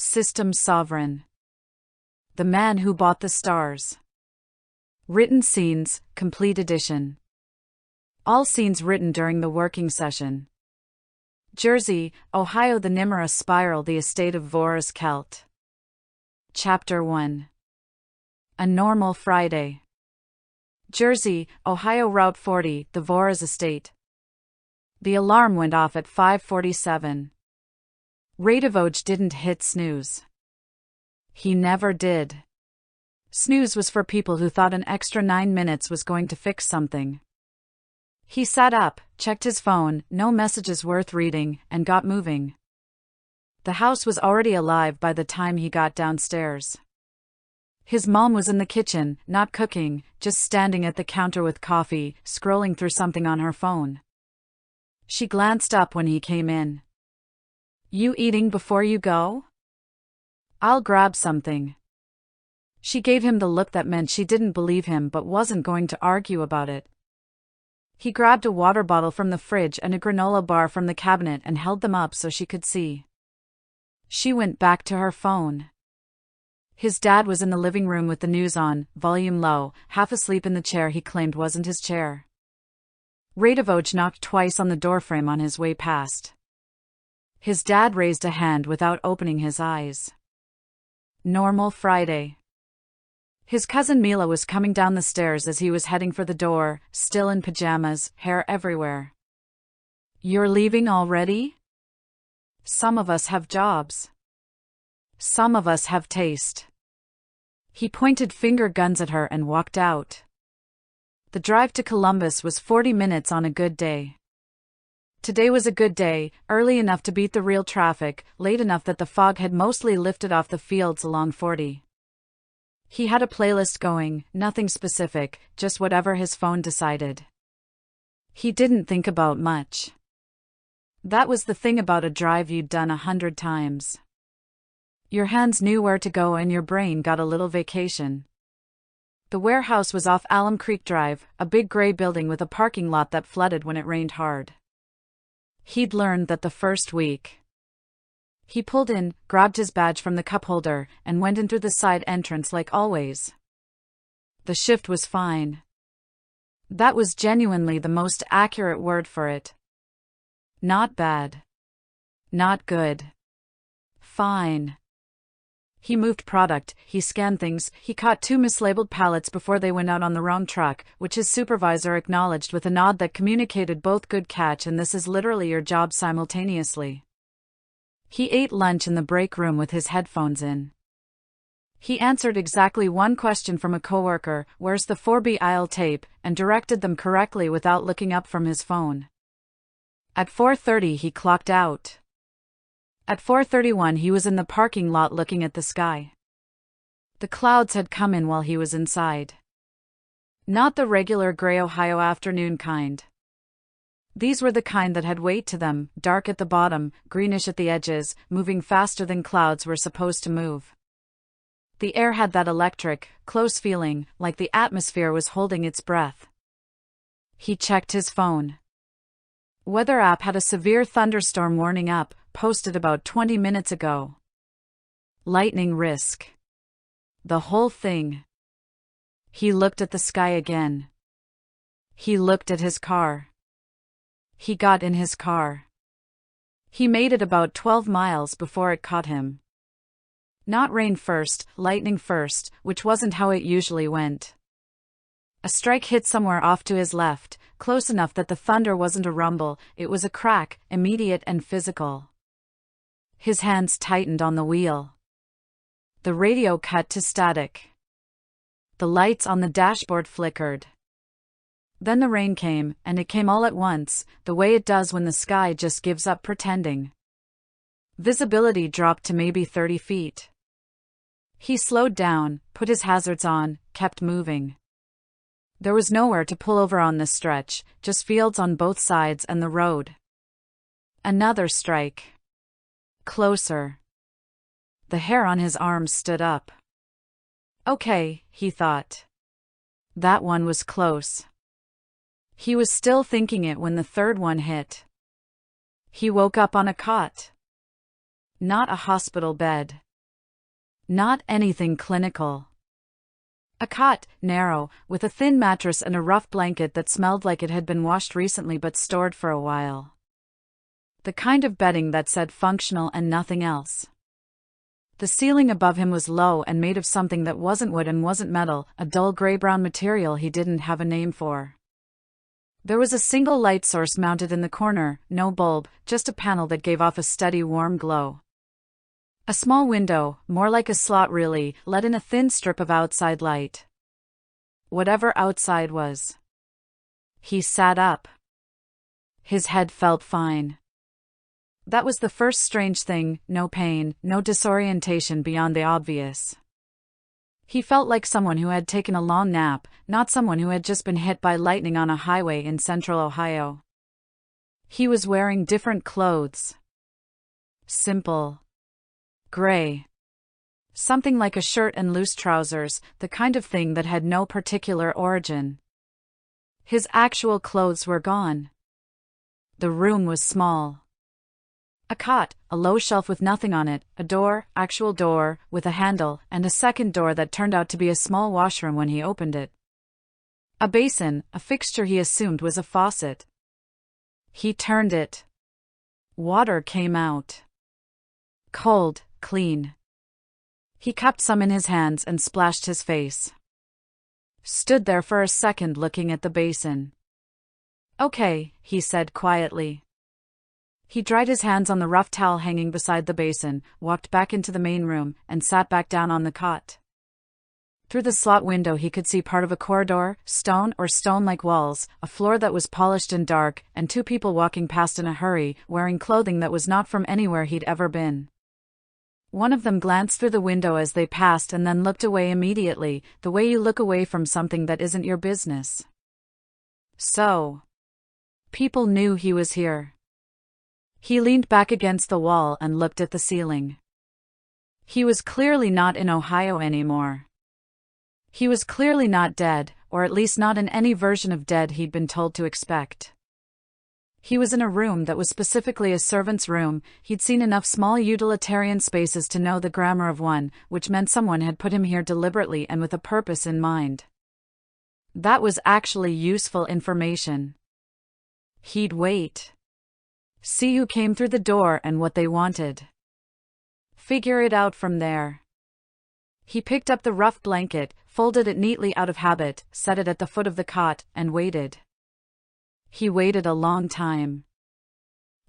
System Sovereign. The Man Who Bought the Stars. Written scenes, complete edition. All scenes written during the working session. Jersey, Ohio. The Nimrah Spiral. The Estate of Vora's Celt. Chapter 1. A Normal Friday. Jersey, Ohio. Route 40, the Vora's estate. The alarm went off at 5:47. Radivoj didn't hit snooze. He never did. Snooze was for people who thought an extra 9 minutes was going to fix something. He sat up, checked his phone, no messages worth reading, and got moving. The house was already alive by the time he got downstairs. His mom was in the kitchen, not cooking, just standing at the counter with coffee, scrolling through something on her phone. She glanced up when he came in. "You eating before you go?" "I'll grab something." She gave him the look that meant she didn't believe him but wasn't going to argue about it. He grabbed a water bottle from the fridge and a granola bar from the cabinet and held them up so she could see. She went back to her phone. His dad was in the living room with the news on, volume low, half asleep in the chair he claimed wasn't his chair. Radivoj knocked twice on the doorframe on his way past. His dad raised a hand without opening his eyes. Normal Friday. His cousin Mila was coming down the stairs as he was heading for the door, still in pajamas, hair everywhere. "You're leaving already?" "Some of us have jobs. Some of us have taste." He pointed finger guns at her and walked out. The drive to Columbus was 40 minutes on a good day. Today was a good day, early enough to beat the real traffic, late enough that the fog had mostly lifted off the fields along 40. He had a playlist going, nothing specific, just whatever his phone decided. He didn't think about much. That was the thing about a drive you'd done 100 times. Your hands knew where to go and your brain got a little vacation. The warehouse was off Alum Creek Drive, a big gray building with a parking lot that flooded when it rained hard. He'd learned that the first week. He pulled in, grabbed his badge from the cup holder, and went in through the side entrance like always. The shift was fine. That was genuinely the most accurate word for it. Not bad. Not good. Fine. He moved product, he scanned things, he caught 2 mislabeled pallets before they went out on the wrong truck, which his supervisor acknowledged with a nod that communicated both good catch and this is literally your job simultaneously. He ate lunch in the break room with his headphones in. He answered exactly one question from a coworker, "Where's the 4B aisle tape?" and directed them correctly without looking up from his phone. At 4:30 he clocked out. At 4:31 he was in the parking lot looking at the sky. The clouds had come in while he was inside. Not the regular gray Ohio afternoon kind. These were the kind that had weight to them, dark at the bottom, greenish at the edges, moving faster than clouds were supposed to move. The air had that electric, close feeling, like the atmosphere was holding its breath. He checked his phone. Weather app had a severe thunderstorm warning up, posted about 20 minutes ago. Lightning risk. The whole thing. He looked at the sky again. He looked at his car. He got in his car. He made it about 12 miles before it caught him. Not rain first, lightning first, which wasn't how it usually went. A strike hit somewhere off to his left, close enough that the thunder wasn't a rumble, it was a crack, immediate and physical. His hands tightened on the wheel. The radio cut to static. The lights on the dashboard flickered. Then the rain came, and it came all at once, the way it does when the sky just gives up pretending. Visibility dropped to maybe 30 feet. He slowed down, put his hazards on, kept moving. There was nowhere to pull over on this stretch, just fields on both sides and the road. Another strike. Closer. The hair on his arms stood up. Okay, he thought. That one was close. He was still thinking it when the third one hit. He woke up on a cot. Not a hospital bed. Not anything clinical. A cot, narrow, with a thin mattress and a rough blanket that smelled like it had been washed recently but stored for a while. The kind of bedding that said functional and nothing else. The ceiling above him was low and made of something that wasn't wood and wasn't metal, a dull gray-brown material he didn't have a name for. There was a single light source mounted in the corner, no bulb, just a panel that gave off a steady warm glow. A small window, more like a slot really, let in a thin strip of outside light. Whatever outside was. He sat up. His head felt fine. That was the first strange thing, no pain, no disorientation beyond the obvious. He felt like someone who had taken a long nap, not someone who had just been hit by lightning on a highway in central Ohio. He was wearing different clothes. Simple. Gray. Something like a shirt and loose trousers, the kind of thing that had no particular origin. His actual clothes were gone. The room was small. A cot, a low shelf with nothing on it, a door, actual door, with a handle, and a second door that turned out to be a small washroom when he opened it. A basin, a fixture he assumed was a faucet. He turned it. Water came out. Cold, clean. He cupped some in his hands and splashed his face. Stood there for a second looking at the basin. "Okay," he said quietly. He dried his hands on the rough towel hanging beside the basin, walked back into the main room, and sat back down on the cot. Through the slot window he could see part of a corridor, stone or stone-like walls, a floor that was polished and dark, and two people walking past in a hurry, wearing clothing that was not from anywhere he'd ever been. One of them glanced through the window as they passed and then looked away immediately, the way you look away from something that isn't your business. So, people knew he was here. He leaned back against the wall and looked at the ceiling. He was clearly not in Ohio anymore. He was clearly not dead, or at least not in any version of dead he'd been told to expect. He was in a room that was specifically a servant's room. He'd seen enough small utilitarian spaces to know the grammar of one, which meant someone had put him here deliberately and with a purpose in mind. That was actually useful information. He'd wait. See who came through the door and what they wanted. Figure it out from there. He picked up the rough blanket, folded it neatly out of habit, set it at the foot of the cot, and waited. He waited a long time.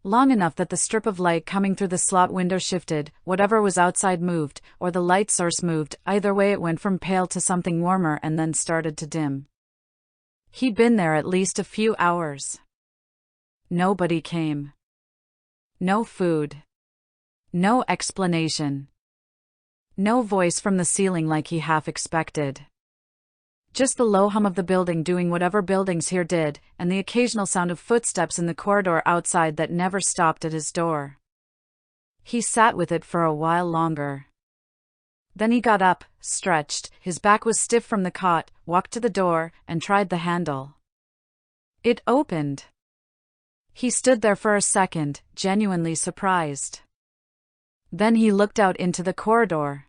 Long enough that the strip of light coming through the slot window shifted, whatever was outside moved, or the light source moved, either way it went from pale to something warmer and then started to dim. He'd been there at least a few hours. Nobody came. No food. No explanation. No voice from the ceiling like he half expected. Just the low hum of the building doing whatever buildings here did, and the occasional sound of footsteps in the corridor outside that never stopped at his door. He sat with it for a while longer. Then he got up, stretched, his back was stiff from the cot, walked to the door, and tried the handle. It opened. He stood there for a second, genuinely surprised. Then he looked out into the corridor.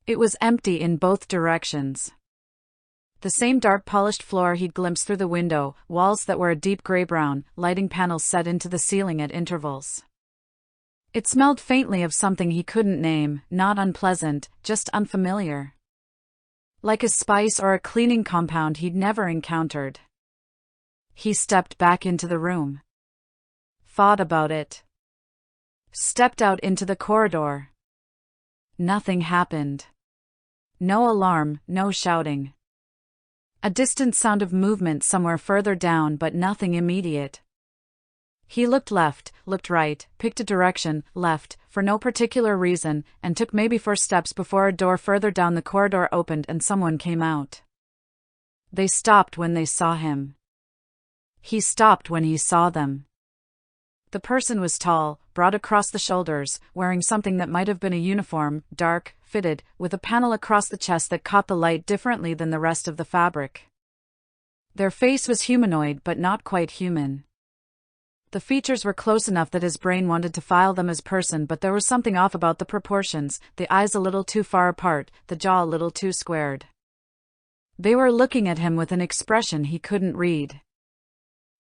It was empty in both directions. The same dark polished floor he'd glimpsed through the window, walls that were a deep gray-brown, lighting panels set into the ceiling at intervals. It smelled faintly of something he couldn't name, not unpleasant, just unfamiliar. Like a spice or a cleaning compound he'd never encountered. He stepped back into the room. Thought about it. Stepped out into the corridor. Nothing happened. No alarm, no shouting. A distant sound of movement somewhere further down, but nothing immediate. He looked left, looked right, picked a direction, left, for no particular reason, and took maybe 4 steps before a door further down the corridor opened and someone came out. They stopped when they saw him. He stopped when he saw them. The person was tall, broad across the shoulders, wearing something that might have been a uniform, dark, fitted, with a panel across the chest that caught the light differently than the rest of the fabric. Their face was humanoid but not quite human. The features were close enough that his brain wanted to file them as person, but there was something off about the proportions, the eyes a little too far apart, the jaw a little too squared. They were looking at him with an expression he couldn't read.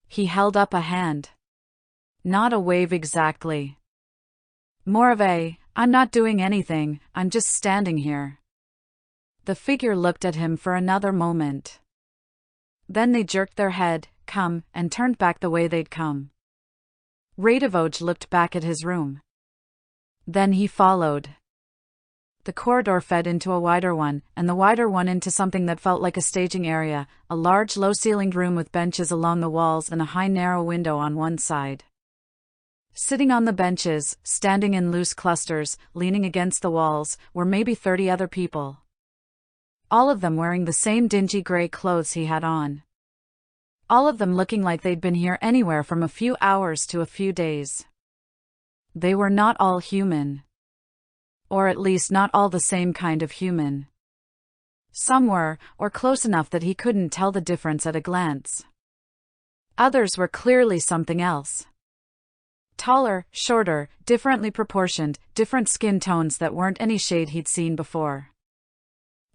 He held up a hand. Not a wave exactly. More of a, "I'm not doing anything, I'm just standing here." The figure looked at him for another moment. Then they jerked their head, "Come," and turned back the way they'd come. Radivoj looked back at his room. Then he followed. The corridor fed into a wider one, and the wider one into something that felt like a staging area, a large low-ceilinged room with benches along the walls and a high narrow window on one side. Sitting on the benches, standing in loose clusters, leaning against the walls, were maybe 30 other people. All of them wearing the same dingy gray clothes he had on. All of them looking like they'd been here anywhere from a few hours to a few days. They were not all human. Or at least not all the same kind of human. Some were, or close enough that he couldn't tell the difference at a glance. Others were clearly something else. Taller, shorter, differently proportioned, different skin tones that weren't any shade he'd seen before.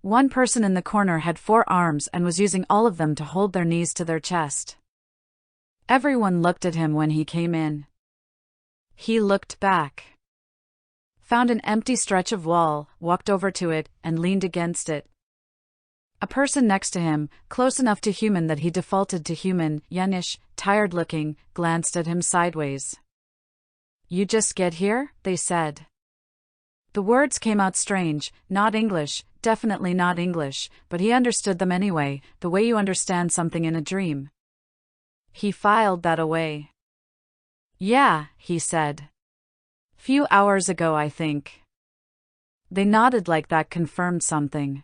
One person in the corner had 4 arms and was using all of them to hold their knees to their chest. Everyone looked at him when he came in. He looked back. Found an empty stretch of wall, walked over to it, and leaned against it. A person next to him, close enough to human that he defaulted to human, youngish, tired-looking, glanced at him sideways. "You just get here?" they said. The words came out strange, not English, definitely not English, but he understood them anyway, the way you understand something in a dream. He filed that away. "Yeah," he said. "Few hours ago, I think." They nodded like that confirmed something.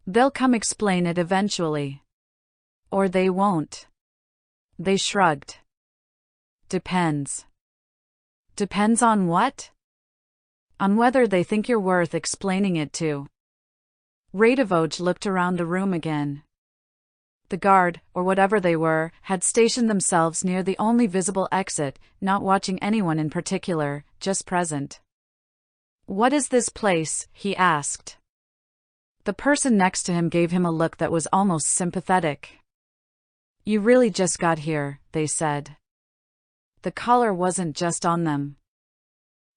"They'll come explain it eventually. Or they won't." They shrugged. "Depends." "Depends on what?" "On whether they think you're worth explaining it to." Radivoj looked around the room again. The guard, or whatever they were, had stationed themselves near the only visible exit, not watching anyone in particular, just present. "What is this place?" he asked. The person next to him gave him a look that was almost sympathetic. "You really just got here," they said. The collar wasn't just on them.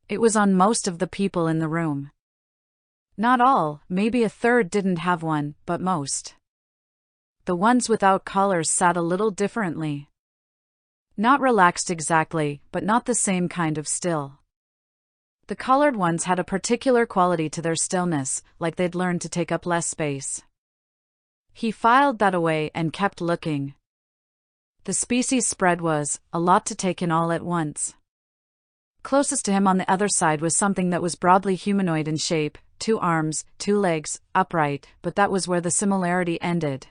It was on most of the people in the room. Not all, maybe a third didn't have one, but most. The ones without collars sat a little differently. Not relaxed exactly, but not the same kind of still. The collared ones had a particular quality to their stillness, like they'd learned to take up less space. He filed that away and kept looking. The species spread was a lot to take in all at once. Closest to him on the other side was something that was broadly humanoid in shape, 2 arms, 2 legs, upright, but that was where the similarity ended.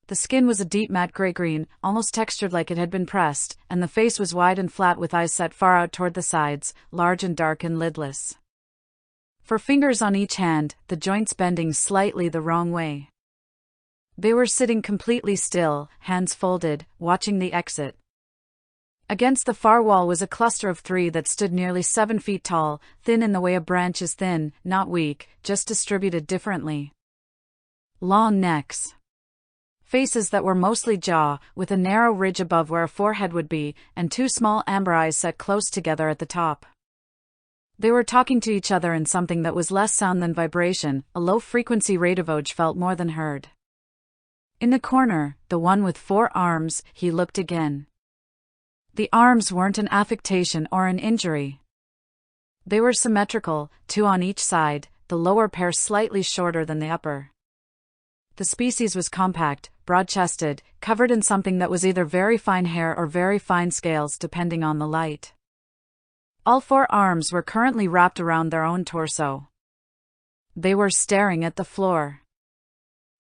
The skin was a deep matte gray-green, almost textured like it had been pressed, and the face was wide and flat with eyes set far out toward the sides, large and dark and lidless. 4 fingers on each hand, the joints bending slightly the wrong way. They were sitting completely still, hands folded, watching the exit. Against the far wall was a cluster of 3 that stood nearly 7 feet tall, thin in the way a branch is thin, not weak, just distributed differently. Long necks. Faces that were mostly jaw, with a narrow ridge above where a forehead would be, and 2 small amber eyes set close together at the top. They were talking to each other in something that was less sound than vibration, a low-frequency Radivoj felt more than heard. In the corner, the one with 4 arms, he looked again. The arms weren't an affectation or an injury. They were symmetrical, 2 on each side, the lower pair slightly shorter than the upper. The species was compact, broad-chested, covered in something that was either very fine hair or very fine scales depending on the light. All 4 arms were currently wrapped around their own torso. They were staring at the floor.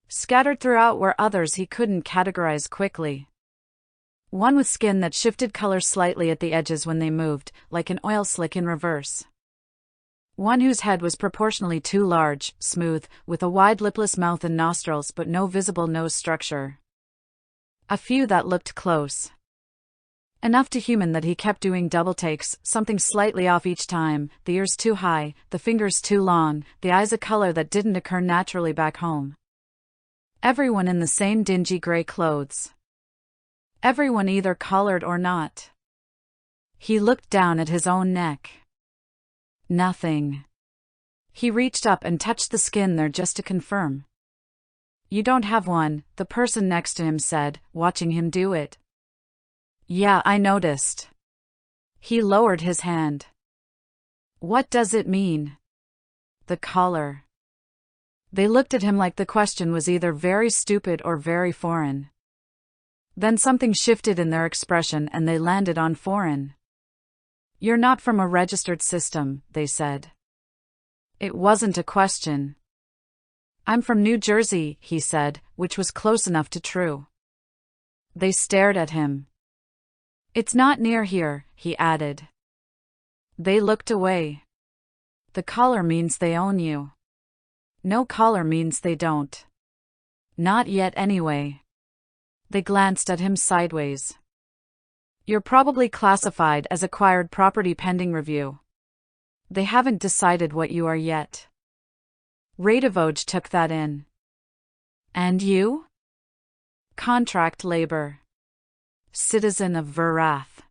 Scattered throughout were others he couldn't categorize quickly. One with skin that shifted color slightly at the edges when they moved, like an oil slick in reverse. One whose head was proportionally too large, smooth, with a wide lipless mouth and nostrils but no visible nose structure. A few that looked close. Enough to human that he kept doing double takes, something slightly off each time, the ears too high, the fingers too long, the eyes a color that didn't occur naturally back home. Everyone in the same dingy gray clothes. Everyone either collared or not. He looked down at his own neck. Nothing. He reached up and touched the skin there just to confirm. "You don't have one," the person next to him said, watching him do it. "Yeah, I noticed." He lowered his hand. "What does it mean?" "The collar." They looked at him like the question was either very stupid or very foreign. Then something shifted in their expression and they landed on foreign. "You're not from a registered system," they said. It wasn't a question. "I'm from New Jersey," he said, which was close enough to true. They stared at him. "It's not near here," he added. They looked away. "The collar means they own you." "No collar means they don't." "Not yet anyway." They glanced at him sideways. "You're probably classified as acquired property pending review. They haven't decided what you are yet." Radivoj took that in. "And you?" "Contract labor. Citizen of Verath.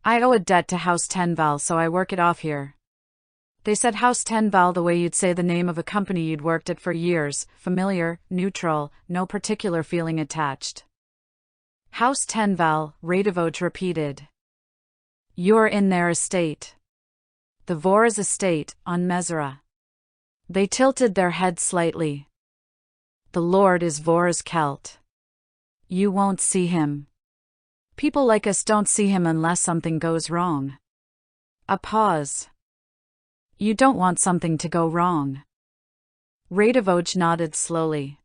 I owe a debt to House Tenval, so I work it off here." They said House Tenval the way you'd say the name of a company you'd worked at for years, familiar, neutral, no particular feeling attached. "House Tenval," Radivoj repeated. "You're in their estate. The Vora's estate, on Mesra." They tilted their heads slightly. "The Lord is Vora's Celt. You won't see him. People like us don't see him unless something goes wrong." A pause. "You don't want something to go wrong." Radivoj nodded slowly.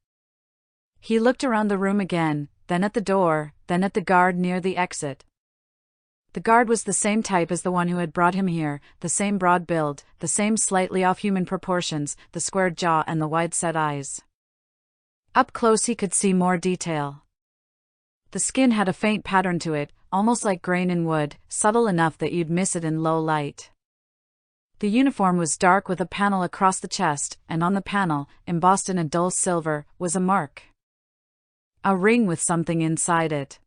He looked around the room again, then at the door, then at the guard near the exit. The guard was the same type as the one who had brought him here, the same broad build, the same slightly off-human proportions, the squared jaw and the wide-set eyes. Up close he could see more detail. The skin had a faint pattern to it, almost like grain in wood, subtle enough that you'd miss it in low light. The uniform was dark with a panel across the chest, and on the panel, embossed in a dull silver, was a mark. A ring with something inside it.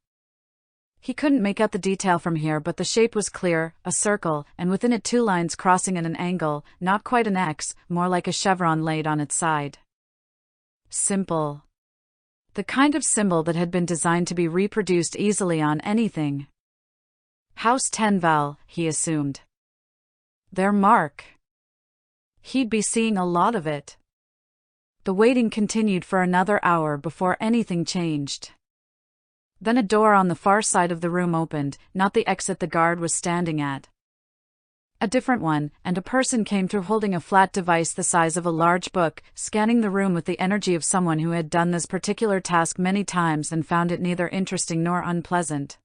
He couldn't make out the detail from here, but the shape was clear, a circle, and within it 2 lines crossing at an angle, not quite an X, more like a chevron laid on its side. Simple. The kind of symbol that had been designed to be reproduced easily on anything. House Tenval, he assumed. Their mark. He'd be seeing a lot of it. The waiting continued for another hour before anything changed. Then a door on the far side of the room opened, not the exit the guard was standing at. A different one, and a person came through holding a flat device the size of a large book, scanning the room with the energy of someone who had done this particular task many times and found it neither interesting nor unpleasant.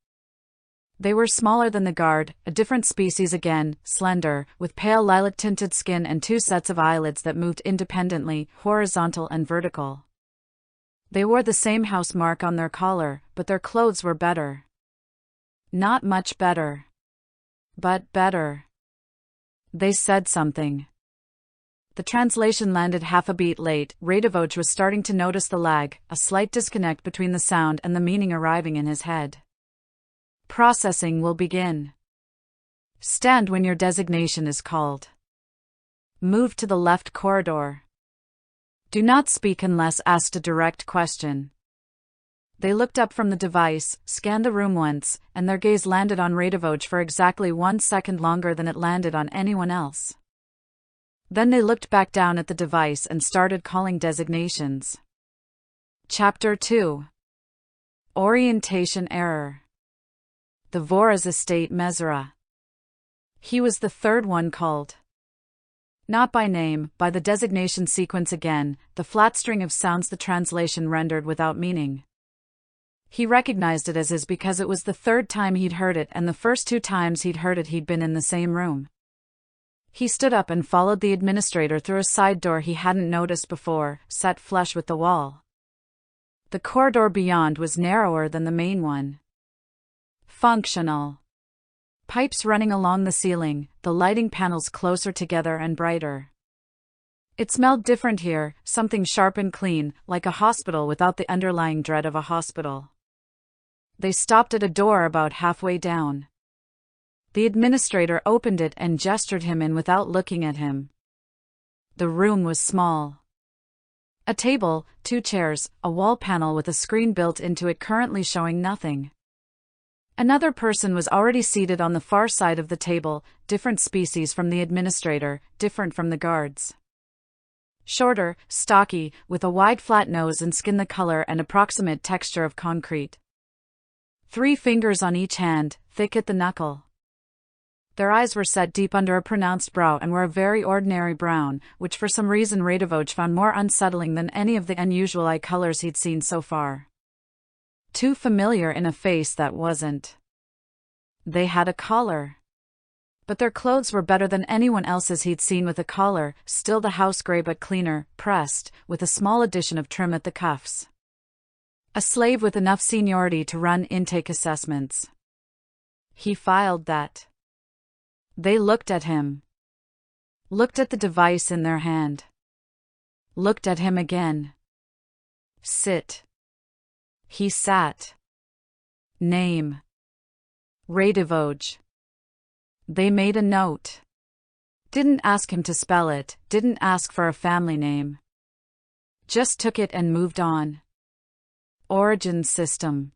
They were smaller than the guard, a different species again, slender, with pale lilac-tinted skin and 2 sets of eyelids that moved independently, horizontal and vertical. They wore the same house mark on their collar, but their clothes were better. Not much better. But better. They said something. The translation landed half a beat late. Radivoj was starting to notice the lag, a slight disconnect between the sound and the meaning arriving in his head. Processing will begin. Stand when your designation is called. Move to the left corridor. Do not speak unless asked a direct question. They looked up from the device, scanned the room once, and their gaze landed on Radivoj for exactly 1 second longer than it landed on anyone else. Then they looked back down at the device and started calling designations. Chapter 2. Orientation Error. The Vora's estate Mesra. He was the 3rd one called. Not by name, by the designation sequence again, the flat string of sounds the translation rendered without meaning. He recognized it as his because it was the 3rd time he'd heard it, and the first 2 times he'd heard it he'd been in the same room. He stood up and followed the administrator through a side door he hadn't noticed before, set flush with the wall. The corridor beyond was narrower than the main one. Functional. Pipes running along the ceiling, the lighting panels closer together and brighter. It smelled different here, something sharp and clean, like a hospital without the underlying dread of a hospital. They stopped at a door about halfway down. The administrator opened it and gestured him in without looking at him. The room was small. A table, 2 chairs, a wall panel with a screen built into it currently showing nothing. Another person was already seated on the far side of the table, different species from the administrator, different from the guards. Shorter, stocky, with a wide flat nose and skin the color and approximate texture of concrete. 3 fingers on each hand, thick at the knuckle. Their eyes were set deep under a pronounced brow and were a very ordinary brown, which for some reason Radovoj found more unsettling than any of the unusual eye colors he'd seen so far. Too familiar in a face that wasn't. They had a collar. But their clothes were better than anyone else's he'd seen with a collar, still the house gray but cleaner, pressed, with a small addition of trim at the cuffs. A slave with enough seniority to run intake assessments. He filed that. They looked at him. Looked at the device in their hand. Looked at him again. Sit. He sat. Name. Radovoj. They made a note. Didn't ask him to spell it, didn't ask for a family name. Just took it and moved on. Origin system.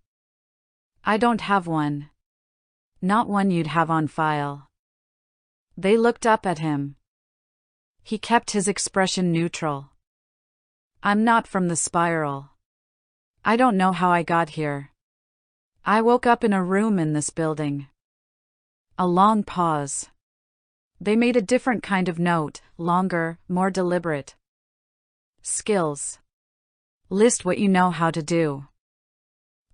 I don't have one. Not one you'd have on file. They looked up at him. He kept his expression neutral. I'm not from the spiral. I don't know how I got here. I woke up in a room in this building. A long pause. They made a different kind of note, longer, more deliberate. Skills. List what you know how to do.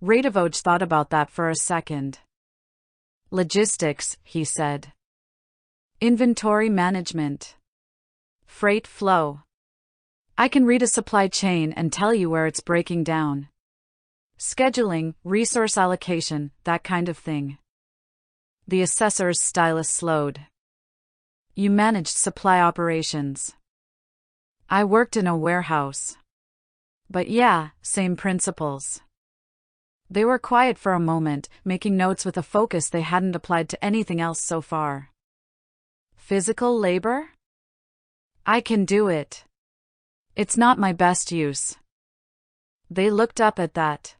Radovoj thought about that for a second. Logistics, he said. Inventory management. Freight flow. I can read a supply chain and tell you where it's breaking down. Scheduling, resource allocation, that kind of thing. The assessor's stylus slowed. You managed supply operations. I worked in a warehouse. But yeah, same principles. They were quiet for a moment, making notes with a focus they hadn't applied to anything else so far. Physical labor? I can do it. It's not my best use. They looked up at that.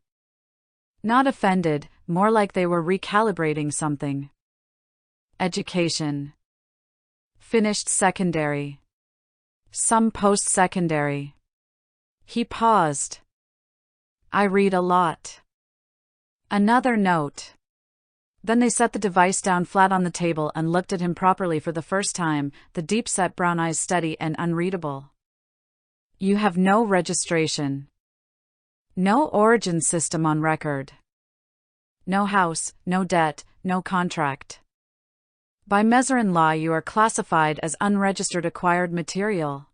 Not offended, more like they were recalibrating something. Education. Finished secondary. Some post-secondary. He paused. I read a lot. Another note. Then they set the device down flat on the table and looked at him properly for the first time, the deep-set brown eyes steady and unreadable. You have no registration. No origin system on record. No house, no debt, no contract. By Mezeran law you are classified as unregistered acquired material.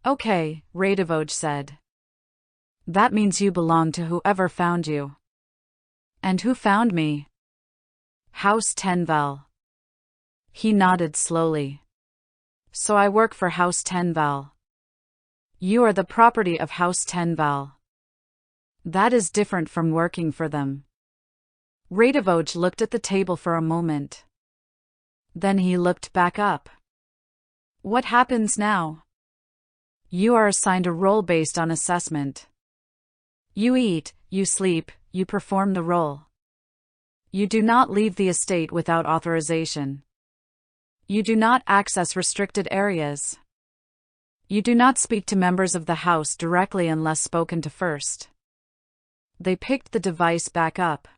Okay, Radovoj said. That means you belong to whoever found you. And who found me? House Tenval. He nodded slowly. So I work for House Tenval. You are the property of House Tenval. That is different from working for them. Radovoj looked at the table for a moment. Then he looked back up. What happens now? You are assigned a role based on assessment. You eat, you sleep, you perform the role. You do not leave the estate without authorization. You do not access restricted areas. You do not speak to members of the house directly unless spoken to first. They picked the device back up.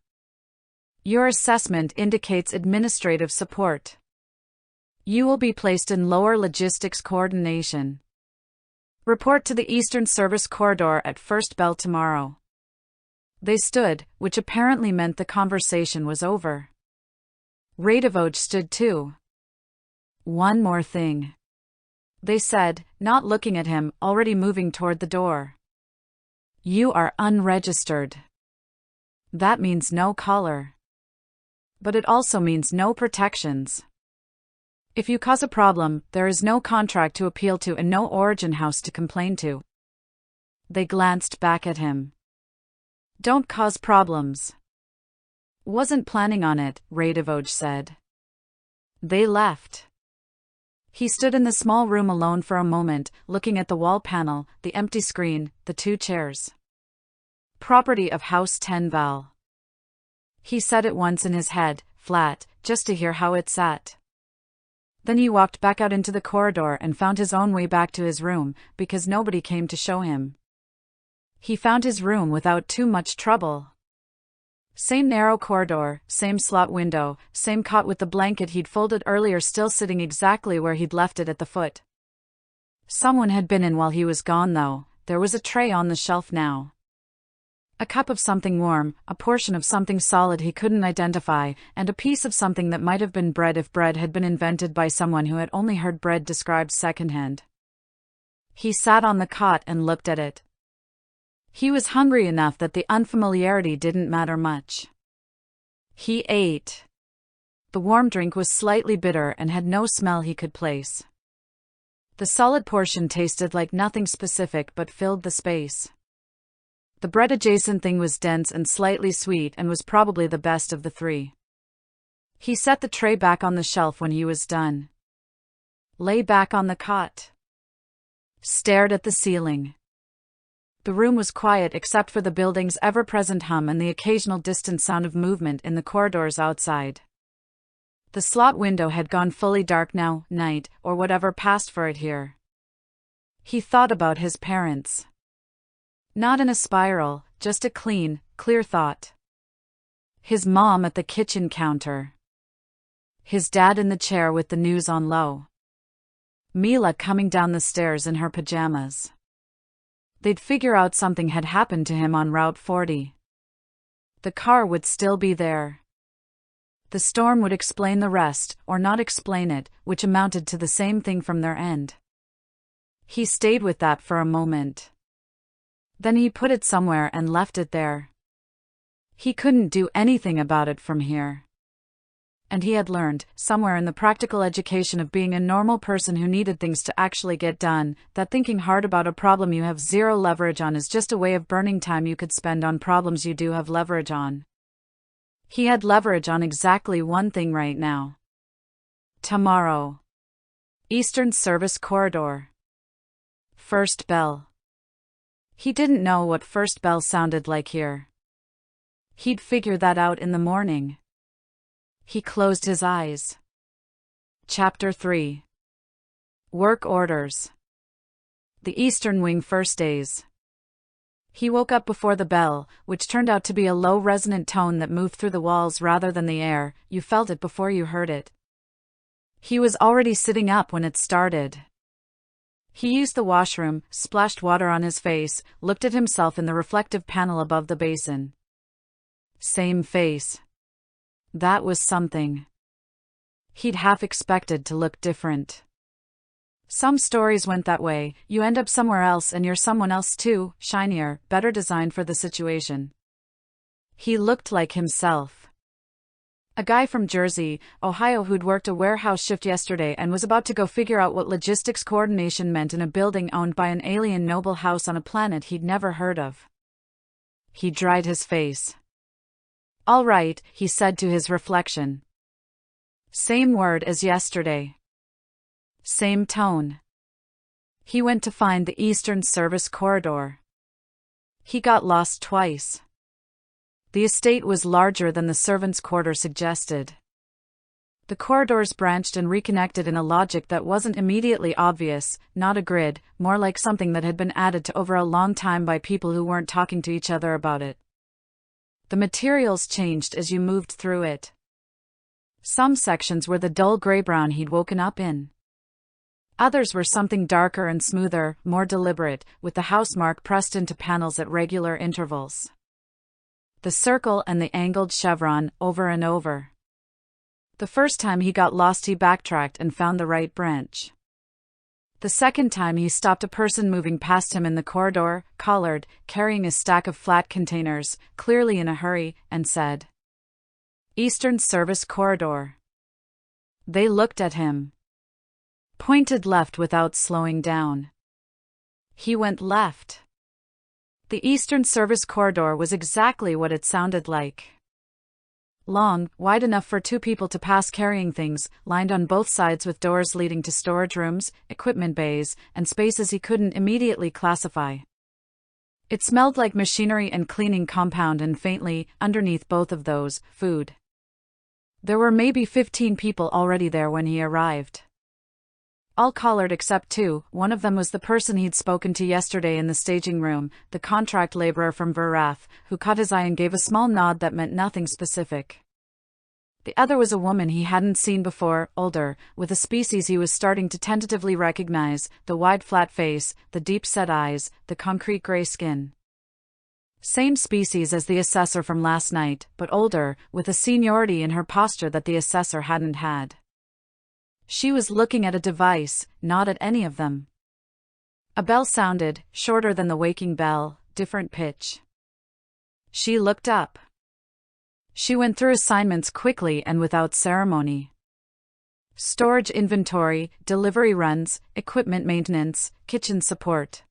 Your assessment indicates administrative support. You will be placed in lower logistics coordination. Report to the Eastern Service Corridor at first bell tomorrow. They stood, which apparently meant the conversation was over. Radovoj stood too. One more thing. They said, not looking at him, already moving toward the door. You are unregistered. That means no collar. But it also means no protections. If you cause a problem, there is no contract to appeal to and no origin house to complain to. They glanced back at him. Don't cause problems. Wasn't planning on it, Radivoj said. They left. He stood in the small room alone for a moment, looking at the wall panel, the empty screen, the 2 chairs. Property of House 10 Val. He said it once in his head, flat, just to hear how it sat. Then he walked back out into the corridor and found his own way back to his room, because nobody came to show him. He found his room without too much trouble. Same narrow corridor, same slot window, same cot with the blanket he'd folded earlier still sitting exactly where he'd left it at the foot. Someone had been in while he was gone though. There was a tray on the shelf now. A cup of something warm, a portion of something solid he couldn't identify, and a piece of something that might have been bread if bread had been invented by someone who had only heard bread described secondhand. He sat on the cot and looked at it. He was hungry enough that the unfamiliarity didn't matter much. He ate. The warm drink was slightly bitter and had no smell he could place. The solid portion tasted like nothing specific but filled the space. The bread-adjacent thing was dense and slightly sweet and was probably the best of the 3. He set the tray back on the shelf when he was done. Lay back on the cot. Stared at the ceiling. The room was quiet except for the building's ever-present hum and the occasional distant sound of movement in the corridors outside. The slot window had gone fully dark now, night, or whatever passed for it here. He thought about his parents. Not in a spiral, just a clean, clear thought. His mom at the kitchen counter. His dad in the chair with the news on low. Mila coming down the stairs in her pajamas. They'd figure out something had happened to him on Route 40. The car would still be there. The storm would explain the rest, or not explain it, which amounted to the same thing from their end. He stayed with that for a moment. Then he put it somewhere and left it there. He couldn't do anything about it from here. And he had learned, somewhere in the practical education of being a normal person who needed things to actually get done, that thinking hard about a problem you have zero leverage on is just a way of burning time you could spend on problems you do have leverage on. He had leverage on exactly one thing right now. Tomorrow. Eastern Service Corridor. First bell. He didn't know what first bell sounded like here. He'd figure that out in the morning. He closed his eyes. Chapter 3. Work orders. The Eastern Wing first days. He woke up before the bell, which turned out to be a low resonant tone that moved through the walls rather than the air. You felt it before you heard it. He was already sitting up when it started. He used the washroom, splashed water on his face, looked at himself in the reflective panel above the basin. Same face. That was something. He'd half expected to look different. Some stories went that way, you end up somewhere else and you're someone else too, shinier, better designed for the situation. He looked like himself. A guy from Jersey, Ohio who'd worked a warehouse shift yesterday and was about to go figure out what logistics coordination meant in a building owned by an alien noble house on a planet he'd never heard of. He dried his face. All right, he said to his reflection. Same word as yesterday. Same tone. He went to find the Eastern Service Corridor. He got lost twice. The estate was larger than the servants' quarter suggested. The corridors branched and reconnected in a logic that wasn't immediately obvious, not a grid, more like something that had been added to over a long time by people who weren't talking to each other about it. The materials changed as you moved through it. Some sections were the dull gray-brown he'd woken up in. Others were something darker and smoother, more deliberate, with the housemark pressed into panels at regular intervals. The circle and the angled chevron, over and over. The first time he got lost he backtracked and found the right branch. The second time he stopped a person moving past him in the corridor, collared, carrying a stack of flat containers, clearly in a hurry, and said, Eastern Service Corridor. They looked at him. Pointed left without slowing down. He went left. The Eastern Service Corridor was exactly what it sounded like. Long, wide enough for two people to pass carrying things, lined on both sides with doors leading to storage rooms, equipment bays, and spaces he couldn't immediately classify. It smelled like machinery and cleaning compound, and faintly, underneath both of those, food. There were maybe 15 people already there when he arrived. All collared except two. One of them was the person he'd spoken to yesterday in the staging room, the contract laborer from Verrath, who caught his eye and gave a small nod that meant nothing specific. The other was a woman he hadn't seen before, older, with a species he was starting to tentatively recognize, the wide flat face, the deep-set eyes, the concrete gray skin. Same species as the assessor from last night, but older, with a seniority in her posture that the assessor hadn't had. She was looking at a device, not at any of them. A bell sounded, shorter than the waking bell, different pitch. She looked up. She went through assignments quickly and without ceremony. Storage inventory, delivery runs, equipment maintenance, kitchen support.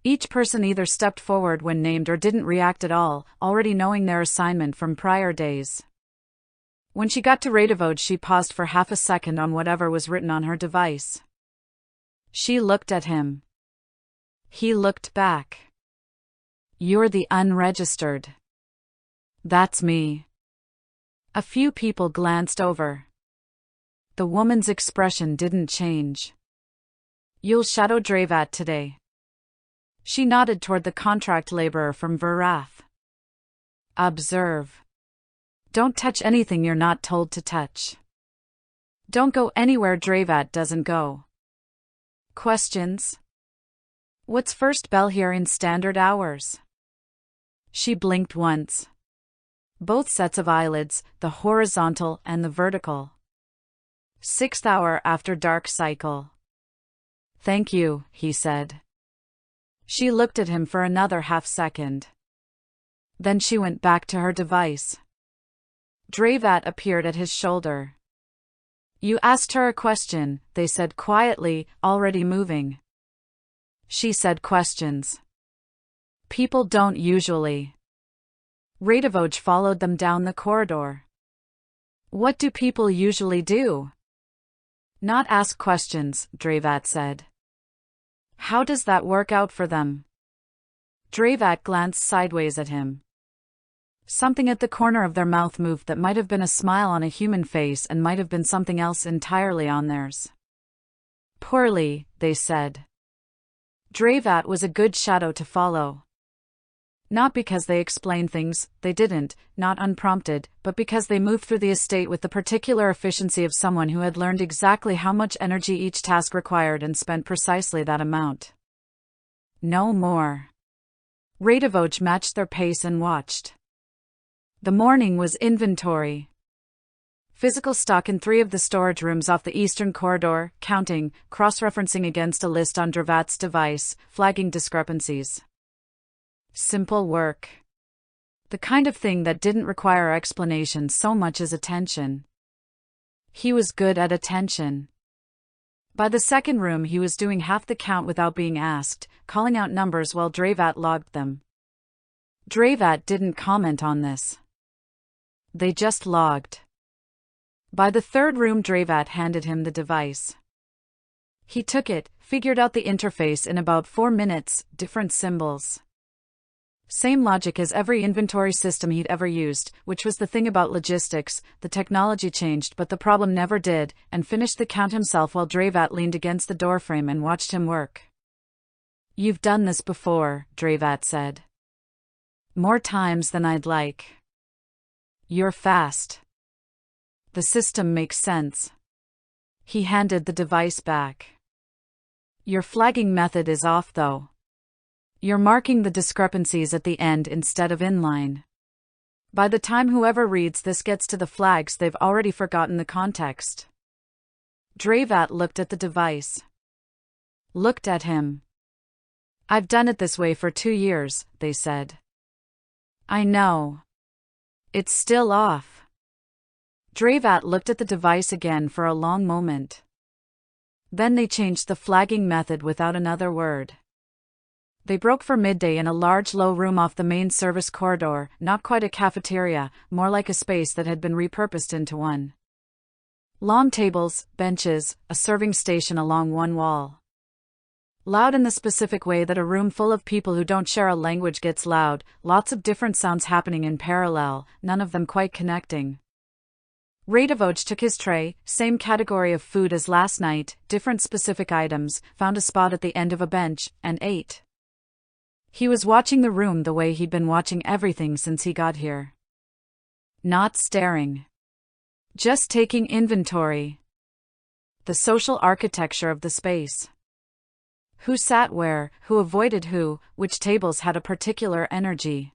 Each person either stepped forward when named or didn't react at all, already knowing their assignment from prior days. When she got to Radivoj, she paused for half a second on whatever was written on her device. She looked at him. He looked back. "You're the unregistered." "That's me." A few people glanced over. The woman's expression didn't change. "You'll shadow Dravat today." She nodded toward the contract laborer from Verrath. "Observe. Don't touch anything you're not told to touch. Don't go anywhere Dravat doesn't go." "Questions?" "What's first bell here in standard hours?" She blinked once. Both sets of eyelids, the horizontal and the vertical. 6th hour after dark cycle. "Thank you," he said. She looked at him for another half-second. Then she went back to her device. Dravat appeared at his shoulder. "You asked her a question," they said quietly, already moving. She said questions. "People don't usually." Radivoj followed them down the corridor. "What do people usually do?" "Not ask questions," Dravat said. "How does that work out for them?" Dravat glanced sideways at him. Something at the corner of their mouth moved that might have been a smile on a human face and might have been something else entirely on theirs. "Poorly," they said. Dravat was a good shadow to follow. Not because they explained things, they didn't, not unprompted, but because they moved through the estate with the particular efficiency of someone who had learned exactly how much energy each task required and spent precisely that amount. No more. Radivoj matched their pace and watched. The morning was inventory. Physical stock in 3 of the storage rooms off the Eastern Corridor, counting, cross-referencing against a list on Dravat's device, flagging discrepancies. Simple work. The kind of thing that didn't require explanation so much as attention. He was good at attention. By the second room he was doing half the count without being asked, calling out numbers while Dravat logged them. Dravat didn't comment on this. They just logged. By the third room Dravat handed him the device. He took it, figured out the interface in about 4 minutes, different symbols. Same logic as every inventory system he'd ever used, which was the thing about logistics. The technology changed but the problem never did, and finished the count himself while Dravat leaned against the doorframe and watched him work. "You've done this before," Dravat said. "More times than I'd like. You're fast. The system makes sense." He handed the device back. "Your flagging method is off though. You're marking the discrepancies at the end instead of inline. By the time whoever reads this gets to the flags, they've already forgotten the context." Dravat looked at the device. Looked at him. "I've done it this way for 2 years," they said. "I know. It's still off." Dravat looked at the device again for a long moment. Then they changed the flagging method without another word. They broke for midday in a large low room off the main service corridor, not quite a cafeteria, more like a space that had been repurposed into one. Long tables, benches, a serving station along one wall. Loud in the specific way that a room full of people who don't share a language gets loud, lots of different sounds happening in parallel, none of them quite connecting. Radivoj took his tray, same category of food as last night, different specific items, found a spot at the end of a bench, and ate. He was watching the room the way he'd been watching everything since he got here. Not staring. Just taking inventory. The social architecture of the space. Who sat where, who avoided who, which tables had a particular energy.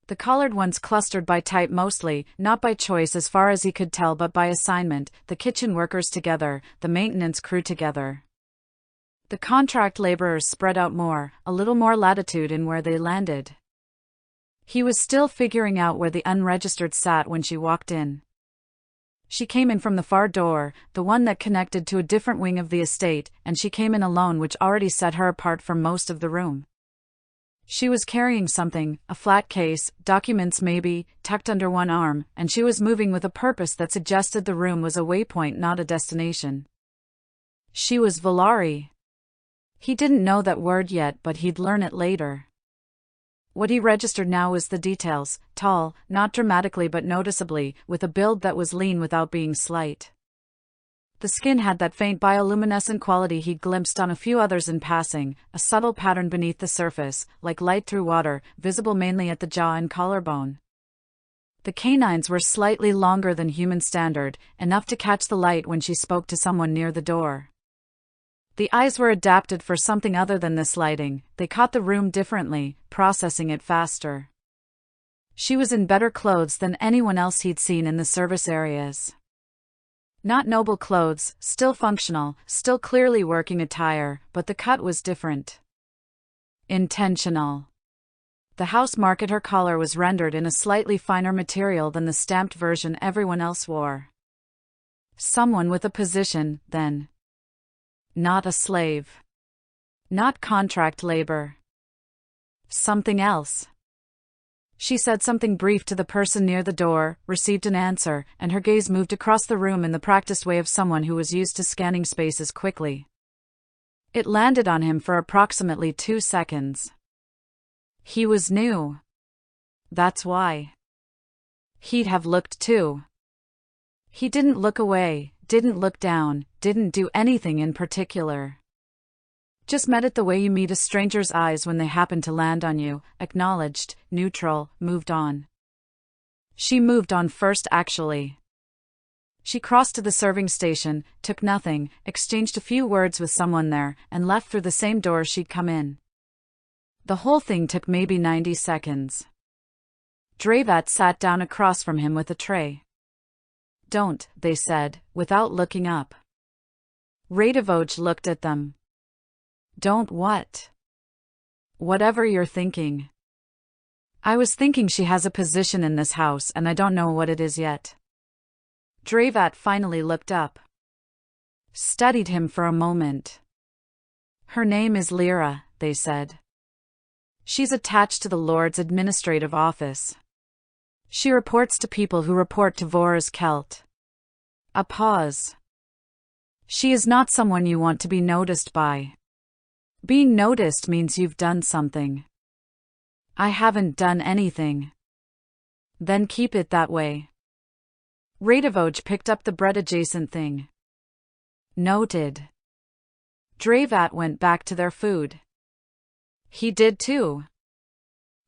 The collared ones clustered by type mostly, not by choice as far as he could tell but by assignment, the kitchen workers together, the maintenance crew together. The contract laborers spread out more, a little more latitude in where they landed. He was still figuring out where the unregistered sat when she walked in. She came in from the far door, the one that connected to a different wing of the estate, and she came in alone, which already set her apart from most of the room. She was carrying something, a flat case, documents maybe, tucked under one arm, and she was moving with a purpose that suggested the room was a waypoint, not a destination. She was Valari. He didn't know that word yet, but he'd learn it later. What he registered now was the details, tall, not dramatically but noticeably, with a build that was lean without being slight. The skin had that faint bioluminescent quality he'd glimpsed on a few others in passing, a subtle pattern beneath the surface, like light through water, visible mainly at the jaw and collarbone. The canines were slightly longer than human standard, enough to catch the light when she spoke to someone near the door. The eyes were adapted for something other than this lighting, they caught the room differently, processing it faster. She was in better clothes than anyone else he'd seen in the service areas. Not noble clothes, still functional, still clearly working attire, but the cut was different. Intentional. The house mark at her collar was rendered in a slightly finer material than the stamped version everyone else wore. Someone with a position, then. Not a slave. Not contract labor. Something else. She said something brief to the person near the door, received an answer, and her gaze moved across the room in the practiced way of someone who was used to scanning spaces quickly. It landed on him for approximately 2 seconds. He was new. That's why. He'd have looked too. He didn't look away, didn't look down, didn't do anything in particular. Just met it the way you meet a stranger's eyes when they happen to land on you, acknowledged, neutral, moved on. She moved on first actually. She crossed to the serving station, took nothing, exchanged a few words with someone there, and left through the same door she'd come in. The whole thing took maybe 90 seconds. Dravat sat down across from him with a tray. Don't, they said, without looking up. Radivoj looked at them. Don't what? Whatever you're thinking. I was thinking she has a position in this house and I don't know what it is yet. Dravat finally looked up. Studied him for a moment. Her name is Lyra, they said. She's attached to the Lord's administrative office. She reports to people who report to Vora's Celt. A pause. She is not someone you want to be noticed by. Being noticed means you've done something. I haven't done anything. Then keep it that way. Radivoj picked up the bread-adjacent thing. Noted. Dravat went back to their food. He did too.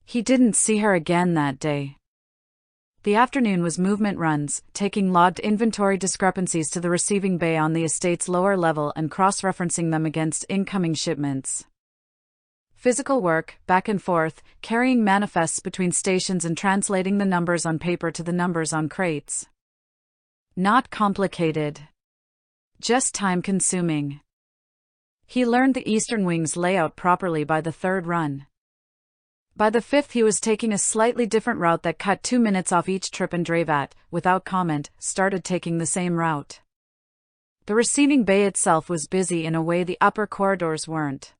He didn't see her again that day. The afternoon was movement runs, taking logged inventory discrepancies to the receiving bay on the estate's lower level and cross-referencing them against incoming shipments. Physical work, back and forth, carrying manifests between stations and translating the numbers on paper to the numbers on crates. Not complicated. Just time-consuming. He learned the Eastern Wing's layout properly by the third run. By the fifth he was taking a slightly different route that cut 2 minutes off each trip, and Drevat, without comment, started taking the same route. The receiving bay itself was busy in a way the upper corridors weren't.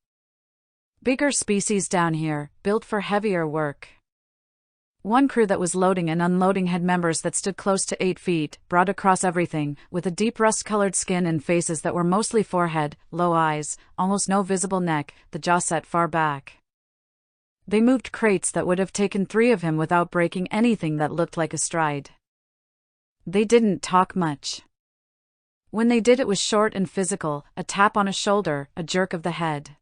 Bigger species down here, built for heavier work. One crew that was loading and unloading had members that stood close to 8 feet, broad across everything, with a deep rust-colored skin and faces that were mostly forehead, low eyes, almost no visible neck, the jaw set far back. They moved crates that would have taken 3 of him without breaking anything that looked like a stride. They didn't talk much. When they did, it was short and physical, a tap on a shoulder, a jerk of the head.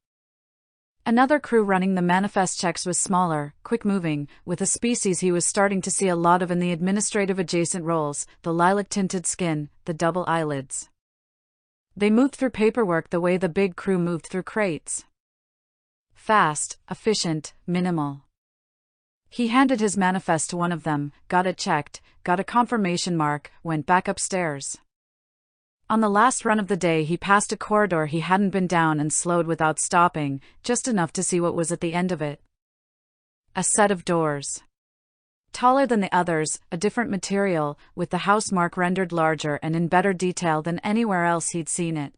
Another crew running the manifest checks was smaller, quick-moving, with a species he was starting to see a lot of in the administrative adjacent roles, the lilac-tinted skin, the double eyelids. They moved through paperwork the way the big crew moved through crates. Fast, efficient, minimal. He handed his manifest to one of them, got it checked, got a confirmation mark, went back upstairs. On the last run of the day he passed a corridor he hadn't been down and slowed without stopping, just enough to see what was at the end of it. A set of doors. Taller than the others, a different material, with the house mark rendered larger and in better detail than anywhere else he'd seen it.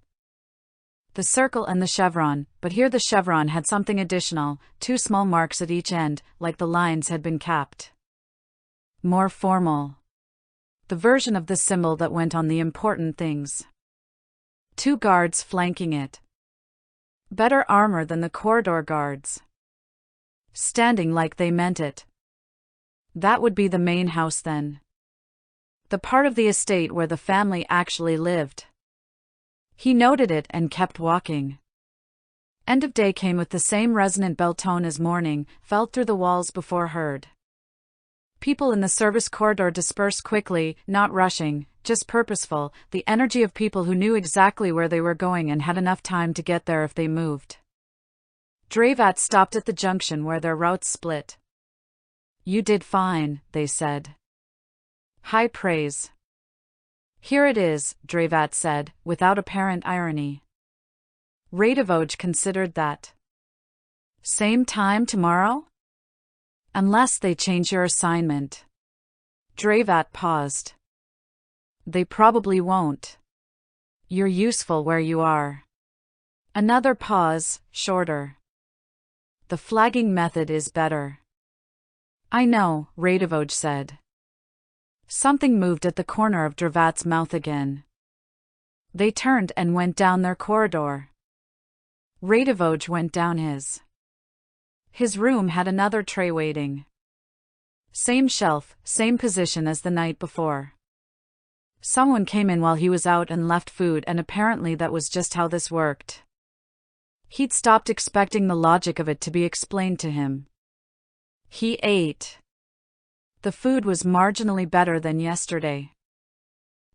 The circle and the chevron, but here the chevron had something additional, 2 small marks at each end, like the lines had been capped. More formal. The version of the symbol that went on the important things. 2 guards flanking it. Better armor than the corridor guards. Standing like they meant it. That would be the main house then. The part of the estate where the family actually lived. He noted it and kept walking. End of day came with the same resonant bell tone as morning, felt through the walls before heard. People in the service corridor dispersed quickly, not rushing, just purposeful, the energy of people who knew exactly where they were going and had enough time to get there if they moved. Drevat stopped at the junction where their routes split. "You did fine," they said. High praise. "Here it is," Drevat said, without apparent irony. Radivoj considered that. "Same time tomorrow? Unless they change your assignment." Drevat paused. "They probably won't. You're useful where you are." Another pause, shorter. "The flagging method is better." "I know," Radivoj said. Something moved at the corner of Drevat's mouth again. They turned and went down their corridor. Radivoj went down his. His room had another tray waiting. Same shelf, same position as the night before. Someone came in while he was out and left food, and apparently that was just how this worked. He'd stopped expecting the logic of it to be explained to him. He ate. The food was marginally better than yesterday.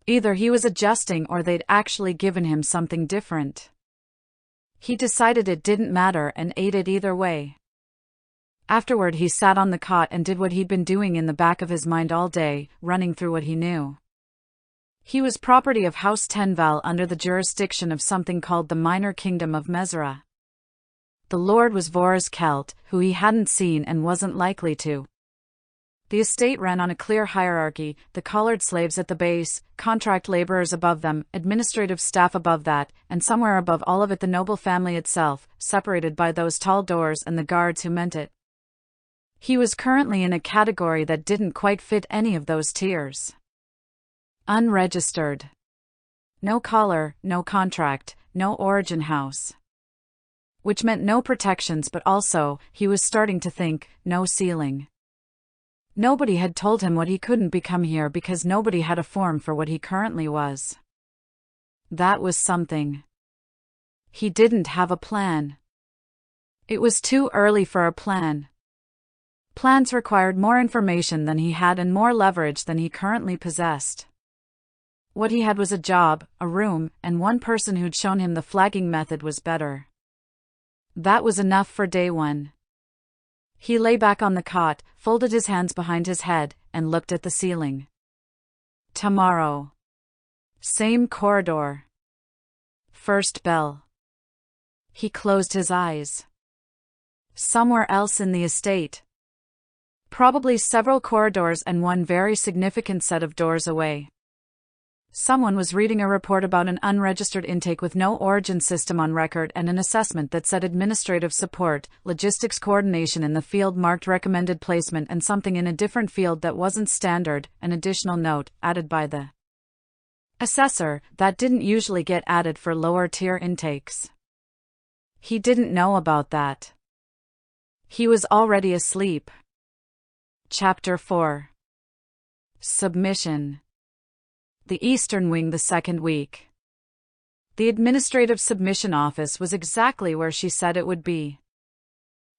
Either he was adjusting or they'd actually given him something different. He decided it didn't matter and ate it either way. Afterward he sat on the cot and did what he'd been doing in the back of his mind all day, running through what he knew. He was property of House Tenval under the jurisdiction of something called the Minor Kingdom of Mesra. The lord was Vora's Celt, who he hadn't seen and wasn't likely to. The estate ran on a clear hierarchy, the collared slaves at the base, contract laborers above them, administrative staff above that, and somewhere above all of it the noble family itself, separated by those tall doors and the guards who meant it. He was currently in a category that didn't quite fit any of those tiers. Unregistered. No collar, no contract, no origin house. Which meant no protections, but also, he was starting to think, no ceiling. Nobody had told him what he couldn't become here because nobody had a form for what he currently was. That was something. He didn't have a plan. It was too early for a plan. Plans required more information than he had and more leverage than he currently possessed. What he had was a job, a room, and one person who'd shown him the flagging method was better. That was enough for day one. He lay back on the cot, folded his hands behind his head, and looked at the ceiling. Tomorrow. Same corridor. First bell. He closed his eyes. Somewhere else in the estate. Probably several corridors and one very significant set of doors away. Someone was reading a report about an unregistered intake with no origin system on record and an assessment that said administrative support, logistics coordination in the field marked recommended placement and something in a different field that wasn't standard, an additional note, added by the assessor, that didn't usually get added for lower-tier intakes. He didn't know about that. He was already asleep. Chapter 4. Submission. The Eastern Wing the second week. The administrative submission office was exactly where she said it would be.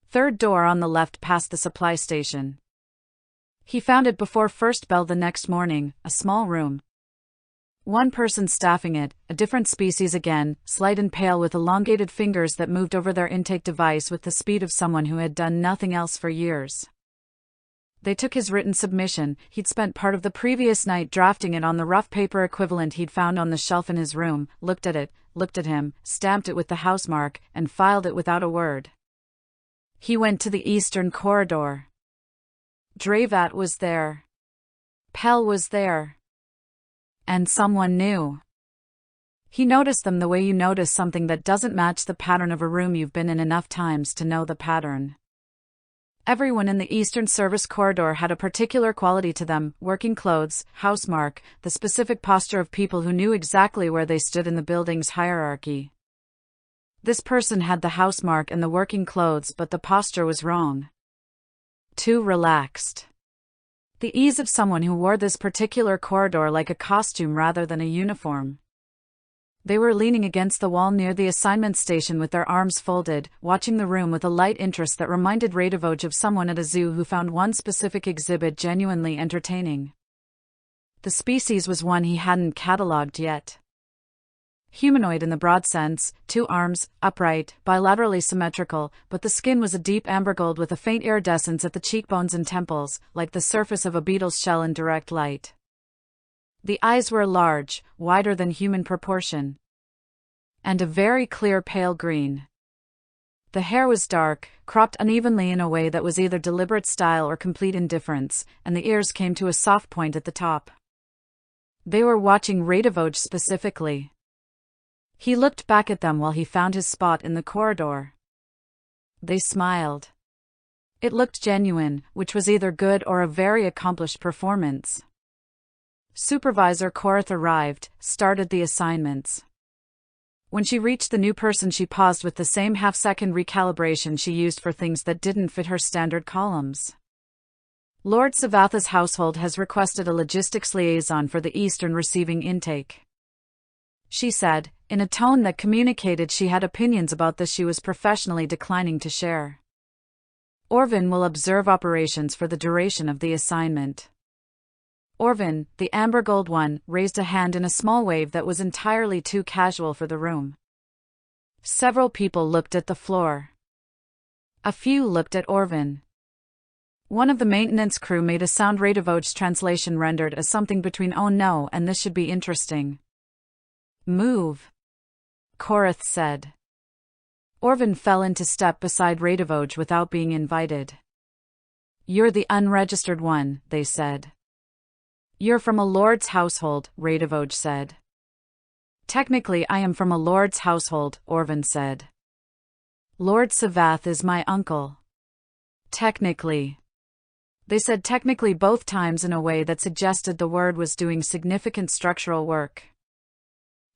Third door on the left past the supply station. He found it before first bell the next morning, a small room. One person staffing it, a different species again, slight and pale with elongated fingers that moved over their intake device with the speed of someone who had done nothing else for years. They took his written submission. He'd spent part of the previous night drafting it on the rough paper equivalent he'd found on the shelf in his room, looked at it, looked at him, stamped it with the housemark, and filed it without a word. He went to the eastern corridor. Dravat was there. Pell was there. And someone new. He noticed them the way you notice something that doesn't match the pattern of a room you've been in enough times to know the pattern. Everyone in the Eastern Service corridor had a particular quality to them: working clothes, housemark, the specific posture of people who knew exactly where they stood in the building's hierarchy. This person had the housemark and the working clothes, but the posture was wrong. Too relaxed. The ease of someone who wore this particular corridor like a costume rather than a uniform. They were leaning against the wall near the assignment station with their arms folded, watching the room with a light interest that reminded Radivoj of someone at a zoo who found one specific exhibit genuinely entertaining. The species was one he hadn't catalogued yet. Humanoid in the broad sense, 2 arms, upright, bilaterally symmetrical, but the skin was a deep amber gold with a faint iridescence at the cheekbones and temples, like the surface of a beetle's shell in direct light. The eyes were large, wider than human proportion, and a very clear pale green. The hair was dark, cropped unevenly in a way that was either deliberate style or complete indifference, and the ears came to a soft point at the top. They were watching Radivoj specifically. He looked back at them while he found his spot in the corridor. They smiled. It looked genuine, which was either good or a very accomplished performance. Supervisor Korath arrived, started the assignments. When she reached the new person, she paused with the same half-second recalibration she used for things that didn't fit her standard columns. Lord Savatha's household has requested a logistics liaison for the Eastern receiving intake. She said, in a tone that communicated she had opinions about this she was professionally declining to share. Orvin will observe operations for the duration of the assignment. Orvin, the amber gold one, raised a hand in a small wave that was entirely too casual for the room. Several people looked at the floor. A few looked at Orvin. One of the maintenance crew made a sound Radivoj's translation rendered as something between "oh no" and "this should be interesting." "Move," Korath said. Orvin fell into step beside Radivoj without being invited. "You're the unregistered one," they said. "You're from a lord's household," Radivoj said. "Technically I am from a lord's household," Orvin said. "Lord Savath is my uncle." "Technically." They said technically both times in a way that suggested the word was doing significant structural work.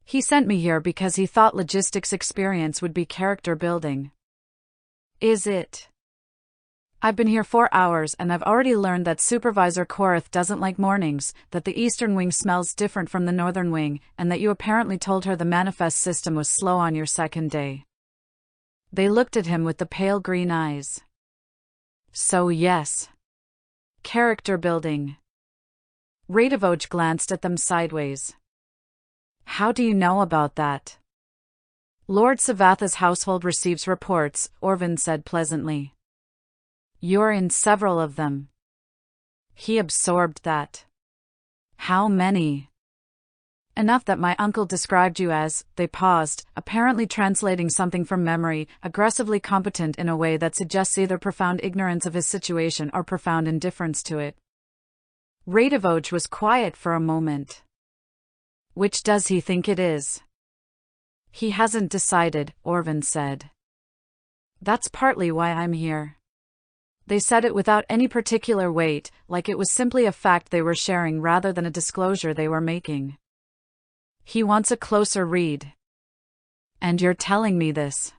"He sent me here because he thought logistics experience would be character building." "Is it?" "I've been here 4 hours and I've already learned that Supervisor Korath doesn't like mornings, that the Eastern Wing smells different from the Northern Wing, and that you apparently told her the manifest system was slow on your second day." They looked at him with the pale green eyes. "So yes. Character building." Radivoj glanced at them sideways. "How do you know about that?" "Lord Savatha's household receives reports," Orvin said pleasantly. "You're in several of them." He absorbed that. "How many?" Enough that my uncle described you as, they paused, apparently translating something from memory, aggressively competent in a way that suggests either profound ignorance of his situation or profound indifference to it. Radivoj was quiet for a moment. Which does he think it is? He hasn't decided, Orvin said. That's partly why I'm here. They said it without any particular weight, like it was simply a fact they were sharing rather than a disclosure they were making. He wants a closer read. And you're telling me this?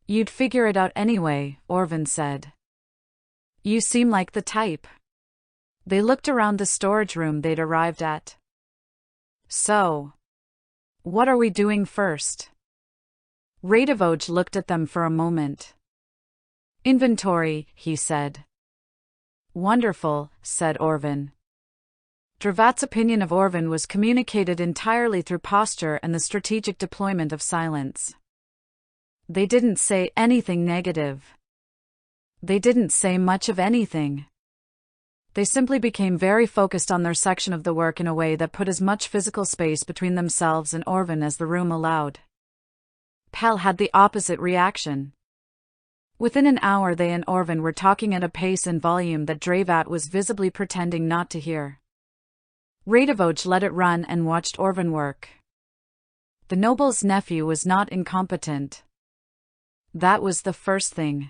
You'd figure it out anyway, Orvin said. You seem like the type. They looked around the storage room they'd arrived at. So, what are we doing first? Radivoj looked at them for a moment. Inventory, he said. Wonderful, said Orvin. Dravat's opinion of Orvin was communicated entirely through posture and the strategic deployment of silence. They didn't say anything negative. They didn't say much of anything. They simply became very focused on their section of the work in a way that put as much physical space between themselves and Orvin as the room allowed. Pell had the opposite reaction. Within an hour they and Orvin were talking at a pace and volume that Dravat was visibly pretending not to hear. Radivoj let it run and watched Orvin work. The noble's nephew was not incompetent. That was the first thing.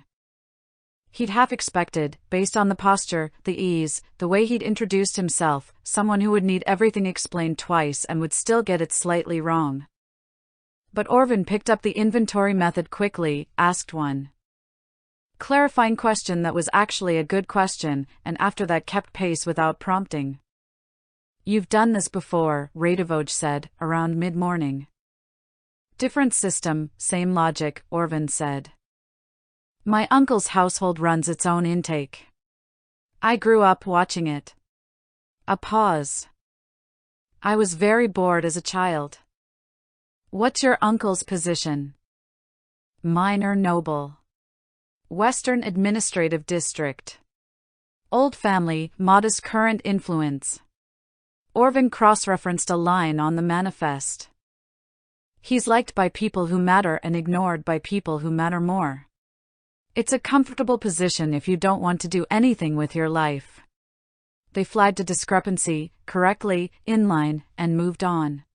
He'd half expected, based on the posture, the ease, the way he'd introduced himself, someone who would need everything explained twice and would still get it slightly wrong. But Orvin picked up the inventory method quickly, asked one clarifying question that was actually a good question, and after that kept pace without prompting. You've done this before, Radivoj said, around mid-morning. Different system, same logic, Orvin said. My uncle's household runs its own intake. I grew up watching it. A pause. I was very bored as a child. What's your uncle's position? Minor noble. Western Administrative District. Old family, modest current influence. Orvin cross-referenced a line on the manifest. He's liked by people who matter and ignored by people who matter more. It's a comfortable position if you don't want to do anything with your life. They flagged a discrepancy, correctly, in line, and moved on.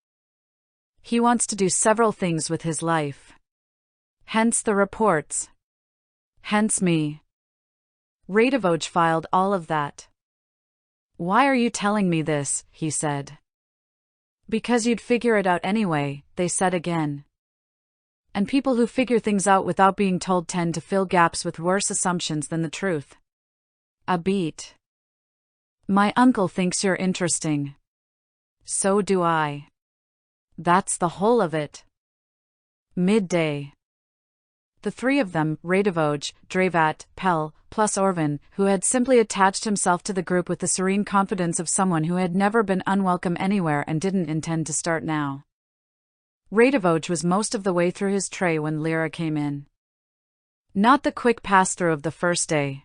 He wants to do several things with his life. Hence the reports. Hence me. Radivoj filed all of that. Why are you telling me this? He said. Because you'd figure it out anyway, they said again. And people who figure things out without being told tend to fill gaps with worse assumptions than the truth. A beat. My uncle thinks you're interesting. So do I. That's the whole of it. Midday. The three of them, Radivoj, Dravat, Pell, plus Orvin, who had simply attached himself to the group with the serene confidence of someone who had never been unwelcome anywhere and didn't intend to start now. Radivoj was most of the way through his tray when Lyra came in. Not the quick pass-through of the first day.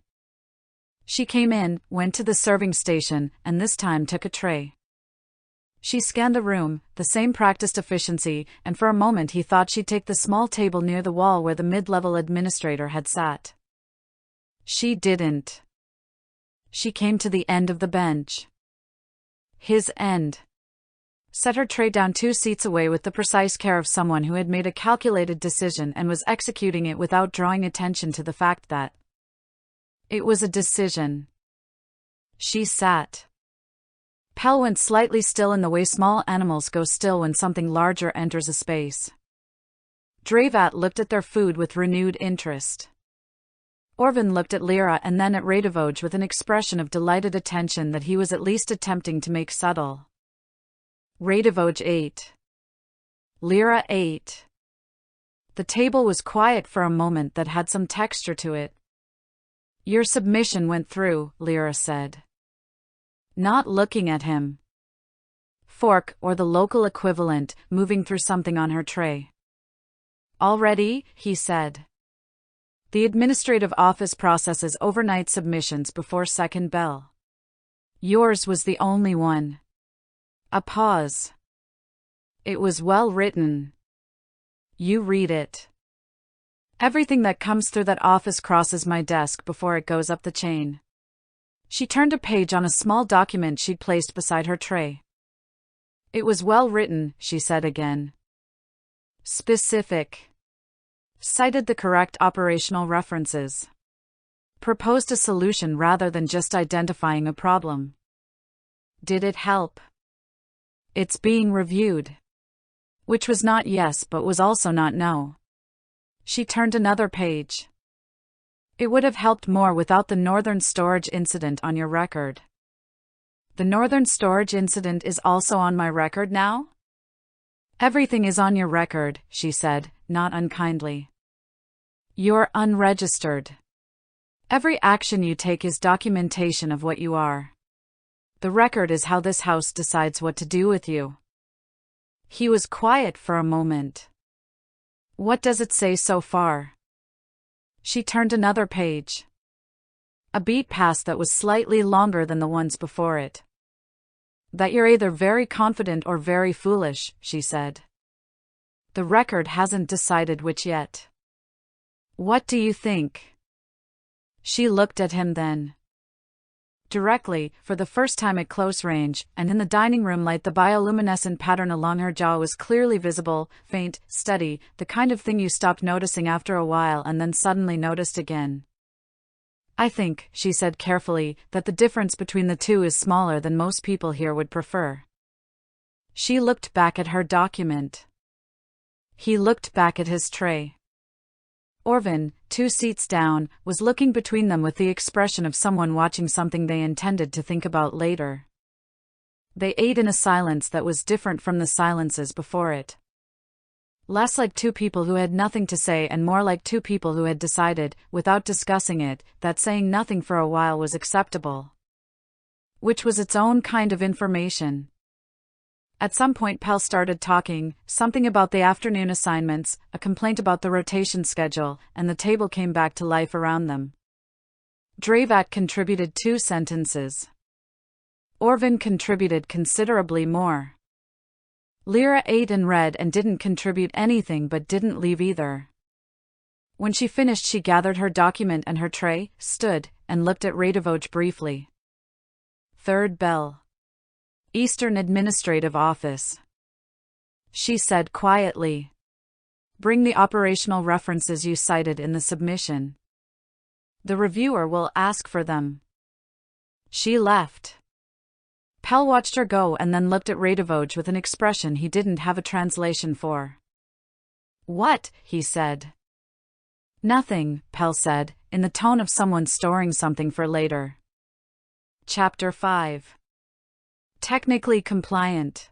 She came in, went to the serving station, and this time took a tray. She scanned the room, the same practiced efficiency, and for a moment he thought she'd take the small table near the wall where the mid-level administrator had sat. She didn't. She came to the end of the bench. His end. Set her tray down 2 seats away with the precise care of someone who had made a calculated decision and was executing it without drawing attention to the fact that it was a decision. She sat. Pell went slightly still in the way small animals go still when something larger enters a space. Dravat looked at their food with renewed interest. Orvin looked at Lyra and then at Radivoj with an expression of delighted attention that he was at least attempting to make subtle. Radivoj ate. Lyra ate. The table was quiet for a moment that had some texture to it. Your submission went through, Lyra said. Not looking at him. Fork, or the local equivalent, moving through something on her tray. Already, he said. The administrative office processes overnight submissions before second bell. Yours was the only one. A pause. It was well written. You read it. Everything that comes through that office crosses my desk before it goes up the chain. She turned a page on a small document she'd placed beside her tray. It was well written, she said again. Specific. Cited the correct operational references. Proposed a solution rather than just identifying a problem. Did it help? It's being reviewed. Which was not yes but was also not no. She turned another page. It would have helped more without the Northern Storage incident on your record. The Northern Storage incident is also on my record now? Everything is on your record, she said, not unkindly. You're unregistered. Every action you take is documentation of what you are. The record is how this house decides what to do with you. He was quiet for a moment. What does it say so far? She turned another page. A beat passed that was slightly longer than the ones before it. That you're either very confident or very foolish, she said. The record hasn't decided which yet. What do you think? She looked at him then. Directly, for the first time at close range, and in the dining room light the bioluminescent pattern along her jaw was clearly visible, faint, steady, the kind of thing you stopped noticing after a while and then suddenly noticed again. I think, she said carefully, that the difference between the two is smaller than most people here would prefer. She looked back at her document. He looked back at his tray. Orvin, 2 seats down, was looking between them with the expression of someone watching something they intended to think about later. They ate in a silence that was different from the silences before it. Less like 2 people who had nothing to say and more like 2 people who had decided, without discussing it, that saying nothing for a while was acceptable. Which was its own kind of information. At some point Pell started talking, something about the afternoon assignments, a complaint about the rotation schedule, and the table came back to life around them. Dravat contributed 2 sentences. Orvin contributed considerably more. Lyra ate and read and didn't contribute anything but didn't leave either. When she finished she gathered her document and her tray, stood, and looked at Radivoj briefly. Third bell. Eastern Administrative Office. She said quietly. Bring the operational references you cited in the submission. The reviewer will ask for them. She left. Pell watched her go and then looked at Radivoj with an expression he didn't have a translation for. What? He said. Nothing, Pell said, in the tone of someone storing something for later. Chapter 5. Technically compliant.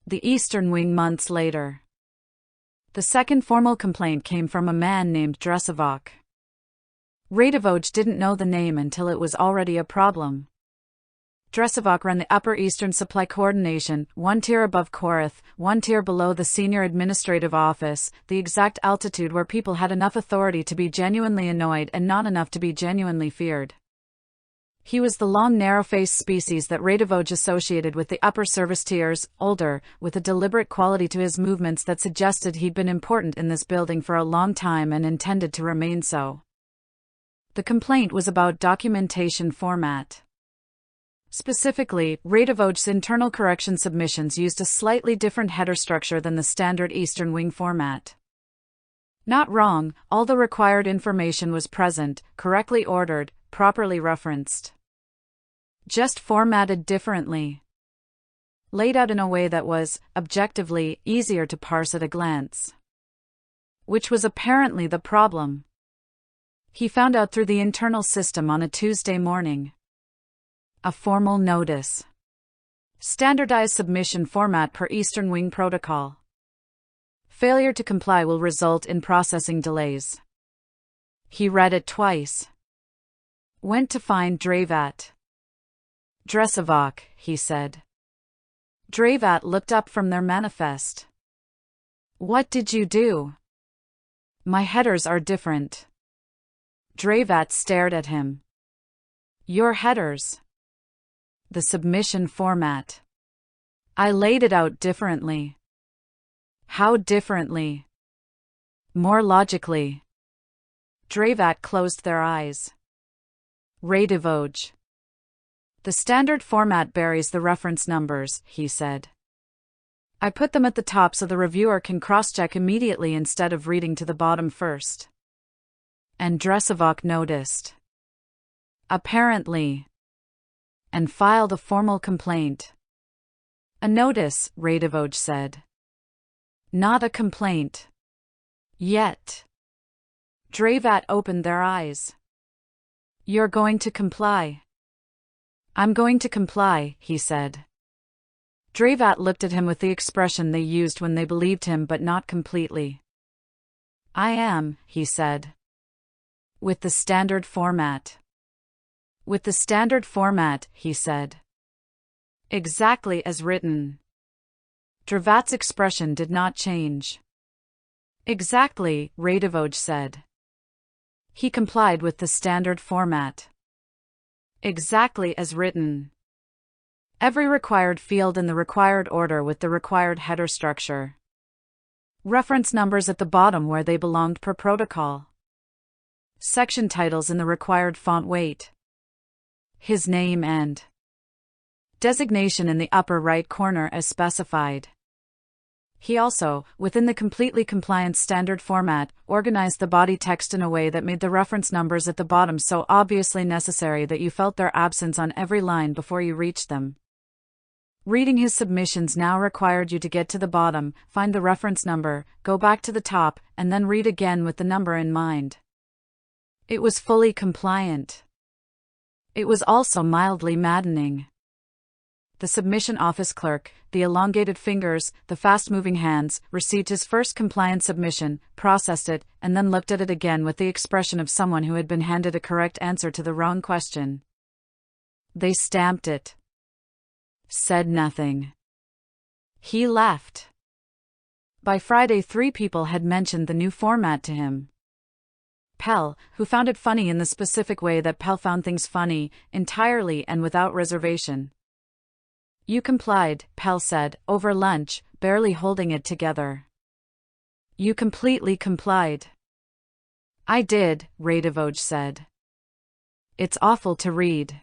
The Eastern Wing months later. The second formal complaint came from a man named Dresevok. Radivoj didn't know the name until it was already a problem. Dresevok ran the Upper Eastern Supply Coordination, 1 tier above Korath, 1 tier below the Senior Administrative Office, the exact altitude where people had enough authority to be genuinely annoyed and not enough to be genuinely feared. He was the long narrow-faced species that Radivoj associated with the upper service tiers, older, with a deliberate quality to his movements that suggested he'd been important in this building for a long time and intended to remain so. The complaint was about documentation format. Specifically, Radivoj's internal correction submissions used a slightly different header structure than the standard Eastern Wing format. Not wrong, all the required information was present, correctly ordered, properly referenced. Just formatted differently. Laid out in a way that was, objectively, easier to parse at a glance. Which was apparently the problem. He found out through the internal system on a Tuesday morning. A formal notice. Standardized submission format per Eastern Wing protocol. Failure to comply will result in processing delays. He read it twice. Went to find Dravat. Dresevok, he said. Dravat looked up from their manifest. What did you do? My headers are different. Dravat stared at him. Your headers. The submission format. I laid it out differently. How differently? More logically. Dravat closed their eyes. Radivoj. The standard format buries the reference numbers, he said. I put them at the top so the reviewer can cross-check immediately instead of reading to the bottom first. And Dresovok noticed. Apparently. And filed a formal complaint. A notice, Radivoj said. Not a complaint. Yet. Dravat opened their eyes. You're going to comply? I'm going to comply, he said. Dravat looked at him with the expression they used when they believed him but not completely. I am, he said. With the standard format. With the standard format, he said. Exactly as written. Dravat's expression did not change. Exactly, Radivoj said. He complied with the standard format. Exactly as written. Every required field in the required order with the required header structure. Reference numbers at the bottom where they belonged per protocol. Section titles in the required font weight. His name and designation in the upper right corner as specified. He also, within the completely compliant standard format, organized the body text in a way that made the reference numbers at the bottom so obviously necessary that you felt their absence on every line before you reached them. Reading his submissions now required you to get to the bottom, find the reference number, go back to the top, and then read again with the number in mind. It was fully compliant. It was also mildly maddening. The submission office clerk, the elongated fingers, the fast-moving hands, received his first compliant submission, processed it, and then looked at it again with the expression of someone who had been handed a correct answer to the wrong question. They stamped it. Said nothing. He left. By Friday 3 people had mentioned the new format to him. Pell, who found it funny in the specific way that Pell found things funny, entirely and without reservation. You complied, Pell said, over lunch, barely holding it together. You completely complied. I did, Radivoj said. It's awful to read.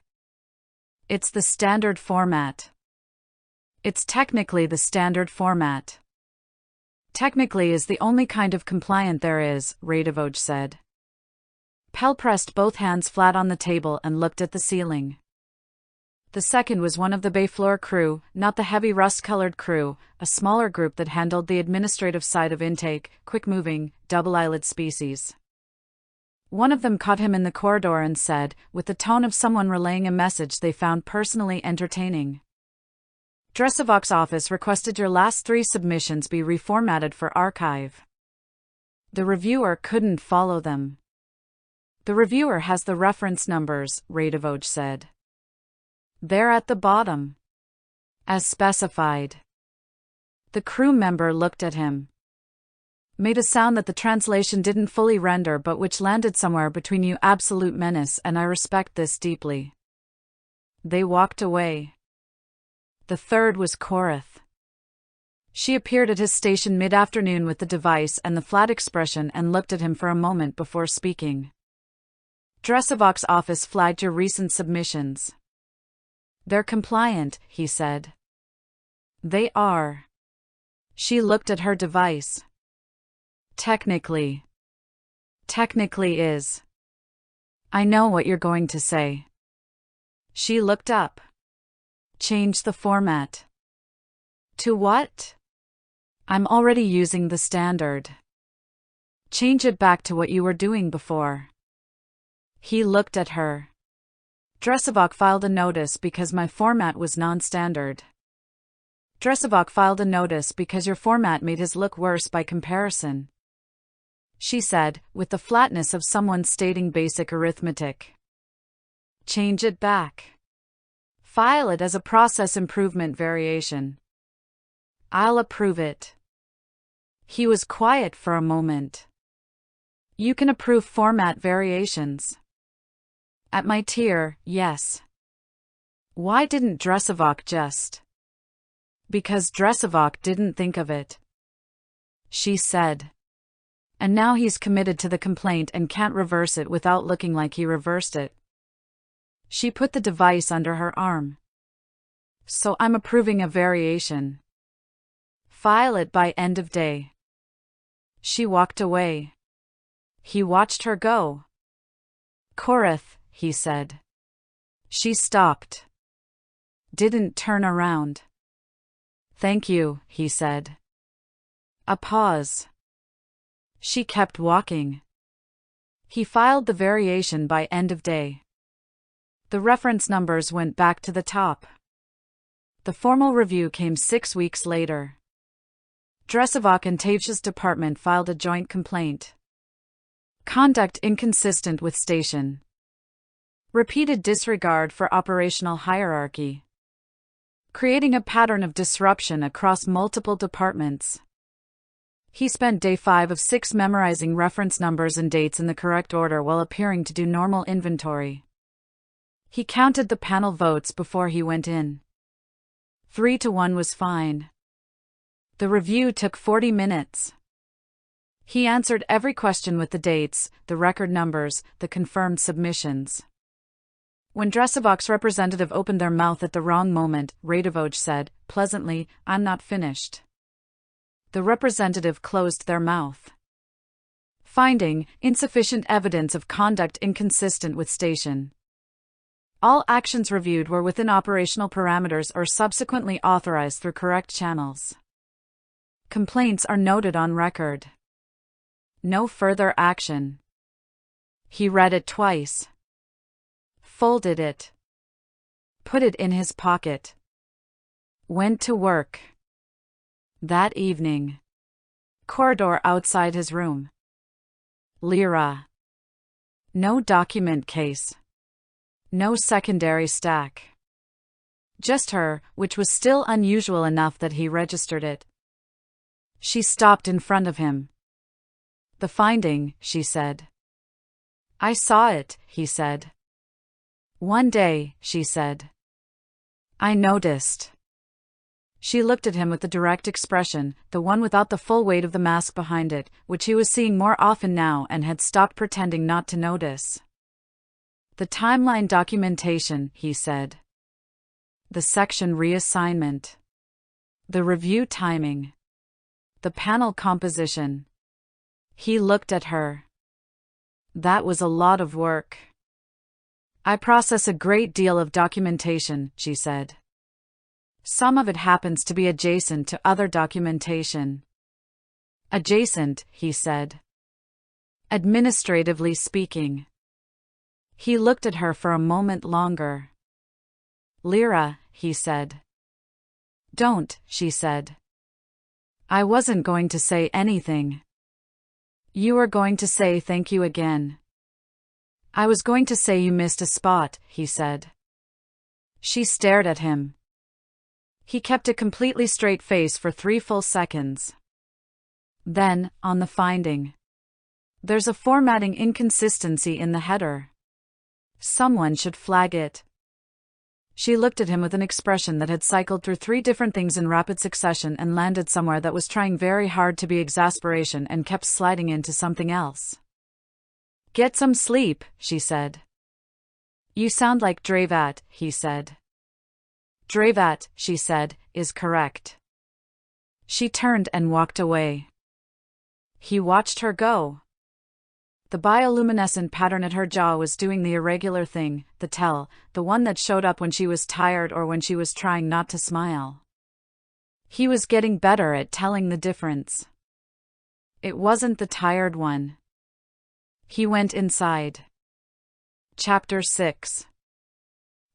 It's the standard format. It's technically the standard format. Technically is the only kind of compliant there is, Radivoj said. Pell pressed both hands flat on the table and looked at the ceiling. The second was one of the bay floor crew, not the heavy rust-colored crew, a smaller group that handled the administrative side of intake, quick-moving, double-eyelid species. One of them caught him in the corridor and said, with the tone of someone relaying a message they found personally entertaining. Dresovok's office requested your last 3 submissions be reformatted for archive. The reviewer couldn't follow them. The reviewer has the reference numbers, Radivoj said. They're at the bottom. As specified. The crew member looked at him. Made a sound that the translation didn't fully render but which landed somewhere between you absolute menace and I respect this deeply. They walked away. The third was Korath. She appeared at his station mid-afternoon with the device and the flat expression and looked at him for a moment before speaking. Dresovok's office flagged your recent submissions. They're compliant, he said. They are. She looked at her device. Technically. Technically is. I know what you're going to say. She looked up. Change the format. To what? I'm already using the standard. Change it back to what you were doing before. He looked at her. Dresovok filed a notice because my format was non-standard. Dresovok filed a notice because your format made his look worse by comparison. She said, with the flatness of someone stating basic arithmetic. Change it back. File it as a process improvement variation. I'll approve it. He was quiet for a moment. You can approve format variations. At my tier, yes. Why didn't Dresovok just? Because Dresovok didn't think of it. she said. And now he's committed to the complaint and can't reverse it without looking like he reversed it. She put the device under her arm. So I'm approving a variation. File it by end of day. She walked away. He watched her go. Korith, he said. She stopped. Didn't turn around. Thank you, he said. A pause. She kept walking. He filed the variation by end of day. The reference numbers went back to the top. The formal review came 6 weeks later. Dresevok and Tavsh's department filed a joint complaint. Conduct inconsistent with station. Repeated disregard for operational hierarchy. Creating a pattern of disruption across multiple departments. He spent day 5 of 6 memorizing reference numbers and dates in the correct order while appearing to do normal inventory. He counted the panel votes before he went in. 3-1 was fine. The review took 40 minutes. He answered every question with the dates, the record numbers, the confirmed submissions. When Dresevok's representative opened their mouth at the wrong moment, Radivoj said, pleasantly, I'm not finished. The representative closed their mouth. Finding, insufficient evidence of conduct inconsistent with station. All actions reviewed were within operational parameters or subsequently authorized through correct channels. Complaints are noted on record. No further action. He read it twice. Folded it. Put it in his pocket. Went to work. That evening. Corridor outside his room. Lyra. No document case. No secondary stack. Just her, which was still unusual enough that he registered it. She stopped in front of him. The finding, she said. I saw it, he said. One day, she said. I noticed. She looked at him with the direct expression, the one without the full weight of the mask behind it, which he was seeing more often now and had stopped pretending not to notice. The timeline documentation, he said. The section reassignment. The review timing. The panel composition. He looked at her. That was a lot of work. I process a great deal of documentation, she said. Some of it happens to be adjacent to other documentation. Adjacent, he said. Administratively speaking. He looked at her for a moment longer. Lyra, he said. Don't, she said. I wasn't going to say anything. You were going to say thank you again. I was going to say you missed a spot, he said. She stared at him. He kept a completely straight face for 3 full seconds. Then, on the finding. There's a formatting inconsistency in the header. Someone should flag it. She looked at him with an expression that had cycled through 3 different things in rapid succession and landed somewhere that was trying very hard to be exasperation and kept sliding into something else. Get some sleep, she said. You sound like Dravat, he said. Dravat, she said, is correct. She turned and walked away. He watched her go. The bioluminescent pattern at her jaw was doing the irregular thing, the tell, the one that showed up when she was tired or when she was trying not to smile. He was getting better at telling the difference. It wasn't the tired one. He went inside. Chapter 6.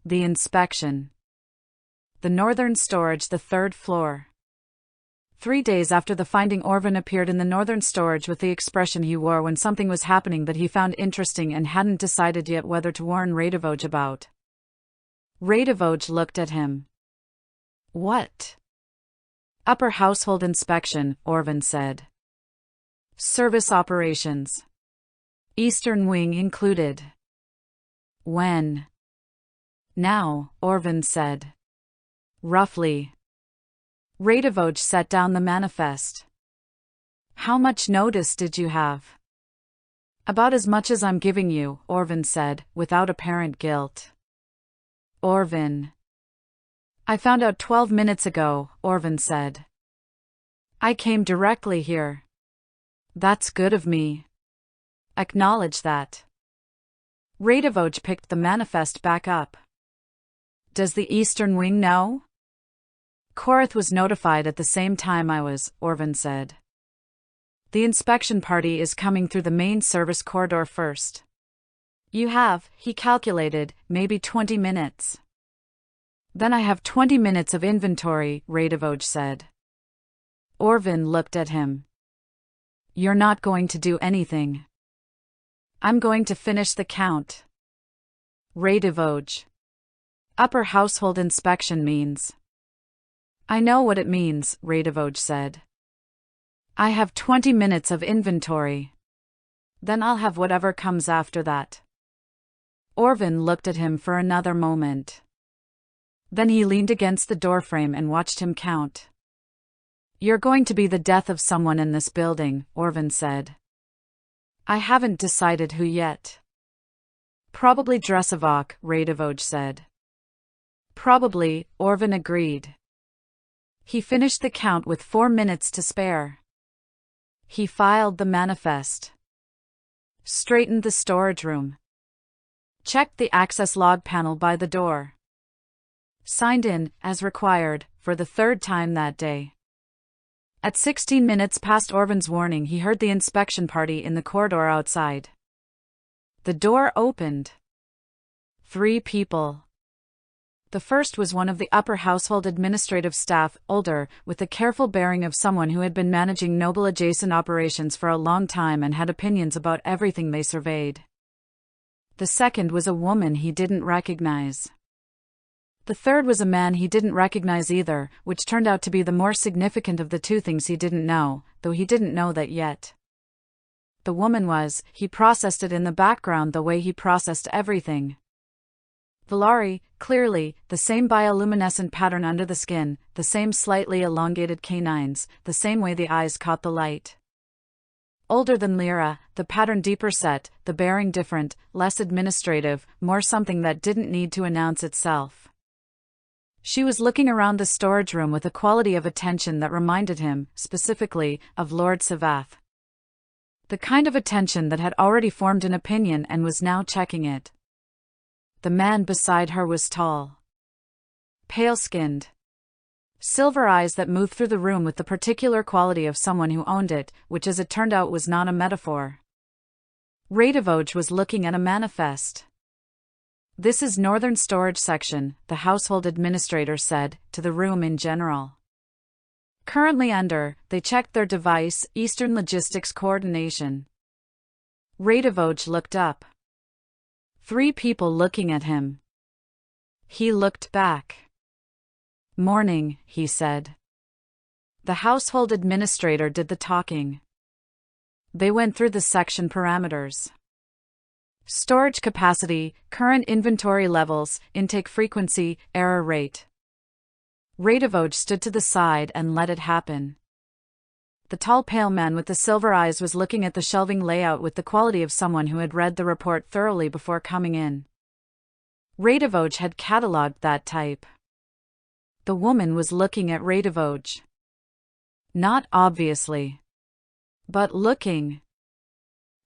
The inspection. The northern storage, the 3rd floor. 3 days after the finding, Orvin appeared in the northern storage with the expression he wore when something was happening that he found interesting and hadn't decided yet whether to warn Radivoj about. Radivoj looked at him. What? Upper household inspection, Orvin said. Service operations. Eastern wing included. When? Now, Orvin said. Roughly. Radivoj set down the manifest. How much notice did you have? About as much as I'm giving you, Orvin said, without apparent guilt. Orvin. I found out 12 minutes ago, Orvin said. I came directly here. That's good of me. Acknowledge that. Radivoj picked the manifest back up. Does the Eastern Wing know? Korath was notified at the same time I was, Orvin said. The inspection party is coming through the main service corridor first. You have, he calculated, maybe 20 minutes. Then I have 20 minutes of inventory, Radivoj said. Orvin looked at him. You're not going to do anything. I'm going to finish the count. Radivoj. Upper household inspection means. I know what it means, Radivoj said. I have 20 minutes of inventory. Then I'll have whatever comes after that. Orvin looked at him for another moment. Then he leaned against the doorframe and watched him count. You're going to be the death of someone in this building, Orvin said. I haven't decided who yet. Probably Dresivok, Radivoj said. Probably, Orvin agreed. He finished the count with 4 minutes to spare. He filed the manifest. Straightened the storage room. Checked the access log panel by the door. Signed in, as required, for the 3rd time that day. At 16 minutes past Orvin's warning, he heard the inspection party in the corridor outside. The door opened. 3 people. The first was one of the upper household administrative staff, older, with the careful bearing of someone who had been managing Noble-adjacent operations for a long time and had opinions about everything they surveyed. The second was a woman he didn't recognize. The third was a man he didn't recognize either, which turned out to be the more significant of the 2 things he didn't know, though he didn't know that yet. The woman was, he processed it in the background the way he processed everything. Valari, clearly, the same bioluminescent pattern under the skin, the same slightly elongated canines, the same way the eyes caught the light. Older than Lyra, the pattern deeper set, the bearing different, less administrative, more something that didn't need to announce itself. She was looking around the storage room with a quality of attention that reminded him, specifically, of Lord Savath. The kind of attention that had already formed an opinion and was now checking it. The man beside her was tall. Pale-skinned. Silver eyes that moved through the room with the particular quality of someone who owned it, which as it turned out was not a metaphor. Radivoj was looking at a manifest. This is Northern Storage Section, the household administrator said, to the room in general. Currently under, they checked their device, Eastern Logistics Coordination. Radivoj looked up. 3 people looking at him. He looked back. Morning, he said. The household administrator did the talking. They went through the section parameters. Storage capacity, current inventory levels, intake frequency, error rate. Radivoj stood to the side and let it happen. The tall pale man with the silver eyes was looking at the shelving layout with the quality of someone who had read the report thoroughly before coming in. Radivoj had catalogued that type. The woman was looking at Radivoj. Not obviously. But looking.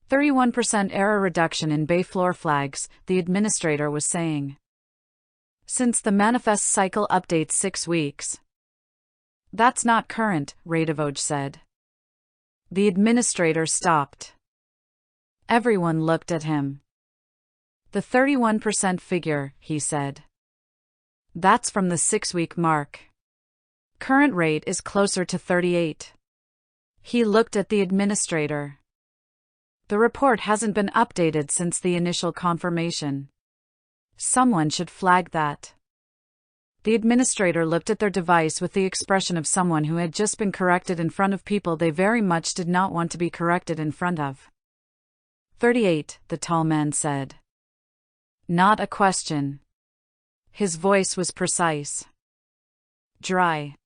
31% error reduction in bay floor flags, the administrator was saying. Since the manifest cycle updates 6 weeks. That's not current, Radivoj said. The administrator stopped. Everyone looked at him. The 31% figure, he said. That's from the 6-week mark. Current rate is closer to 38. He looked at the administrator. The report hasn't been updated since the initial confirmation. Someone should flag that. The administrator looked at their device with the expression of someone who had just been corrected in front of people they very much did not want to be corrected in front of. 38, the tall man said. Not a question. His voice was precise. Dry.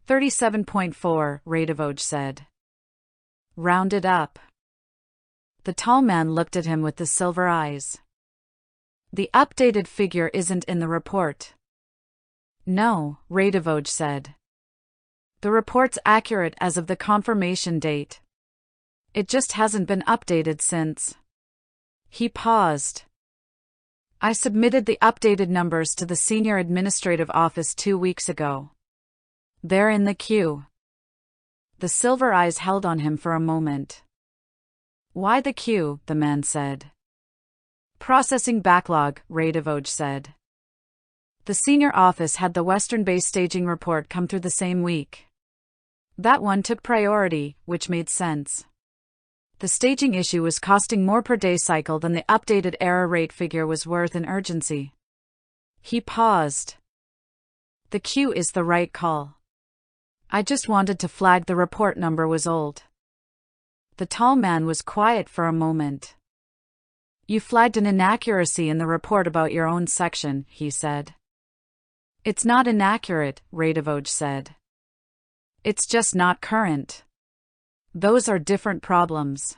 37.4, Radivoj said. Rounded up. The tall man looked at him with the silver eyes. The updated figure isn't in the report. No, Radivoj said. The report's accurate as of the confirmation date. It just hasn't been updated since. He paused. I submitted the updated numbers to the senior administrative office 2 weeks ago. They're in the queue. The silver eyes held on him for a moment. Why the queue? The man said. Processing backlog, Radivoj said. The senior office had the Western Base staging report come through the same week. That one took priority, which made sense. The staging issue was costing more per day cycle than the updated error rate figure was worth in urgency. He paused. The queue is the right call. I just wanted to flag the report number was old. The tall man was quiet for a moment. You flagged an inaccuracy in the report about your own section, he said. It's not inaccurate, Radivoj said. It's just not current. Those are different problems.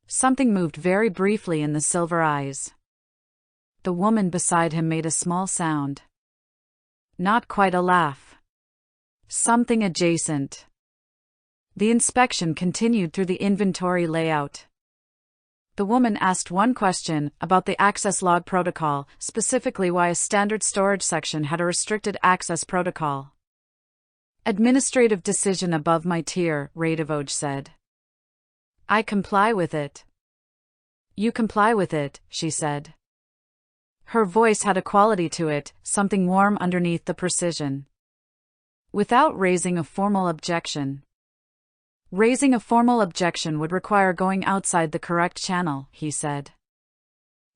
Something moved very briefly in the silver eyes. The woman beside him made a small sound. Not quite a laugh. Something adjacent. The inspection continued through the inventory layout. The woman asked one question about the access log protocol, specifically why a standard storage section had a restricted access protocol. Administrative decision above my tier, Radivoj said. I comply with it. You comply with it, she said. Her voice had a quality to it, something warm underneath the precision. Without raising a formal objection. Raising a formal objection would require going outside the correct channel, he said.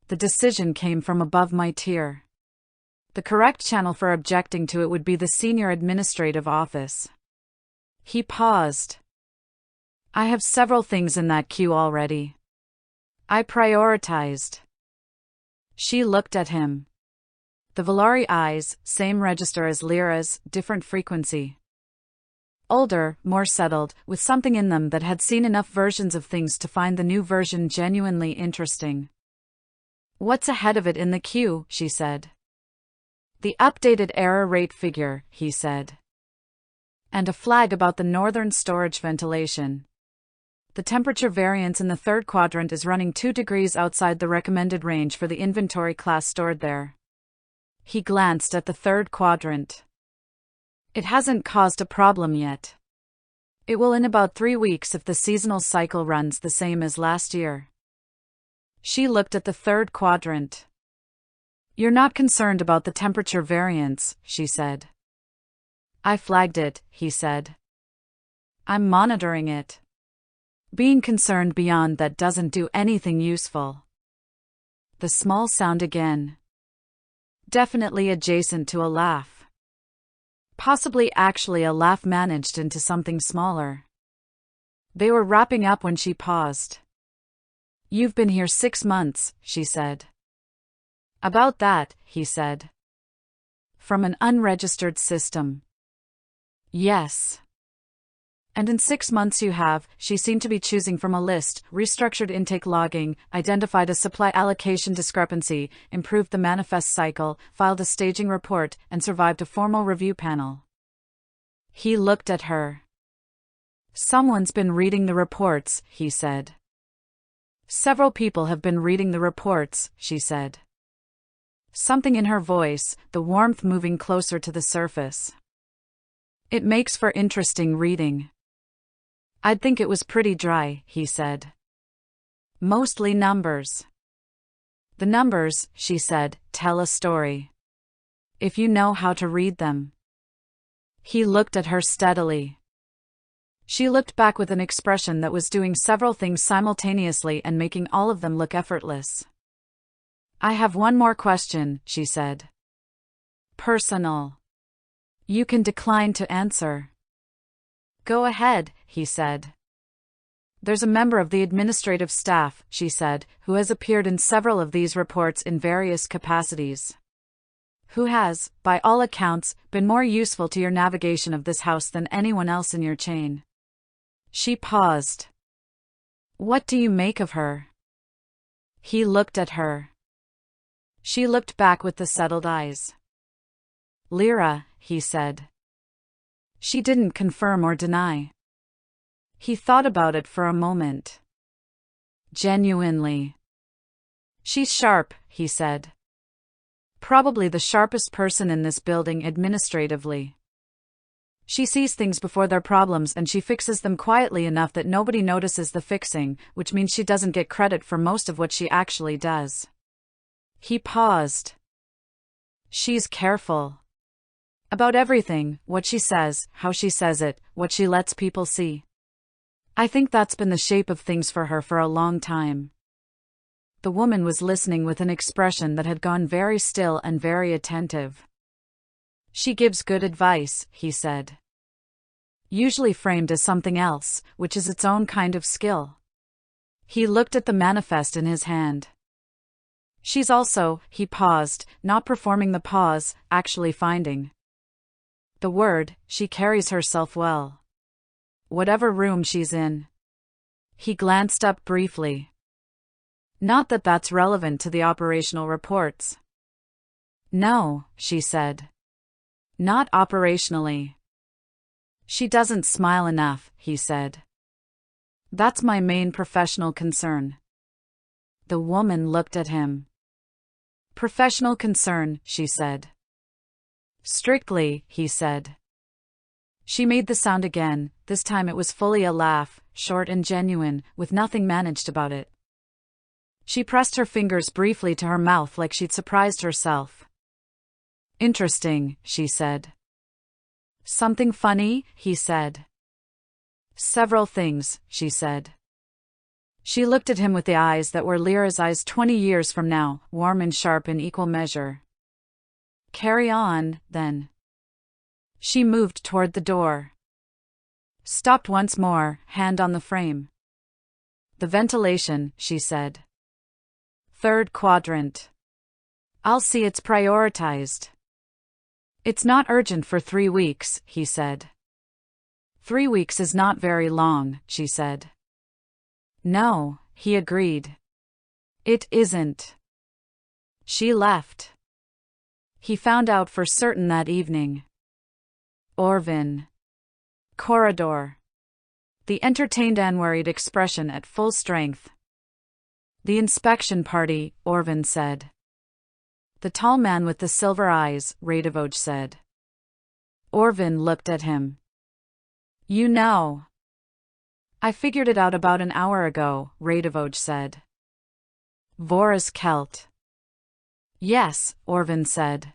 The decision came from above my tier. The correct channel for objecting to it would be the senior administrative office. He paused. I have several things in that queue already. I prioritized. She looked at him. The Valari eyes, same register as Lyra's, different frequency. Older, more settled, with something in them that had seen enough versions of things to find the new version genuinely interesting. What's ahead of it in the queue? She said. The updated error rate figure, he said. And a flag about the northern storage ventilation. The temperature variance in the third quadrant is running 2 degrees outside the recommended range for the inventory class stored there. He glanced at the third quadrant. It hasn't caused a problem yet. It will in about 3 weeks if the seasonal cycle runs the same as last year. She looked at the third quadrant. You're not concerned about the temperature variance, she said. I flagged it, he said. I'm monitoring it. Being concerned beyond that doesn't do anything useful. The small sound again. Definitely adjacent to a laugh. Possibly actually a laugh managed into something smaller. They were wrapping up when she paused. You've been here 6 months, she said. About that, he said. From an unregistered system. Yes. And in 6 months you have, she seemed to be choosing from a list, restructured intake logging, identified a supply allocation discrepancy, improved the manifest cycle, filed a staging report, and survived a formal review panel. He looked at her. Someone's been reading the reports, he said. Several people have been reading the reports, she said. Something in her voice, the warmth moving closer to the surface. It makes for interesting reading. I'd think it was pretty dry, he said. Mostly numbers. The numbers, she said, tell a story. If you know how to read them. He looked at her steadily. She looked back with an expression that was doing several things simultaneously and making all of them look effortless. I have one more question, she said. Personal. You can decline to answer. Go ahead, he said. There's a member of the administrative staff, she said, who has appeared in several of these reports in various capacities. Who has, by all accounts, been more useful to your navigation of this house than anyone else in your chain. She paused. What do you make of her? He looked at her. She looked back with the settled eyes. Lyra, he said. She didn't confirm or deny. He thought about it for a moment. Genuinely. She's sharp, he said. Probably the sharpest person in this building administratively. She sees things before they're problems and she fixes them quietly enough that nobody notices the fixing, which means she doesn't get credit for most of what she actually does. He paused. She's careful. About everything, what she says, how she says it, what she lets people see. I think that's been the shape of things for her for a long time. The woman was listening with an expression that had gone very still and very attentive. She gives good advice, he said. Usually framed as something else, which is its own kind of skill. He looked at the manifest in his hand. She's also, he paused, not performing the pause, actually finding the word, she carries herself well. Whatever room she's in. He glanced up briefly. Not that that's relevant to the operational reports. No, she said. Not operationally. She doesn't smile enough, he said. That's my main professional concern. The woman looked at him. Professional concern, she said. Strictly, he said. She made the sound again, this time it was fully a laugh, short and genuine, with nothing managed about it. She pressed her fingers briefly to her mouth like she'd surprised herself. Interesting, she said. Something funny, he said. Several things, she said. She looked at him with the eyes that were Lyra's eyes 20 years from now, warm and sharp in equal measure. Carry on, then. She moved toward the door. Stopped once more, hand on the frame. The ventilation, she said. Third quadrant. I'll see it's prioritized. It's not urgent for 3 weeks, he said. 3 weeks is not very long, she said. No, he agreed. It isn't. She left. He found out for certain that evening. Orvin. Corridor. The entertained and worried expression at full strength. The inspection party, Orvin said. The tall man with the silver eyes, Radivoj said. Orvin looked at him. You know. I figured it out about an hour ago, Radivoj said. Voris Kelt. Yes, Orvin said.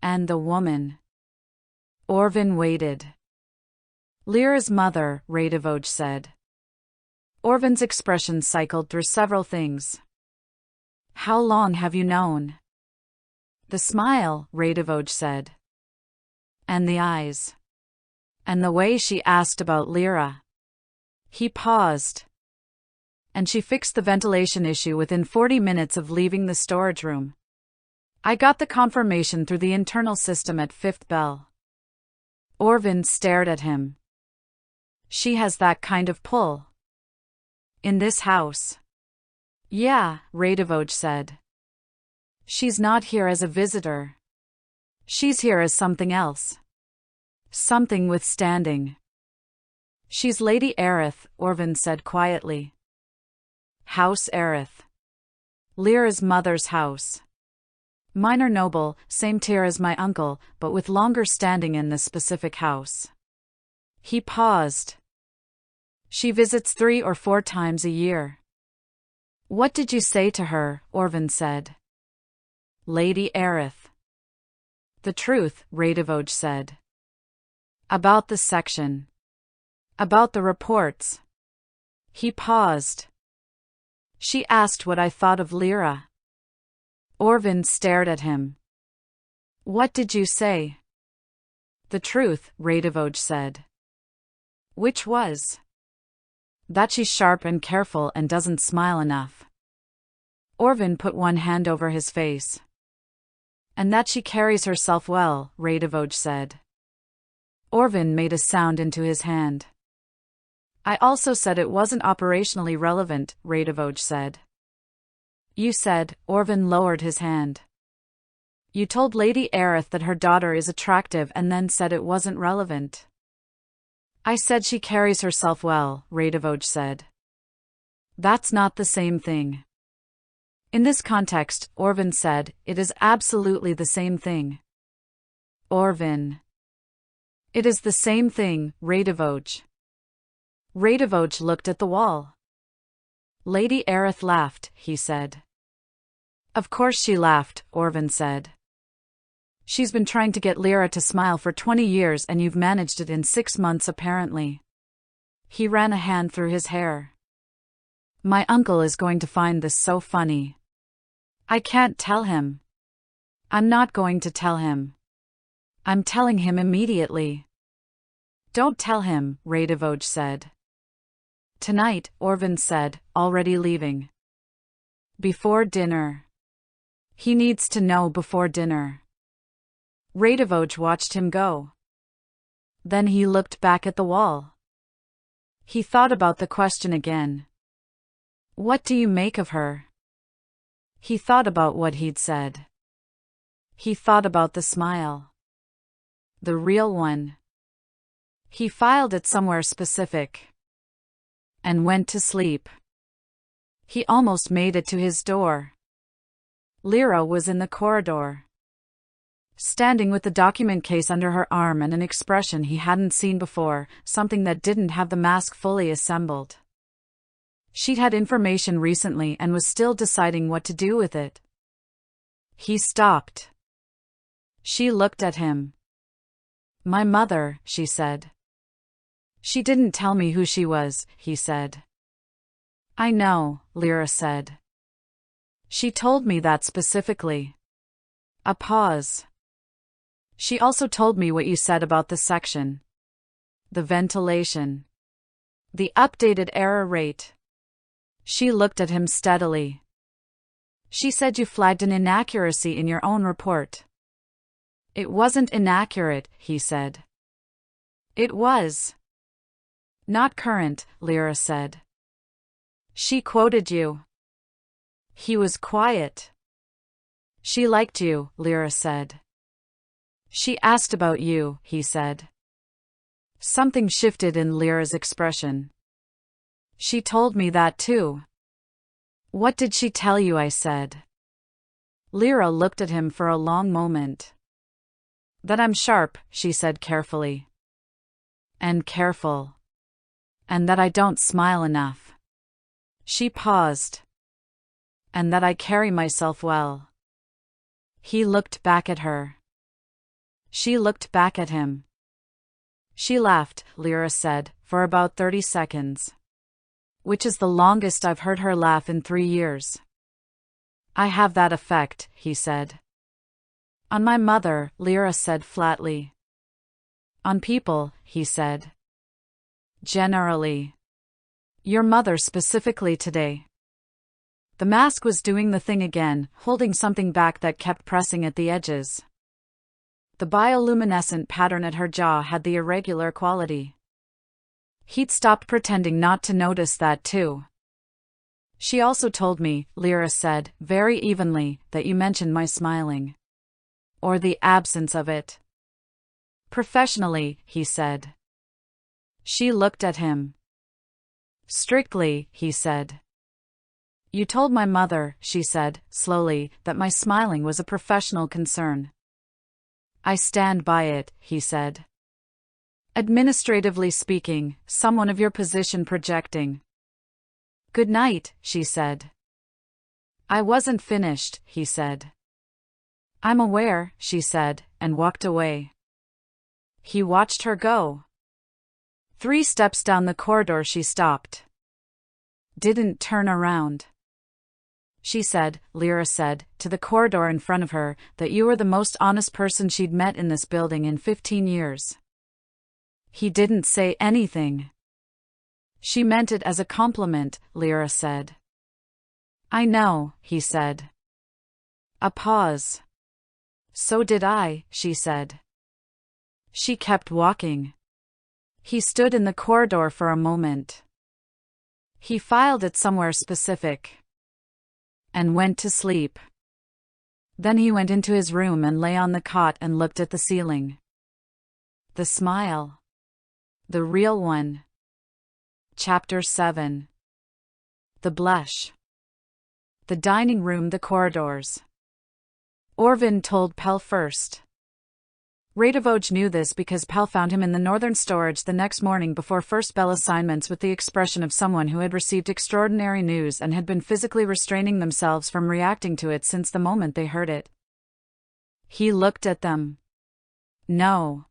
And the woman. Orvin waited. Lyra's mother, Radivoj said. Orvin's expression cycled through several things. How long have you known? The smile, Radivoj said. And the eyes. And the way she asked about Lyra. He paused. And she fixed the ventilation issue within 40 minutes of leaving the storage room. I got the confirmation through the internal system at 5th bell. Orvin stared at him. She has that kind of pull. In this house. Yeah, Radivoj said. She's not here as a visitor. She's here as something else. Something with standing. She's Lady Aerith, Orvin said quietly. House Aerith. Lyra's mother's house. Minor noble, same tier as my uncle, but with longer standing in this specific house. He paused. She visits 3 or 4 times a year. What did you say to her? Orvin said. Lady Aerith. The truth, Radivoj said. About the section. About the reports. He paused. She asked what I thought of Lyra. Orvin stared at him. What did you say? The truth, Radivoj said. Which was? That she's sharp and careful and doesn't smile enough. Orvin put one hand over his face. And that she carries herself well, Radivoj said. Orvin made a sound into his hand. I also said it wasn't operationally relevant, Radivoj said. You said, Orvin lowered his hand. You told Lady Aerith that her daughter is attractive and then said it wasn't relevant. I said she carries herself well, Radivoj said. That's not the same thing. In this context, Orvin said, it is absolutely the same thing. Orvin. It is the same thing, Radivoj. Radivoj looked at the wall. Lady Aerith laughed, he said. Of course she laughed, Orvin said. She's been trying to get Lyra to smile for 20 years and you've managed it in 6 months apparently. He ran a hand through his hair. My uncle is going to find this so funny. I can't tell him. I'm not going to tell him. I'm telling him immediately. Don't tell him, Radivoj said. Tonight, Orvin said, already leaving. Before dinner. He needs to know before dinner. Radivoj watched him go. Then he looked back at the wall. He thought about the question again. What do you make of her? He thought about what he'd said. He thought about the smile. The real one. He filed it somewhere specific. And went to sleep. He almost made it to his door. Lyra was in the corridor. Standing with the document case under her arm and an expression he hadn't seen before, something that didn't have the mask fully assembled. She'd had information recently and was still deciding what to do with it. He stopped. She looked at him. My mother, she said. She didn't tell me who she was, he said. I know, Lyra said. She told me that specifically. A pause. She also told me what you said about the section. The ventilation. The updated error rate. She looked at him steadily. She said you flagged an inaccuracy in your own report. It wasn't inaccurate, he said. It was. Not current, Lyra said. She quoted you. He was quiet. She liked you, Lyra said. She asked about you, he said. Something shifted in Lyra's expression. She told me that too. What did she tell you? I said. Lyra looked at him for a long moment. That I'm sharp, she said carefully. And careful. And that I don't smile enough. She paused. And that I carry myself well. He looked back at her. She looked back at him. She laughed, Lyra said, for about 30 seconds. Which is the longest I've heard her laugh in 3 years. I have that effect, he said. On my mother, Lyra said flatly. On people, he said. Generally. Your mother specifically today. The mask was doing the thing again, holding something back that kept pressing at the edges. The bioluminescent pattern at her jaw had the irregular quality. He'd stopped pretending not to notice that too. She also told me, Lyra said, very evenly, that you mentioned my smiling. Or the absence of it. Professionally, he said. She looked at him. Strictly, he said. You told my mother, she said, slowly, that my smiling was a professional concern. I stand by it, he said. Administratively speaking, someone of your position projecting. Good night, she said. I wasn't finished, he said. I'm aware, she said, and walked away. He watched her go. 3 steps down the corridor she stopped. Didn't turn around. She said, Lyra said, to the corridor in front of her, that you were the most honest person she'd met in this building in 15 years. He didn't say anything. She meant it as a compliment, Lyra said. I know, he said. A pause. So did I, she said. She kept walking. He stood in the corridor for a moment. He filed it somewhere specific. And went to sleep. Then he went into his room and lay on the cot and looked at the ceiling. The smile. The real one. Chapter 7. The blush. The dining room, the corridors. Orvin told Pell first. Radivoj knew this because Pell found him in the northern storage the next morning before first bell assignments with the expression of someone who had received extraordinary news and had been physically restraining themselves from reacting to it since the moment they heard it. He looked at them. No.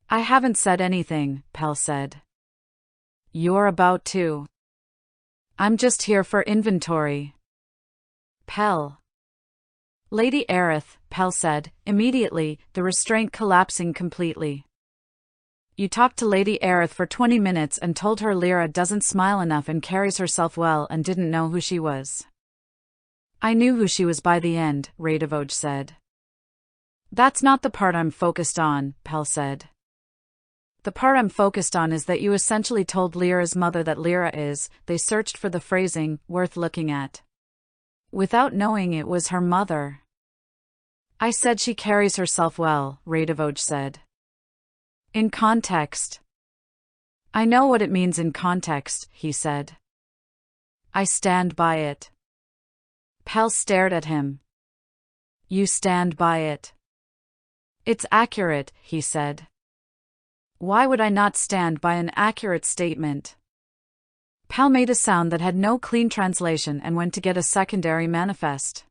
I haven't said anything, Pell said. You're about to. I'm just here for inventory. Pell. Lady Aerith, Pell said, immediately, the restraint collapsing completely. You talked to Lady Aerith for 20 minutes and told her Lyra doesn't smile enough and carries herself well and didn't know who she was. I knew who she was by the end, Radivoj said. That's not the part I'm focused on, Pell said. The part I'm focused on is that you essentially told Lyra's mother that Lyra is, they searched for the phrasing, worth looking at. Without knowing it was her mother. I said she carries herself well, Radivoj said. In context. I know what it means in context, he said. I stand by it. Pell stared at him. You stand by it. It's accurate, he said. Why would I not stand by an accurate statement? Pell made a sound that had no clean translation and went to get a secondary manifest.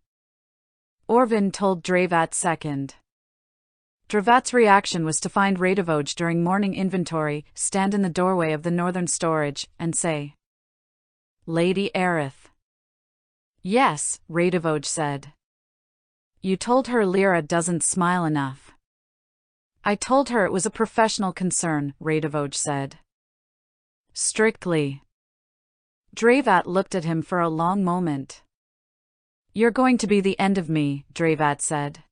Orvin told Dravat second. Dravat's reaction was to find Radivoj during morning inventory, stand in the doorway of the northern storage, and say, Lady Aerith. Yes, Radivoj said. You told her Lyra doesn't smile enough. I told her it was a professional concern, Radivoj said. Strictly. Dravat looked at him for a long moment. You're going to be the end of me, Dravat said.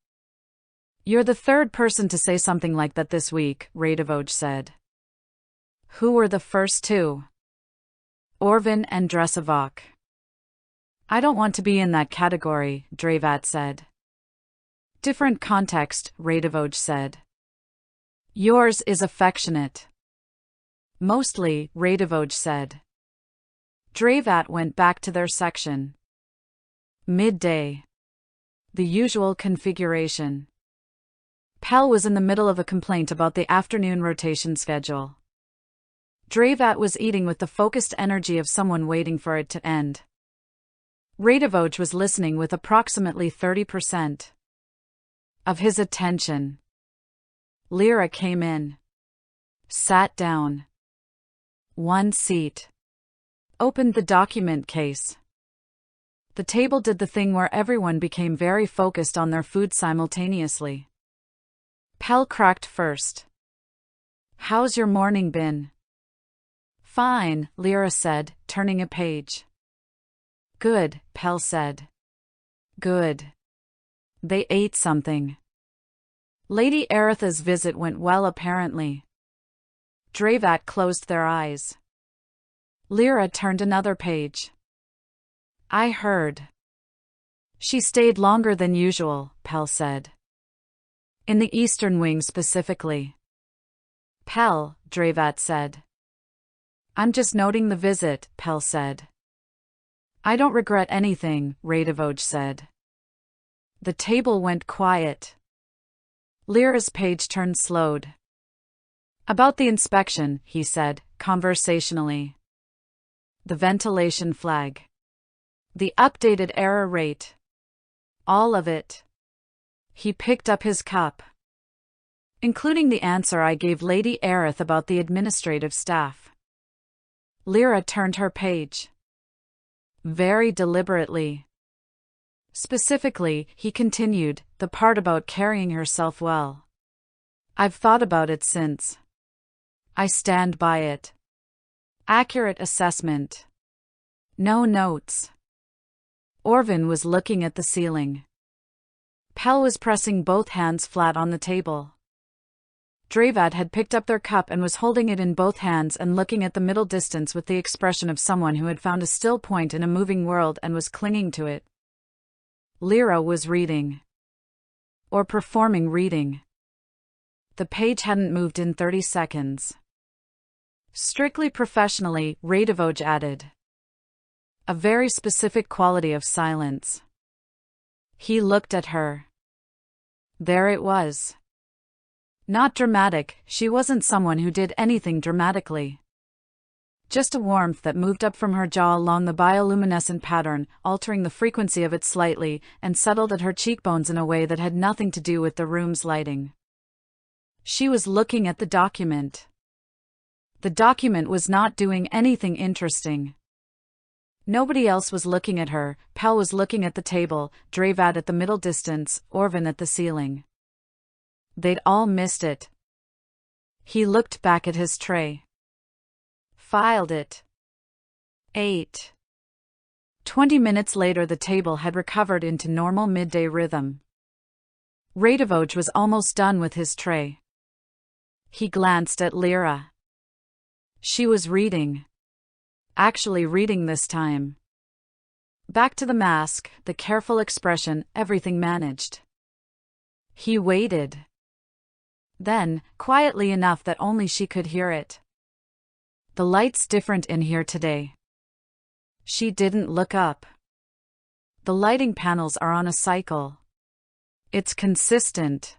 You're the third person to say something like that this week, Radivoj said. Who were the first two? Orvin and Dresavok. I don't want to be in that category, Dravat said. Different context, Radivoj said. Yours is affectionate. Mostly, Radivoj said. Dravat went back to their section. Midday. The usual configuration. Pell was in the middle of a complaint about the afternoon rotation schedule. Dravat was eating with the focused energy of someone waiting for it to end. Radivoj was listening with approximately 30% of his attention. Lyra came in. Sat down. One seat. Opened the document case. The table did the thing where everyone became very focused on their food simultaneously. Pell cracked first. How's your morning been? Fine, Lyra said, turning a page. Good, Pell said. Good. They ate something. Lady Aerith's visit went well apparently. Dravat closed their eyes. Lyra turned another page. I heard. She stayed longer than usual, Pell said. In the Eastern Wing specifically. Pell, Dravat said. I'm just noting the visit, Pell said. I don't regret anything, Radivoj said. The table went quiet. Lyra's page turned slowed. About the inspection, he said, conversationally. The ventilation flag. The updated error rate. All of it. He picked up his cup. Including the answer I gave Lady Aerith about the administrative staff. Lyra turned her page. Very deliberately. Specifically, he continued, the part about carrying herself well. I've thought about it since. I stand by it. Accurate assessment. No notes. Orvin was looking at the ceiling. Pell was pressing both hands flat on the table. Dravad had picked up their cup and was holding it in both hands and looking at the middle distance with the expression of someone who had found a still point in a moving world and was clinging to it. Lyra was reading. Or performing reading. The page hadn't moved in 30 seconds. Strictly professionally, Radivoj added. A very specific quality of silence. He looked at her. There it was. Not dramatic, she wasn't someone who did anything dramatically. Just a warmth that moved up from her jaw along the bioluminescent pattern, altering the frequency of it slightly, and settled at her cheekbones in a way that had nothing to do with the room's lighting. She was looking at the document. The document was not doing anything interesting. Nobody else was looking at her. Pell was looking at the table, Dravad at the middle distance, Orvin at the ceiling. They'd all missed it. He looked back at his tray. Filed it. 8. 20 minutes later the table had recovered into normal midday rhythm. Radivoj was almost done with his tray. He glanced at Lyra. She was reading. Actually reading this time. Back to the mask, the careful expression, everything managed. He waited. Then, quietly enough that only she could hear it. The light's different in here today. She didn't look up. The lighting panels are on a cycle. It's consistent.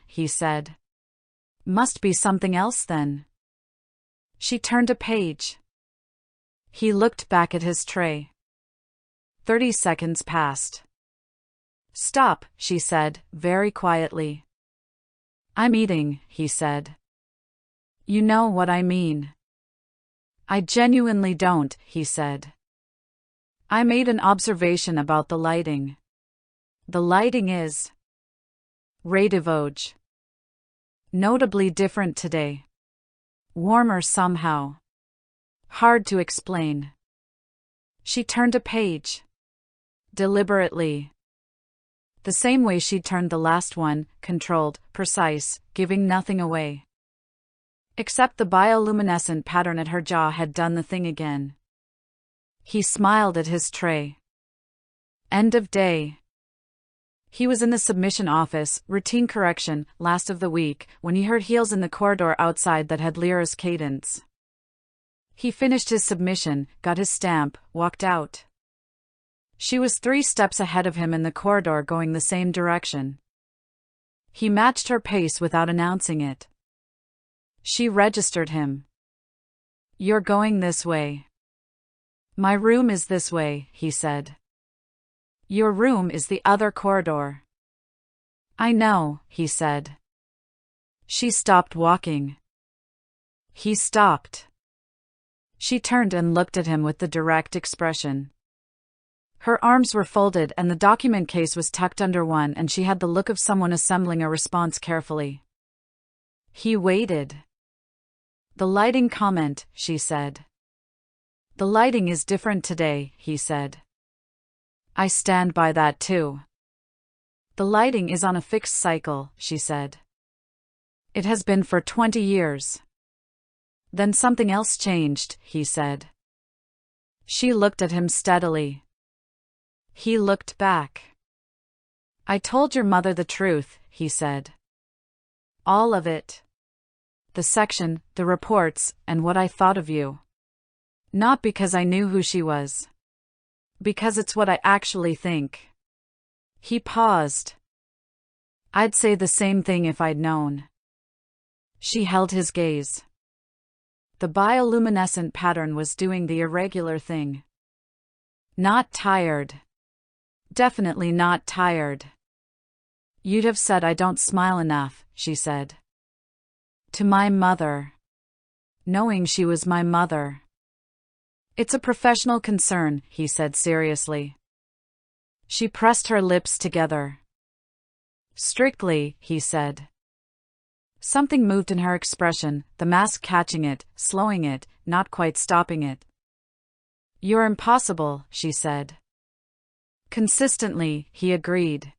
He said. Must be something else then. She turned a page. He looked back at his tray. 30 seconds passed. Stop, she said, very quietly. I'm eating, he said. You know what I mean. I genuinely don't, he said. I made an observation about the lighting. The lighting is Radivoj. Notably different today. Warmer somehow. Hard to explain. She turned a page. Deliberately. The same way she'd turned the last one, controlled, precise, giving nothing away. Except the bioluminescent pattern at her jaw had done the thing again. He smiled at his tray. End of day. He was in the submission office, routine correction, last of the week, when he heard heels in the corridor outside that had Lyra's cadence. He finished his submission, got his stamp, walked out. She was 3 steps ahead of him in the corridor going the same direction. He matched her pace without announcing it. She registered him. You're going this way. My room is this way, he said. Your room is the other corridor. I know, he said. She stopped walking. He stopped. She turned and looked at him with the direct expression. Her arms were folded and the document case was tucked under one, and she had the look of someone assembling a response carefully. He waited. The lighting comment, she said. The lighting is different today, he said. I stand by that too. The lighting is on a fixed cycle, she said. It has been for 20 years. Then something else changed, he said. She looked at him steadily. He looked back. I told your mother the truth, he said. All of it. The section, the reports, and what I thought of you. Not because I knew who she was. Because it's what I actually think. He paused. I'd say the same thing if I'd known. She held his gaze. The bioluminescent pattern was doing the irregular thing. Not tired. Definitely not tired. You'd have said I don't smile enough, she said. To my mother. Knowing she was my mother. It's a professional concern, he said seriously. She pressed her lips together. Strictly, he said. Something moved in her expression, the mask catching it, slowing it, not quite stopping it. You're impossible, she said. Consistently, he agreed.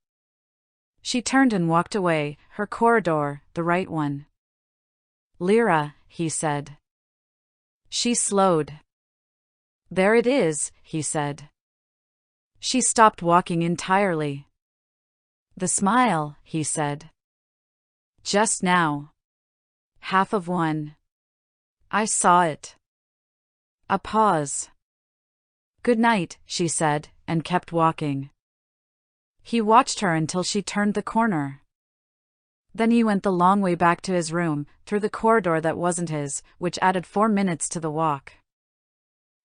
She turned and walked away, Her corridor, the right one. Lyra, he said. She slowed. There it is, he said. She stopped walking entirely. The smile, he said. Just now. Half of one. I saw it. A pause. Good night, she said, and kept walking. He watched her until she turned the corner. Then he went the long way back to his room, through the corridor that wasn't his, which added 4 minutes to the walk.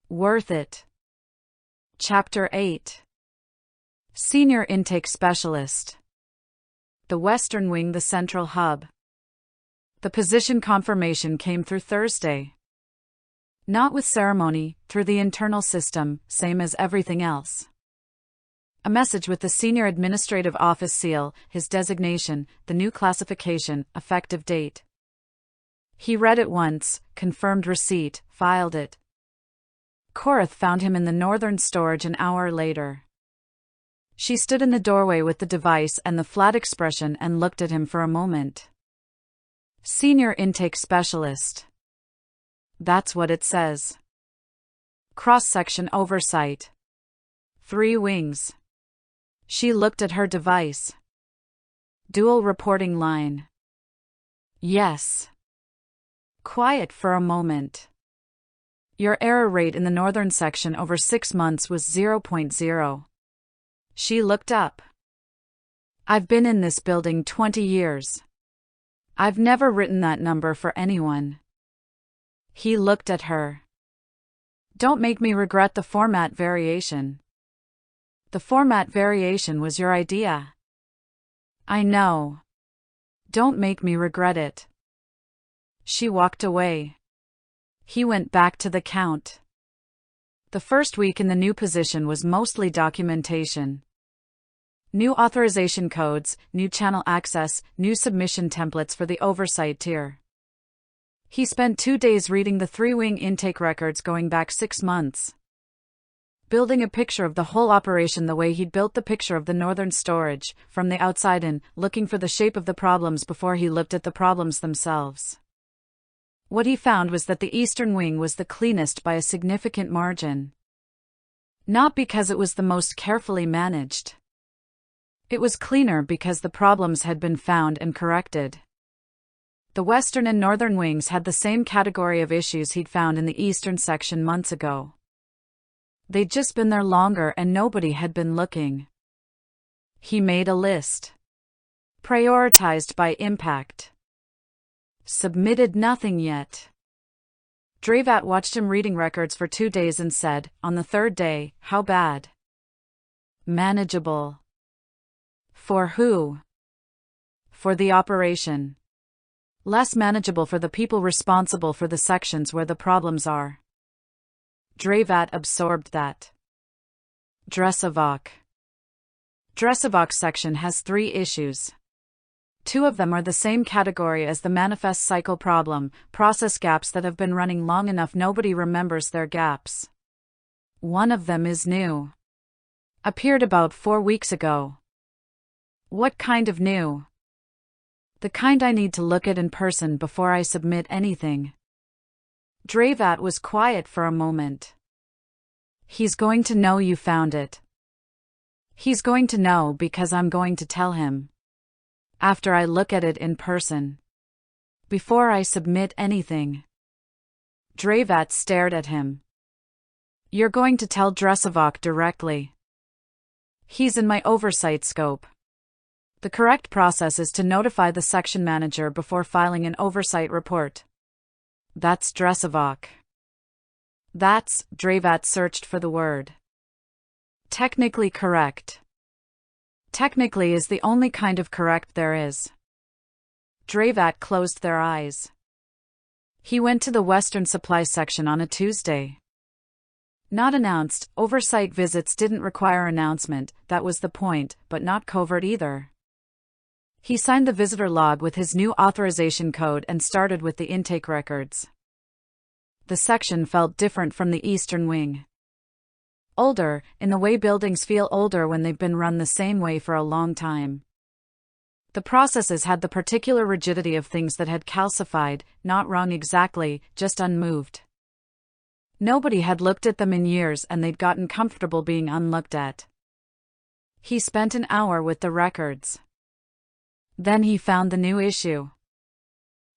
Worth it. Chapter 8. Senior Intake Specialist. The Western Wing, the central hub. The position confirmation came through Thursday. Not with ceremony, through the internal system, same as everything else. A message with the Senior Administrative Office seal, his designation, the new classification, effective date. He read it once, confirmed receipt, filed it. Korath found him in the northern storage an hour later. She stood in the doorway with the device and the flat expression and looked at him for a moment. Senior Intake Specialist. That's what it says. Cross-section oversight. 3 wings. She looked at her device. Dual reporting line. Yes. Quiet for a moment. Your error rate in the northern section over 6 months was 0.0. She looked up. I've been in this building 20 years. I've never written that number for anyone. He looked at her. Don't make me regret the format variation. The format variation was your idea. I know. Don't make me regret it. She walked away. He went back to the count. The first week in the new position was mostly documentation. New authorization codes, new channel access, new submission templates for the oversight tier. He spent 2 days reading the 3-wing intake records going back 6 months. Building a picture of the whole operation the way he'd built the picture of the northern storage, from the outside in, looking for the shape of the problems before he looked at the problems themselves. What he found was that the eastern wing was the cleanest by a significant margin. Not because it was the most carefully managed. It was cleaner because the problems had been found and corrected. The western and northern wings had the same category of issues he'd found in the eastern section months ago. They'd just been there longer and nobody had been looking. He made a list. Prioritized by impact. Submitted nothing yet. Dravat watched him reading records for 2 days and said, on the 3rd day, how bad? Manageable. For who? For the operation. Less manageable for the people responsible for the sections where the problems are. Dravat absorbed that. Dressavoc. Dressavoc's section has 3 issues. 2 of them are the same category as the manifest cycle problem, process gaps that have been running long enough nobody remembers their gaps. 1 of them is new. Appeared about 4 weeks ago. What kind of new? The kind I need to look at in person before I submit anything. Dravat was quiet for a moment. He's going to know you found it. He's going to know because I'm going to tell him. After I look at it in person. Before I submit anything. Dravat stared at him. You're going to tell Dressavoc directly. He's in my oversight scope. The correct process is to notify the section manager before filing an oversight report. That's Dressavoc. That's, Dravat searched for the word. Technically correct. Technically is the only kind of correct there is. Dravat closed their eyes. He went to the Western Supply section on a Tuesday. Not announced, oversight visits didn't require announcement, that was the point, but not covert either. He signed the visitor log with his new authorization code and started with the intake records. The section felt different from the eastern wing. Older, in the way buildings feel older when they've been run the same way for a long time. The processes had the particular rigidity of things that had calcified, not wrong exactly, just unmoved. Nobody had looked at them in years and they'd gotten comfortable being unlooked at. He spent an hour with the records. Then he found the new issue.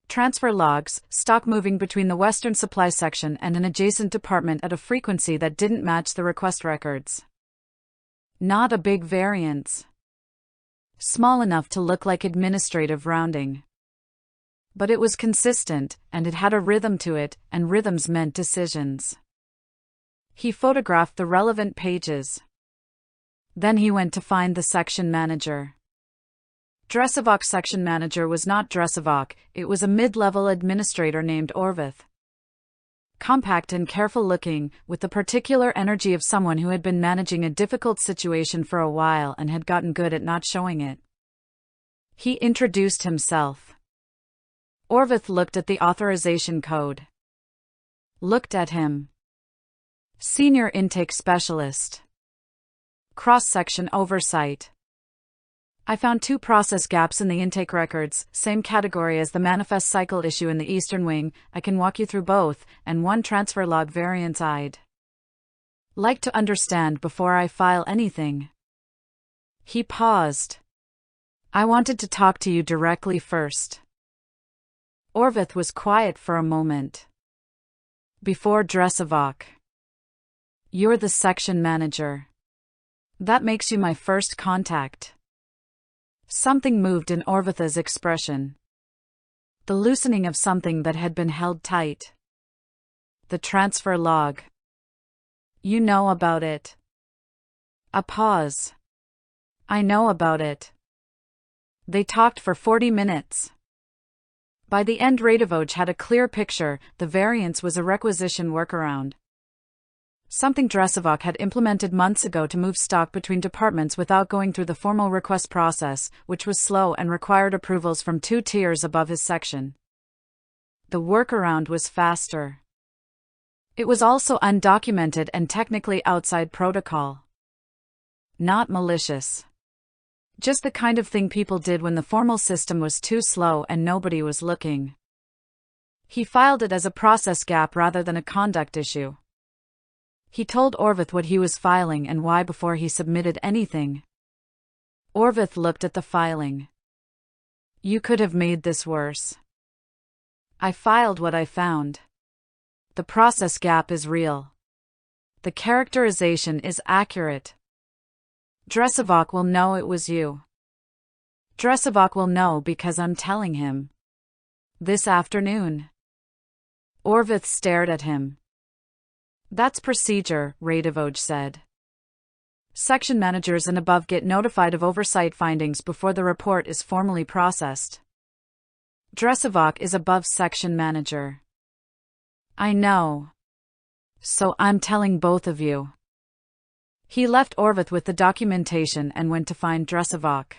Transfer logs, stock moving between the Western Supply section and an adjacent department at a frequency that didn't match the request records. Not a big variance. Small enough to look like administrative rounding. But it was consistent, and it had a rhythm to it, and rhythms meant decisions. He photographed the relevant pages. Then he went to find the section manager. Dressavock's section manager was not Dressavock, it was a mid-level administrator named Orvith. Compact and careful-looking, with the particular energy of someone who had been managing a difficult situation for a while and had gotten good at not showing it. He introduced himself. Orvith looked at the authorization code. Looked at him. Senior Intake Specialist. Cross-section oversight. I found 2 process gaps in the intake records, same category as the manifest cycle issue in the Eastern Wing. I can walk you through both, and 1 transfer log variance I'd like to understand before I file anything. He paused. I wanted to talk to you directly first. Orvith was quiet for a moment. Before Dressavock. You're the section manager. That makes you my first contact. Something moved in Orvith's expression. The loosening of something that had been held tight. The transfer log. You know about it. A pause. I know about it. They talked for 40 minutes. By the end, Radivoj had a clear picture. The variance was a requisition workaround. Something Dressavock had implemented months ago to move stock between departments without going through the formal request process, which was slow and required approvals from 2 tiers above his section. The workaround was faster. It was also undocumented and technically outside protocol. Not malicious. Just the kind of thing people did when the formal system was too slow and nobody was looking. He filed it as a process gap rather than a conduct issue. He told Orvith what he was filing and why before he submitted anything. Orvith looked at the filing. You could have made this worse. I filed what I found. The process gap is real. The characterization is accurate. Dressavock will know it was you. Dressavock will know because I'm telling him. This afternoon. Orvith stared at him. That's procedure, Radivoj said. Section managers and above get notified of oversight findings before the report is formally processed. Dressavock is above section manager. I know. So I'm telling both of you. He left Orvith with the documentation and went to find Dressavock.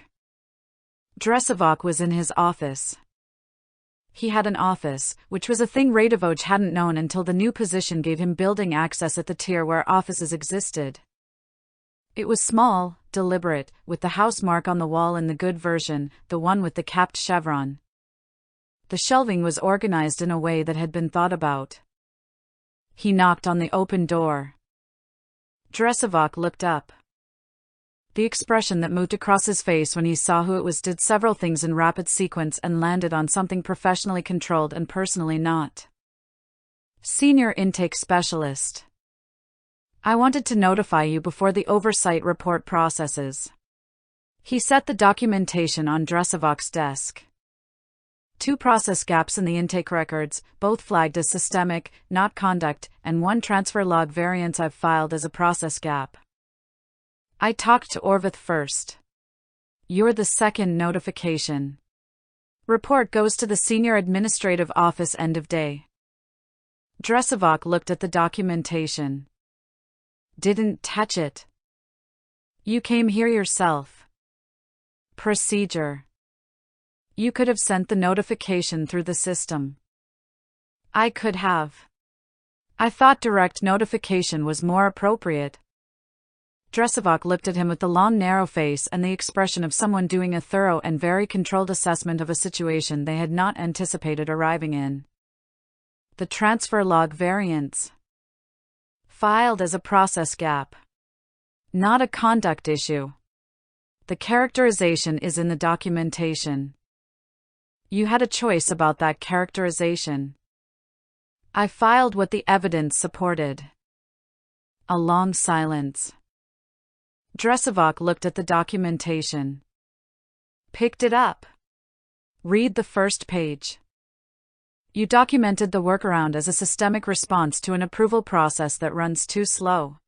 Dressavock was in his office. He had an office, which was a thing Radivoj hadn't known until the new position gave him building access at the tier where offices existed. It was small, deliberate, with the house mark on the wall in the good version, the one with the capped chevron. The shelving was organized in a way that had been thought about. He knocked on the open door. Dressavock looked up. The expression that moved across his face when he saw who it was did several things in rapid sequence and landed on something professionally controlled and personally not. Senior Intake Specialist. I wanted to notify you before the oversight report processes. He set the documentation on Dressavock's desk. 2 process gaps in the intake records, both flagged as systemic, not conduct, and 1 transfer log variance I've filed as a process gap. I talked to Orvith first. You're the second notification. Report goes to the Senior Administrative Office end of day. Dressavock looked at the documentation. Didn't touch it. You came here yourself. Procedure. You could have sent the notification through the system. I could have. I thought direct notification was more appropriate. Dresevok looked at him with the long narrow face and the expression of someone doing a thorough and very controlled assessment of a situation they had not anticipated arriving in. The transfer log variance. Filed as a process gap. Not a conduct issue. The characterization is in the documentation. You had a choice about that characterization. I filed what the evidence supported. A long silence. Dresevok looked at the documentation. Picked it up. Read the first page. You documented the workaround as a systemic response to an approval process that runs too slow.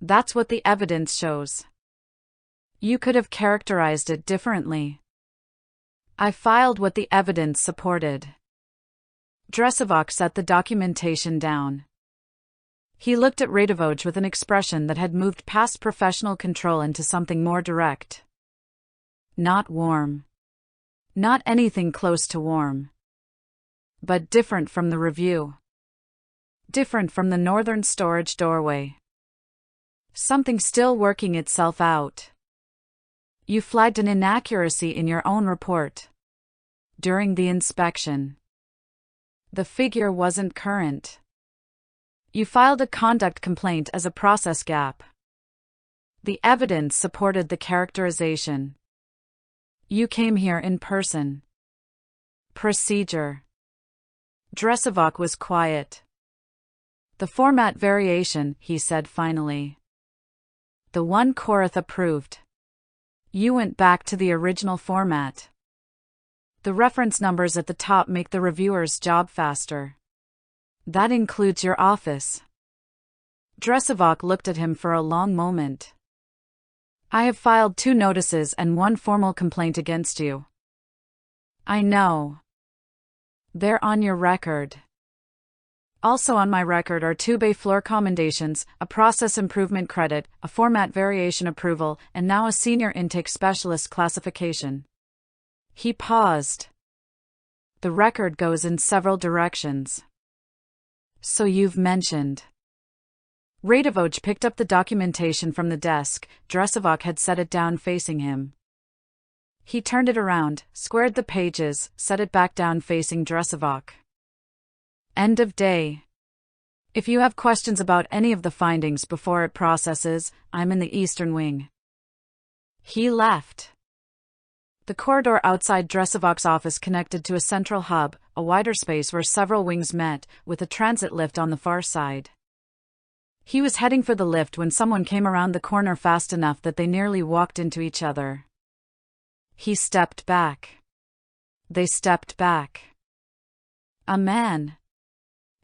That's what the evidence shows. You could have characterized it differently. I filed what the evidence supported. Dresevok set the documentation down. He looked at Radivoj with an expression that had moved past professional control into something more direct. Not warm. Not anything close to warm. But different from the review. Different from the northern storage doorway. Something still working itself out. You flagged an inaccuracy in your own report. During the inspection. The figure wasn't current. You filed a conduct complaint as a process gap. The evidence supported the characterization. You came here in person. Procedure. Dresevok was quiet. The format variation, he said finally. The one Korath approved. You went back to the original format. The reference numbers at the top make the reviewer's job faster. That includes your office. Dresevok looked at him for a long moment. I have filed 2 notices and 1 formal complaint against you. I know. They're on your record. Also on my record are 2 bay floor commendations, a process improvement credit, a format variation approval, and now a senior intake specialist classification. He paused. The record goes in several directions. So you've mentioned. Radivoj picked up the documentation from the desk. Dresevok had set it down facing him. He turned it around, squared the pages, set it back down facing Dresevok. End of day. If you have questions about any of the findings before it processes, I'm in the eastern wing. He left. The corridor outside Dresevok's office connected to a central hub, a wider space where several wings met, with a transit lift on the far side. He was heading for the lift when someone came around the corner fast enough that they nearly walked into each other. He stepped back. They stepped back. A man.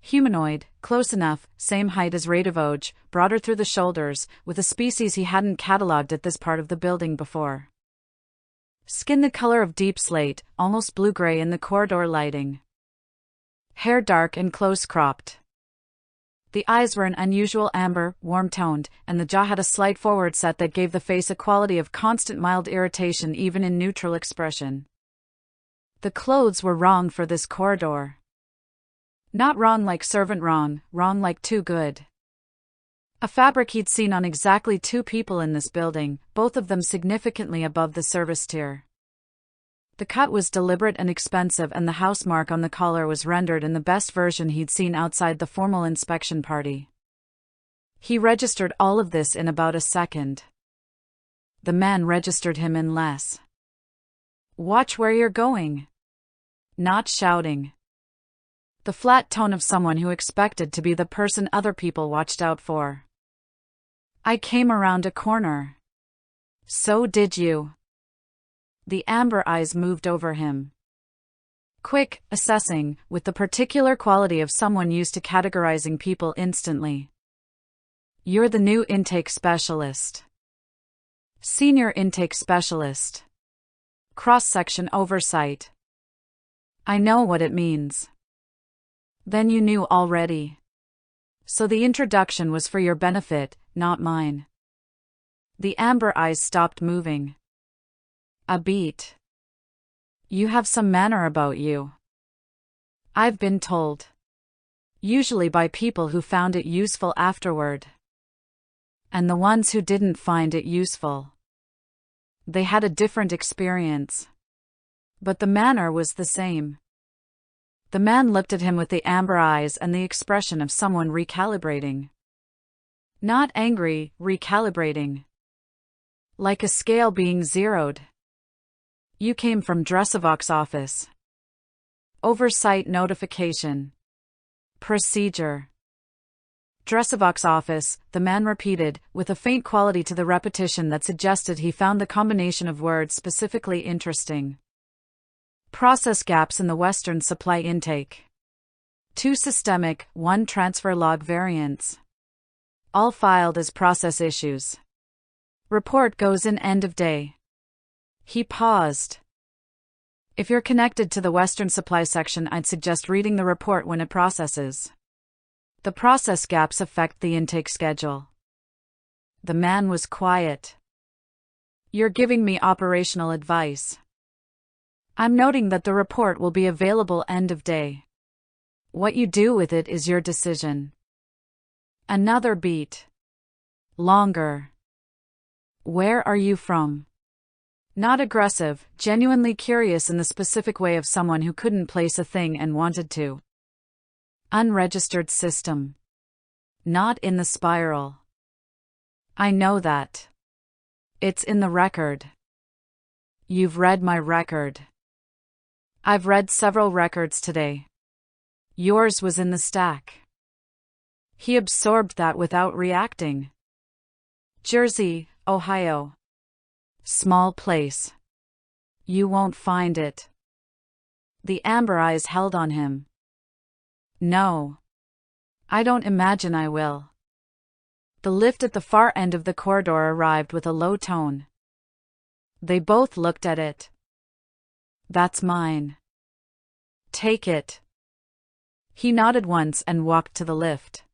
Humanoid, close enough, same height as Radivoj, broader through the shoulders, with a species he hadn't catalogued at this part of the building before. Skin the color of deep slate, almost blue-gray in the corridor lighting. Hair dark and close-cropped. The eyes were an unusual amber, warm-toned, and the jaw had a slight forward set that gave the face a quality of constant mild irritation even in neutral expression. The clothes were wrong for this corridor. Not wrong like servant wrong like too good. A fabric he'd seen on exactly 2 people in this building, both of them significantly above the service tier. The cut was deliberate and expensive, and the house mark on the collar was rendered in the best version he'd seen outside the formal inspection party. He registered all of this in about a second. The man registered him in less. Watch where you're going. Not shouting. The flat tone of someone who expected to be the person other people watched out for. I came around a corner. So did you. The amber eyes moved over him. Quick, assessing, with the particular quality of someone used to categorizing people instantly. You're the new intake specialist. Senior intake specialist. Cross-section oversight. I know what it means. Then you knew already. So the introduction was for your benefit, not mine. The amber eyes stopped moving. A beat. You have some manner about you. I've been told. Usually by people who found it useful afterward. and the ones who didn't find it useful. They had a different experience. But the manner was the same. The man looked at him with the amber eyes and the expression of someone recalibrating. Not angry, recalibrating. Like a scale being zeroed. You came from Dressavox office. Oversight notification. Procedure. Dressavox office, the man repeated, with a faint quality to the repetition that suggested he found the combination of words specifically interesting. Process gaps in the Western supply intake. 2 systemic, 1 transfer log variants. All filed as process issues. Report goes in end of day. He paused. If you're connected to the Western supply section, I'd suggest reading the report when it processes. The process gaps affect the intake schedule. The man was quiet. You're giving me operational advice. I'm noting that the report will be available end of day. What you do with it is your decision. Another beat. Longer. Where are you from? Not aggressive, genuinely curious in the specific way of someone who couldn't place a thing and wanted to. Unregistered system. Not in the spiral. I know that. It's in the record. You've read my record. I've read several records today. Yours was in the stack. He absorbed that without reacting. Jersey, Ohio. Small place. You won't find it. The amber eyes held on him. No. I don't imagine I will. The lift at the far end of the corridor arrived with a low tone. They both looked at it. That's mine. Take it. He nodded once and walked to the lift.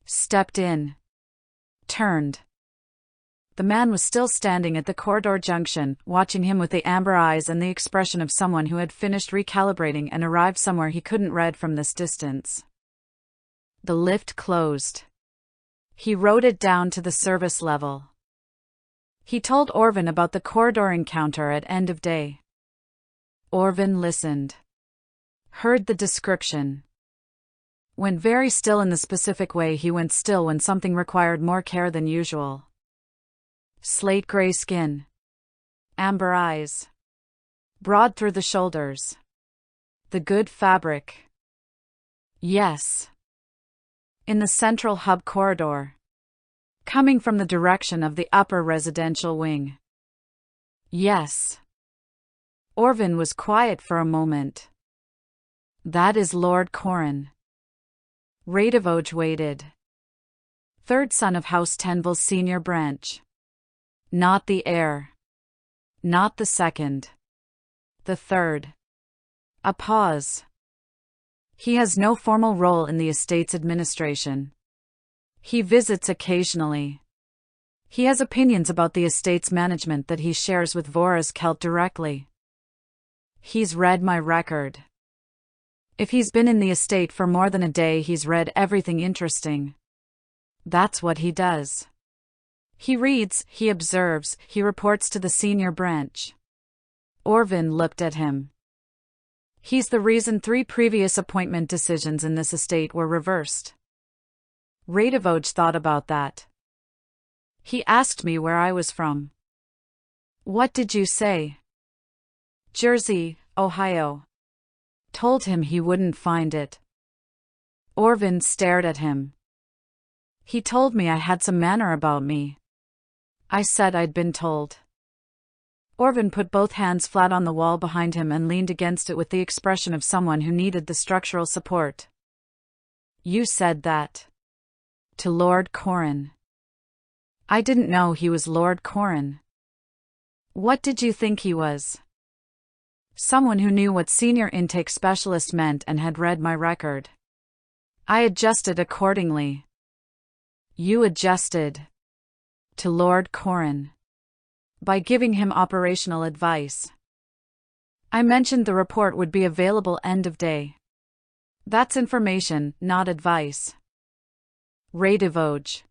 Stepped in. Turned. The man was still standing at the corridor junction, watching him with the amber eyes and the expression of someone who had finished recalibrating and arrived somewhere he couldn't read from this distance. The lift closed. He wrote it down to the service level. He told Orvin about the corridor encounter at end of day. Orvin listened. Heard the description. Went very still in the specific way he went still when something required more care than usual. Slate gray skin. Amber eyes. Broad through the shoulders. The good fabric. Yes. In the central hub corridor. Coming from the direction of the upper residential wing. Yes. Orvin was quiet for a moment. That is Lord Corrin. Radivoj waited. Third son of House Tenville's senior branch. Not the heir. Not the second. The third. A pause. He has no formal role in the estate's administration. He visits occasionally. He has opinions about the estate's management that he shares with Vora's Kelt directly. He's read my record. If he's been in the estate for more than a day, he's read everything interesting. That's what he does. He reads, he observes, he reports to the senior branch. Orvin looked at him. He's the reason 3 previous appointment decisions in this estate were reversed. Radivoj thought about that. He asked me where I was from. What did you say? Jersey, Ohio. Told him he wouldn't find it. Orvin stared at him. He told me I had some manner about me. I said I'd been told. Orvin put both hands flat on the wall behind him and leaned against it with the expression of someone who needed the structural support. You said that. To Lord Corrin. I didn't know he was Lord Corrin. What did you think he was? Someone who knew what senior intake specialist meant and had read my record. I adjusted accordingly. You adjusted. To Lord Corrin. By giving him operational advice. I mentioned the report would be available end of day. That's information, not advice. Radivoj.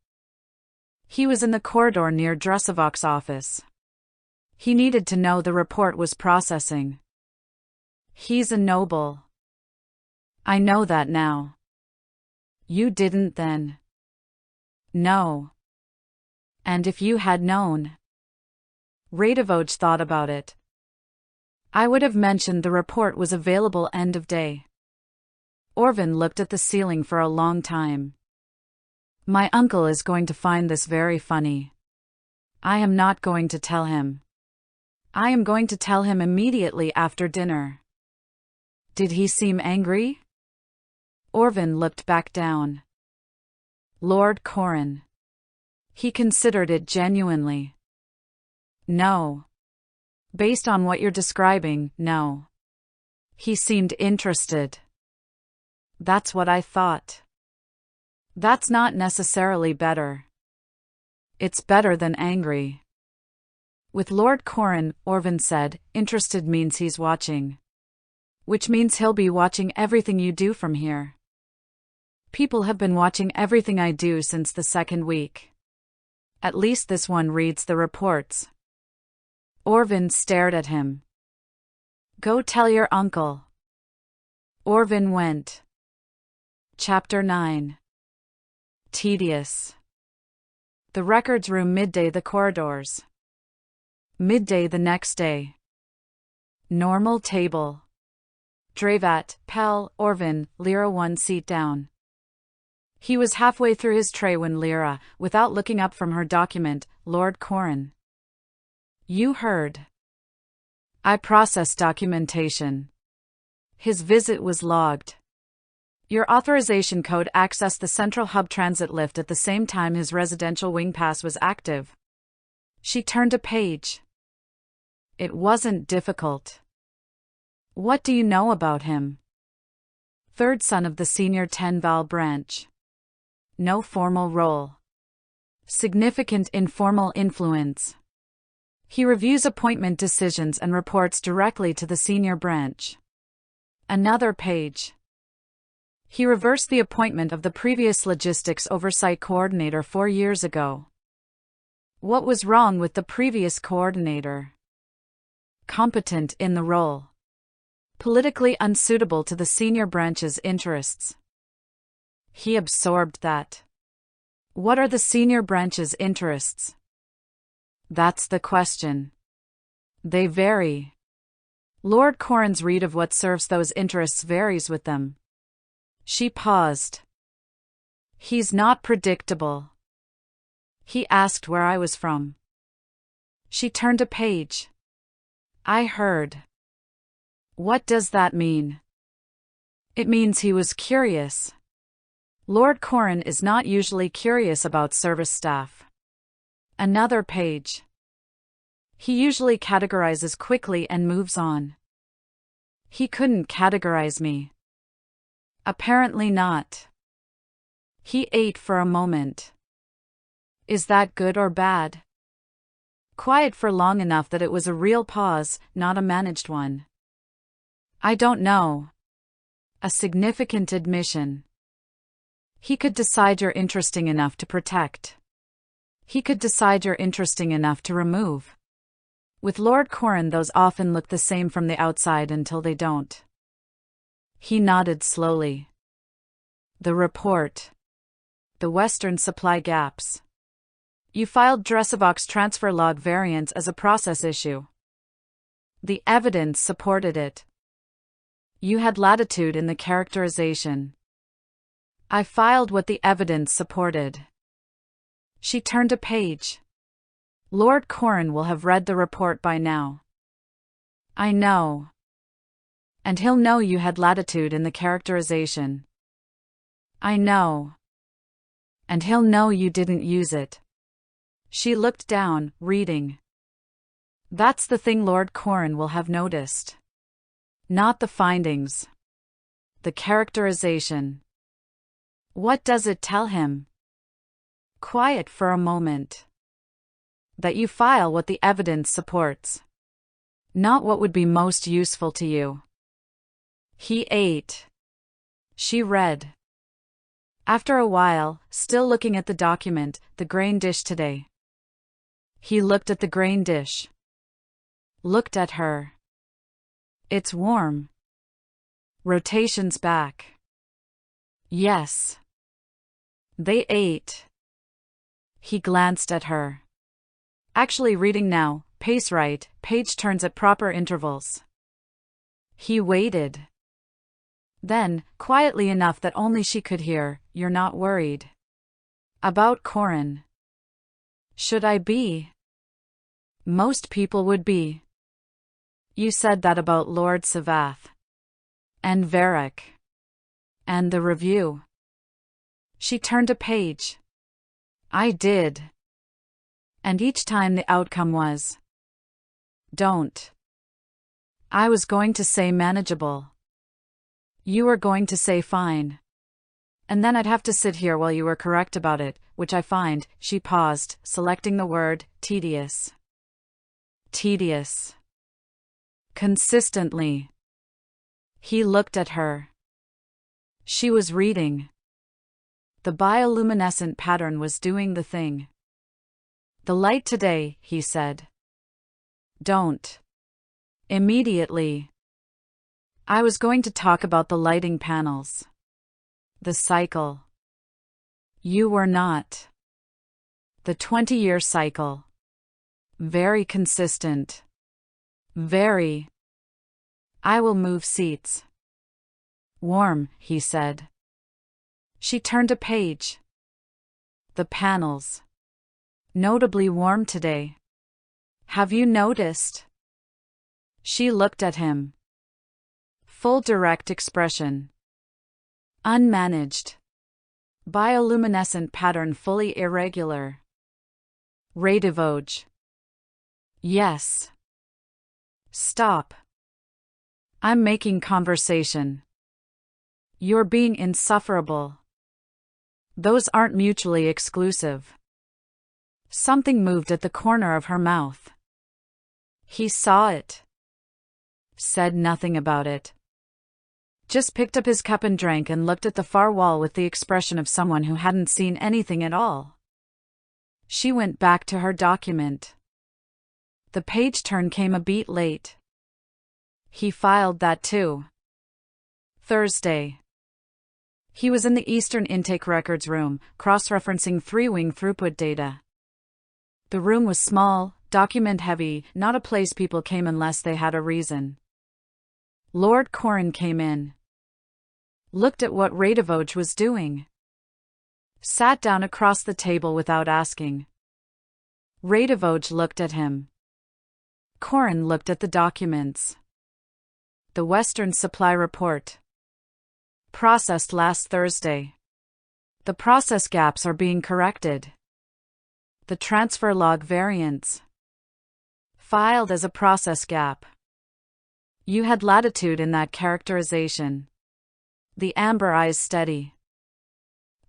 He was in the corridor near Dressavox's office. He needed to know the report was processing. He's a noble. I know that now. You didn't then. No. And if you had known. Radivoj thought about it. I would have mentioned the report was available end of day. Orvin looked at the ceiling for a long time. My uncle is going to find this very funny. I am not going to tell him. I am going to tell him immediately after dinner. Did he seem angry? Orvin looked back down. Lord Corran. He considered it genuinely. No. Based on what you're describing, no. He seemed interested. That's what I thought. That's not necessarily better. It's better than angry. With Lord Corran, Orvin said, interested means he's watching. Which means he'll be watching everything you do from here. People have been watching everything I do since the second week. At least this one reads the reports. Orvin stared at him. Go tell your uncle. Orvin went. Chapter 9. Tedious. The records room midday the corridors. Midday the next day. Normal table. Dravat, Pell, Orvin, Lyra 1 seat down. He was halfway through his tray when Lyra, without looking up from her document, Lord Corran. You heard. I processed documentation. His visit was logged. Your authorization code accessed the Central Hub transit lift at the same time his residential wing pass was active. She turned a page. It wasn't difficult. What do you know about him? Third son of the senior Tenval branch. No formal role. Significant informal influence. He reviews appointment decisions and reports directly to the senior branch. Another page. He reversed the appointment of the previous logistics oversight coordinator 4 years ago. What was wrong with the previous coordinator? Competent in the role. Politically unsuitable to the senior branch's interests. He absorbed that. What are the senior branch's interests? That's the question. They vary. Lord Corran's read of what serves those interests varies with them. She paused. He's not predictable. He asked where I was from. She turned a page. I heard. What does that mean? It means he was curious. Lord Corran is not usually curious about service staff. Another page. He usually categorizes quickly and moves on. He couldn't categorize me. Apparently not. He ate for a moment. Is that good or bad? Quiet for long enough that it was a real pause, not a managed one. I don't know. A significant admission. He could decide you're interesting enough to protect. He could decide you're interesting enough to remove. With Lord Corran, those often look the same from the outside until they don't. He nodded slowly. The report. The Western supply gaps. You filed Dressavox's transfer log variants as a process issue. The evidence supported it. You had latitude in the characterization. I filed what the evidence supported. She turned a page. Lord Corran will have read the report by now. I know. And he'll know you had latitude in the characterization. I know. And he'll know you didn't use it. She looked down, reading. That's the thing Lord Corran will have noticed. Not the findings. The characterization. What does it tell him? Quiet for a moment. That you file what the evidence supports. Not what would be most useful to you. He ate. She read. After a while, still looking at the document, the grain dish today. He looked at the grain dish. Looked at her. It's warm. Rotations back. Yes. They ate. He glanced at her. Actually reading now, pace right, page turns at proper intervals. He waited. Then, quietly enough that only she could hear, "You're not worried about Corin?" "Should I be? Most people would be. You said that about Lord Savath. And Varric. And the review." She turned a page. "I did. And each time the outcome was, don't. I was going to say manageable. You were going to say fine. And then I'd have to sit here while you were correct about it, which I find," she paused, selecting the word, "tedious." Tedious. Consistently. He looked at her. She was reading. The bioluminescent pattern was doing the thing. "The light today," he said. "Don't. Immediately. I was going to talk about the lighting panels. The cycle. You were not. The 20-year cycle. Very consistent. Very. I will move seats." "Warm," he said. She turned a page. "The panels. Notably warm today. Have you noticed?" She looked at him. Full direct expression. Unmanaged. Bioluminescent pattern fully irregular. Radivoj. Yes. Stop. I'm making conversation. You're being insufferable. Those aren't mutually exclusive. Something moved at the corner of her mouth. He saw it. Said nothing about it. Just picked up his cup and drank and looked at the far wall with the expression of someone who hadn't seen anything at all. She went back to her document. The page turn came a beat late. He filed that too. Thursday. He was in the Eastern Intake Records room, cross-referencing three-wing throughput data. The room was small, document-heavy, not a place people came unless they had a reason. Lord Corin came in. Looked at what Radivoj was doing. Sat down across the table without asking. Radivoj looked at him. Corin looked at the documents. The Western Supply Report. Processed last Thursday. The process gaps are being corrected. The transfer log variants. Filed as a process gap. You had latitude in that characterization. The amber eyes steady.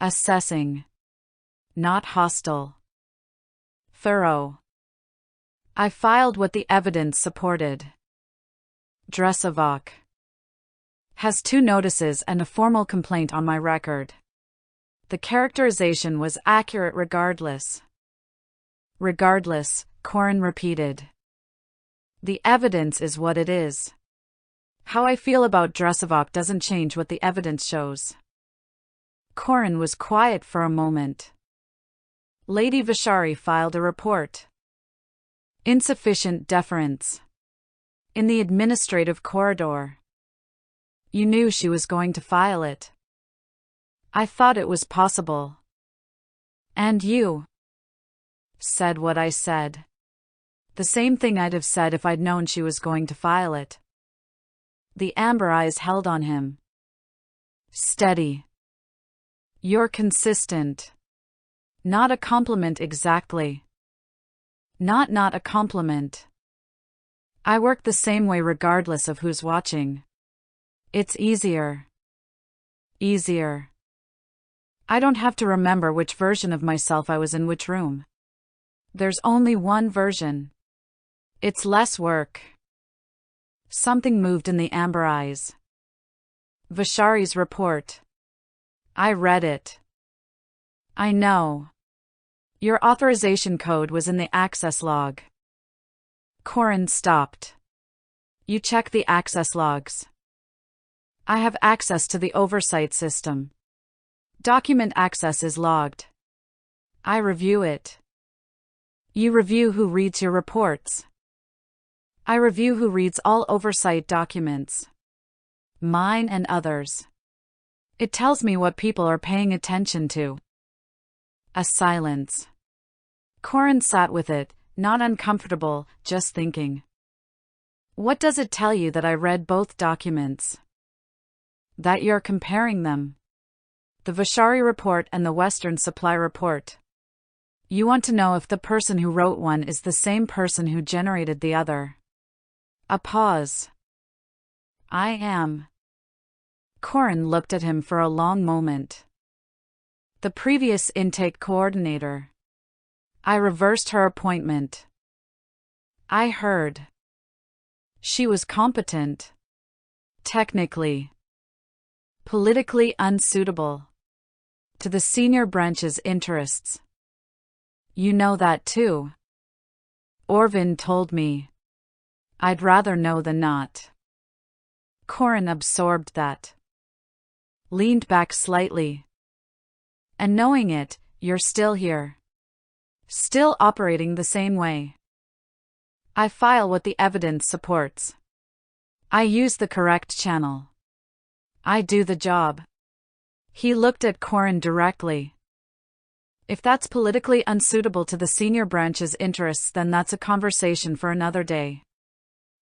Assessing. Not hostile. Thorough. I filed what the evidence supported. Dresovok. Has 2 notices and a formal complaint on my record. The characterization was accurate regardless. Regardless, Corin repeated. The evidence is what it is. How I feel about Dresovok doesn't change what the evidence shows. Corin was quiet for a moment. Lady Vishari filed a report. Insufficient deference. In the administrative corridor. You knew she was going to file it. I thought it was possible. And you said what I said. The same thing I'd have said if I'd known she was going to file it. The amber eyes held on him. Steady. You're consistent. Not a compliment exactly. Not a compliment. I work the same way regardless of who's watching. It's easier. Easier. I don't have to remember which version of myself I was in which room. There's only one version. It's less work. Something moved in the amber eyes. Vishari's report. I read it. I know. Your authorization code was in the access log. Corin stopped. You check the access logs. I have access to the oversight system. Document access is logged. I review it. You review who reads your reports. I review who reads all oversight documents. Mine and others. It tells me what people are paying attention to. A silence. Corin sat with it, not uncomfortable, just thinking. What does it tell you that I read both documents? That you're comparing them. The Vashari report and the Western Supply report. You want to know if the person who wrote one is the same person who generated the other. A pause. I am. Corin looked at him for a long moment. The previous intake coordinator. I reversed her appointment. I heard. She was competent. Technically. Politically unsuitable. To the senior branch's interests. You know that too. Orvin told me. I'd rather know than not. Corin absorbed that. Leaned back slightly. And knowing it, you're still here. Still operating the same way. I file what the evidence supports. I use the correct channel. I do the job. He looked at Corin directly. If that's politically unsuitable to the senior branch's interests, then that's a conversation for another day.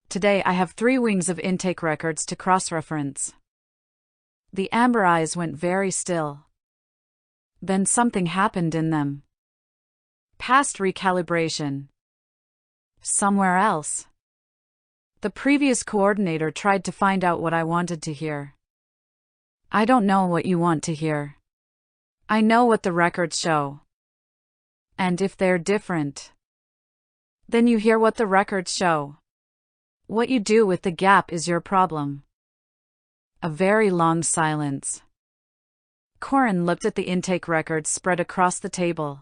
Today I have 3 wings of intake records to cross-reference. The amber eyes went very still. Then something happened in them. Past recalibration. Somewhere else. The previous coordinator tried to find out what I wanted to hear. I don't know what you want to hear. I know what the records show. And if they're different, then you hear what the records show. What you do with the gap is your problem. A very long silence. Corin looked at the intake records spread across the table.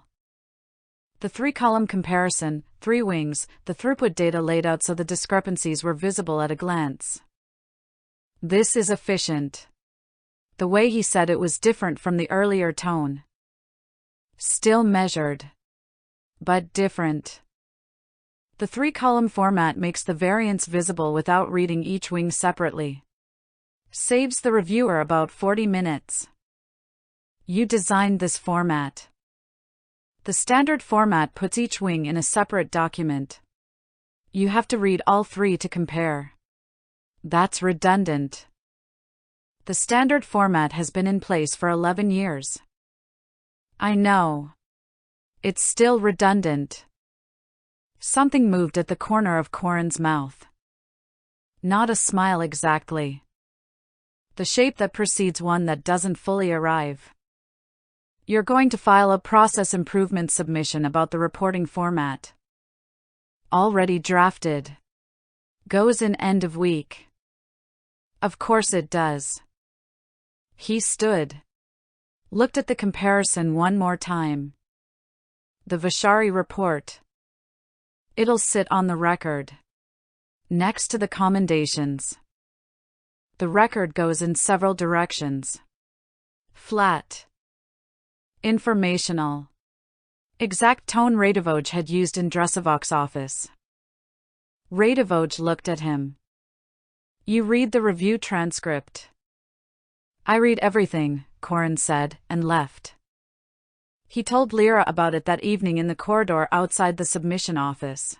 The 3-column comparison, 3 wings, the throughput data laid out so the discrepancies were visible at a glance. This is efficient. The way he said it was different from the earlier tone. Still measured. But different. The 3-column format makes the variance visible without reading each wing separately. Saves the reviewer about 40 minutes. You designed this format. The standard format puts each wing in a separate document. You have to read all 3 to compare. That's redundant. The standard format has been in place for 11 years. I know. It's still redundant. Something moved at the corner of Corin's mouth. Not a smile exactly. The shape that precedes one that doesn't fully arrive. You're going to file a process improvement submission about the reporting format. Already drafted. Goes in end of week. Of course it does. He stood. Looked at the comparison one more time. The Vashari report. It'll sit on the record. Next to the commendations. The record goes in several directions. Flat. Informational. Exact tone Radivoj had used in Dresovok's office. Radivoj looked at him. You read the review transcript. I read everything, Corin said, and left. He told Lyra about it that evening in the corridor outside the submission office.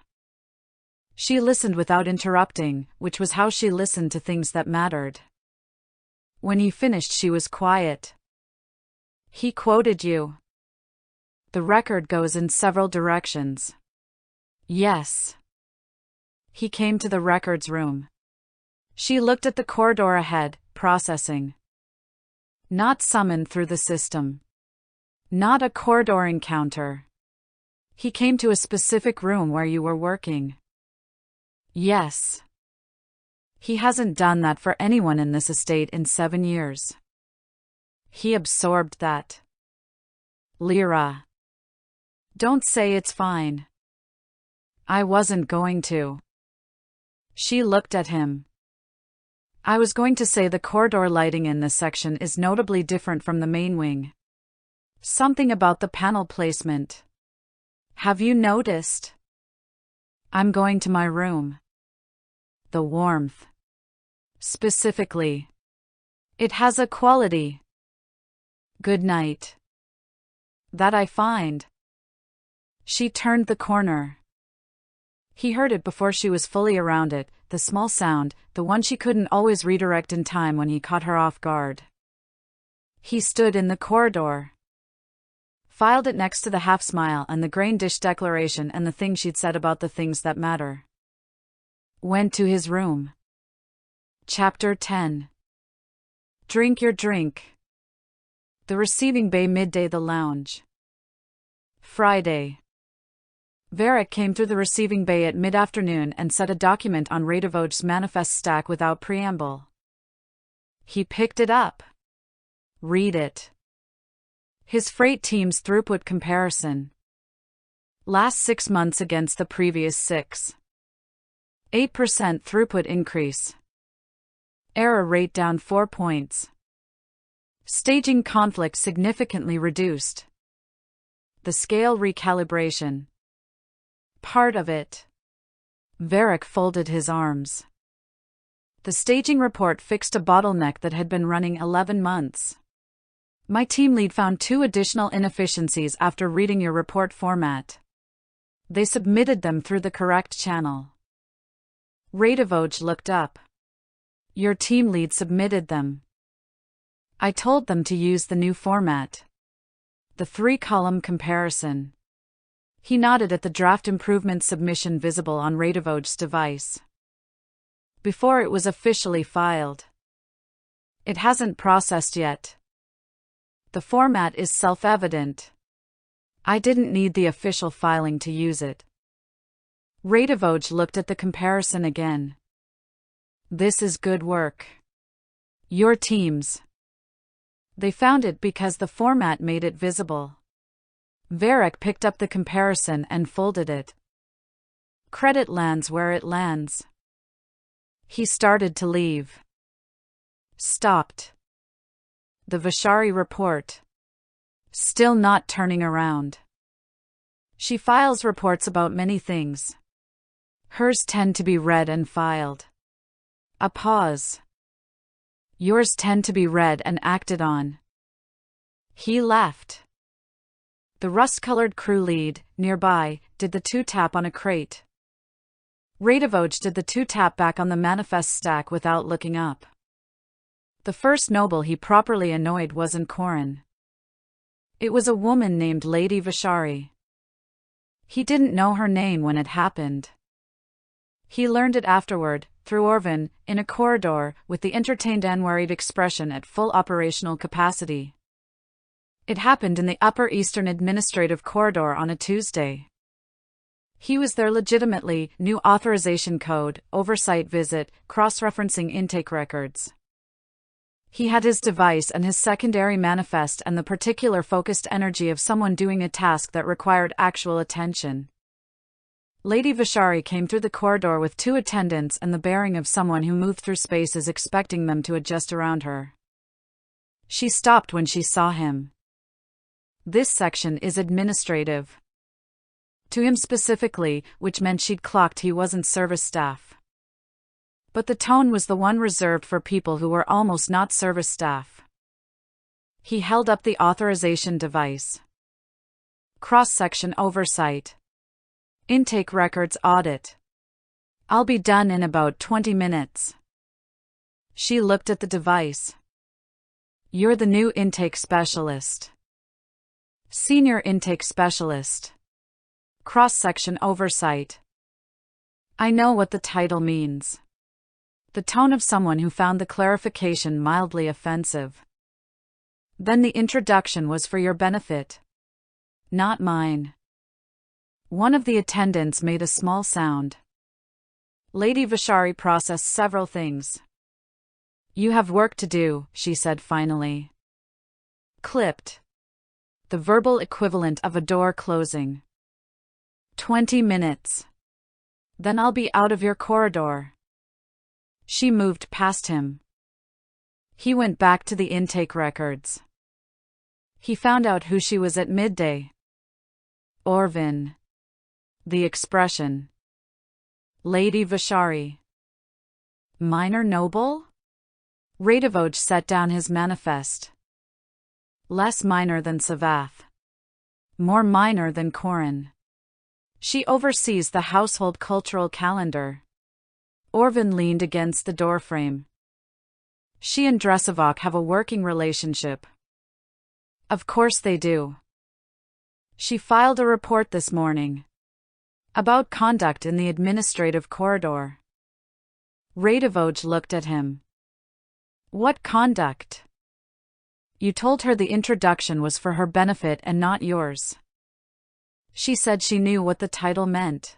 She listened without interrupting, which was how she listened to things that mattered. When he finished, she was quiet. He quoted you. The record goes in several directions. Yes. He came to the records room. She looked at the corridor ahead, processing. Not summoned through the system. Not a corridor encounter. He came to a specific room where you were working. Yes. He hasn't done that for anyone in this estate in 7 years. He absorbed that. Lyra. Don't say it's fine. I wasn't going to. She looked at him. I was going to say the corridor lighting in this section is notably different from the main wing. Something about the panel placement. Have you noticed? I'm going to my room. The warmth. Specifically. It has a quality. Good night. That I find. She turned the corner. He heard it before she was fully around it, the small sound, the one she couldn't always redirect in time when he caught her off guard. He stood in the corridor. Filed it next to the half-smile and the grain dish declaration and the thing she'd said about the things that matter. Went to his room. Chapter 10. Drink your drink. The receiving bay midday the lounge. Friday. Varric came through the receiving bay at mid-afternoon and set a document on Radivoj's manifest stack without preamble. He picked it up. Read it. His freight team's throughput comparison. Last 6 months against the previous 6. 8% throughput increase. Error rate down 4 points. Staging conflict significantly reduced. The scale recalibration. Part of it. Varric folded his arms. The staging report fixed a bottleneck that had been running 11 months. My team lead found 2 additional inefficiencies after reading your report format. They submitted them through the correct channel. Radivoj looked up. Your team lead submitted them. I told them to use the new format. The 3-column comparison. He nodded at the draft improvement submission visible on Radivoj's device. Before it was officially filed. It hasn't processed yet. The format is self-evident. I didn't need the official filing to use it. Radivoj looked at the comparison again. This is good work. Your teams. They found it because the format made it visible. Varric picked up the comparison and folded it. Credit lands where it lands. He started to leave. Stopped. The Vishari report. Still not turning around. She files reports about many things. Hers tend to be read and filed. A pause. Yours tend to be read and acted on. He left. The rust-colored crew lead, nearby, did the 2-tap on a crate. Radivoj did the 2-tap back on the manifest stack without looking up. The first noble he properly annoyed wasn't Corin. It was a woman named Lady Vishari. He didn't know her name when it happened. He learned it afterward, through Orvin, in a corridor, with the entertained and worried expression at full operational capacity. It happened in the Upper Eastern Administrative Corridor on a Tuesday. He was there legitimately, new authorization code, oversight visit, cross-referencing intake records. He had his device and his secondary manifest and the particular focused energy of someone doing a task that required actual attention. Lady Vishari came through the corridor with 2 attendants and the bearing of someone who moved through spaces expecting them to adjust around her. She stopped when she saw him. This section is administrative. To him specifically, which meant she'd clocked he wasn't service staff. But the tone was the one reserved for people who were almost not service staff. He held up the authorization device. Cross-section oversight. Intake records audit. I'll be done in about 20 minutes. She looked at the device. You're the new intake specialist. Senior intake specialist. Cross-section oversight. I know what the title means. The tone of someone who found the clarification mildly offensive. Then the introduction was for your benefit. Not mine. One of the attendants made a small sound. Lady Vishari processed several things. You have work to do, she said finally. Clipped. the verbal equivalent of a door closing. 20 minutes. Then I'll be out of your corridor. She moved past him. He went back to the intake records. He found out who she was at midday. Orvin. The expression. Lady Vishari. Minor noble? Radivoj set down his manifest. Less minor than Savath. More minor than Corin. She oversees the household cultural calendar. Orvin leaned against the doorframe. She and Dresovok have a working relationship. Of course they do. She filed a report this morning. About conduct in the administrative corridor. Radivoj looked at him. What conduct? You told her the introduction was for her benefit and not yours. She said she knew what the title meant.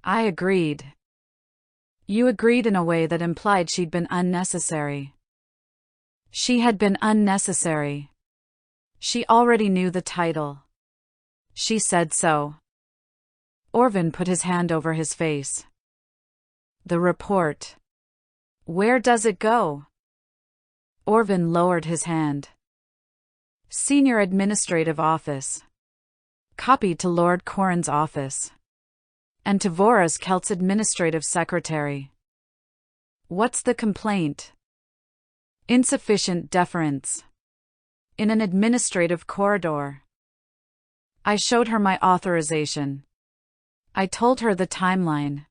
I agreed. You agreed in a way that implied she'd been unnecessary. She had been unnecessary. She already knew the title. She said so. Orvin put his hand over his face. The report. Where does it go? Orvin lowered his hand. Senior Administrative Office. Copied to Lord Corin's office. And to Vora's Celt's Administrative Secretary. What's the complaint? Insufficient deference. In an administrative corridor. I showed her my authorization. I told her the timeline.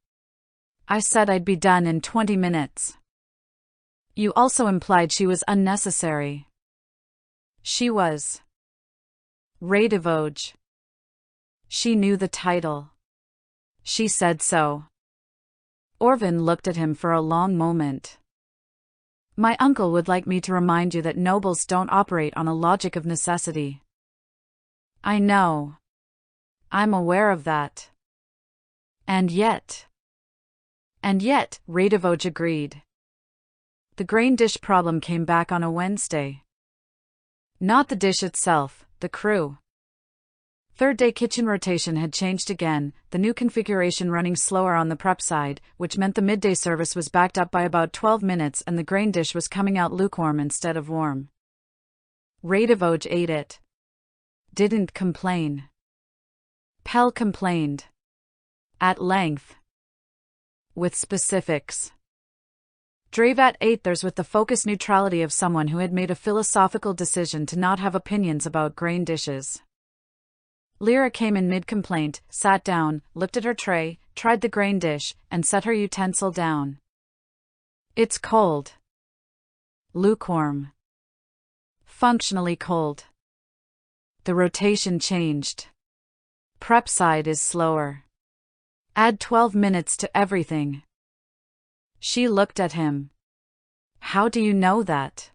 I said I'd be done in 20 minutes. You also implied she was unnecessary. She was. Radivoj. She knew the title. She said so. Orvin looked at him for a long moment. My uncle would like me to remind you that nobles don't operate on a logic of necessity. I know. I'm aware of that. And yet, Radivoj agreed. The grain dish problem came back on a Wednesday. Not the dish itself, the crew. Third-day kitchen rotation had changed again, the new configuration running slower on the prep side, which meant the midday service was backed up by about 12 minutes and the grain dish was coming out lukewarm instead of warm. Radivoj ate it. Didn't complain. Pell complained. At length. With specifics. Dravat ate theirs with the focused neutrality of someone who had made a philosophical decision to not have opinions about grain dishes. Lyra came in mid-complaint, sat down, looked at her tray, tried the grain dish, and set her utensil down. It's cold. Lukewarm. Functionally cold. The rotation changed. Prep side is slower. Add 12 minutes to everything. She looked at him. How do you know that?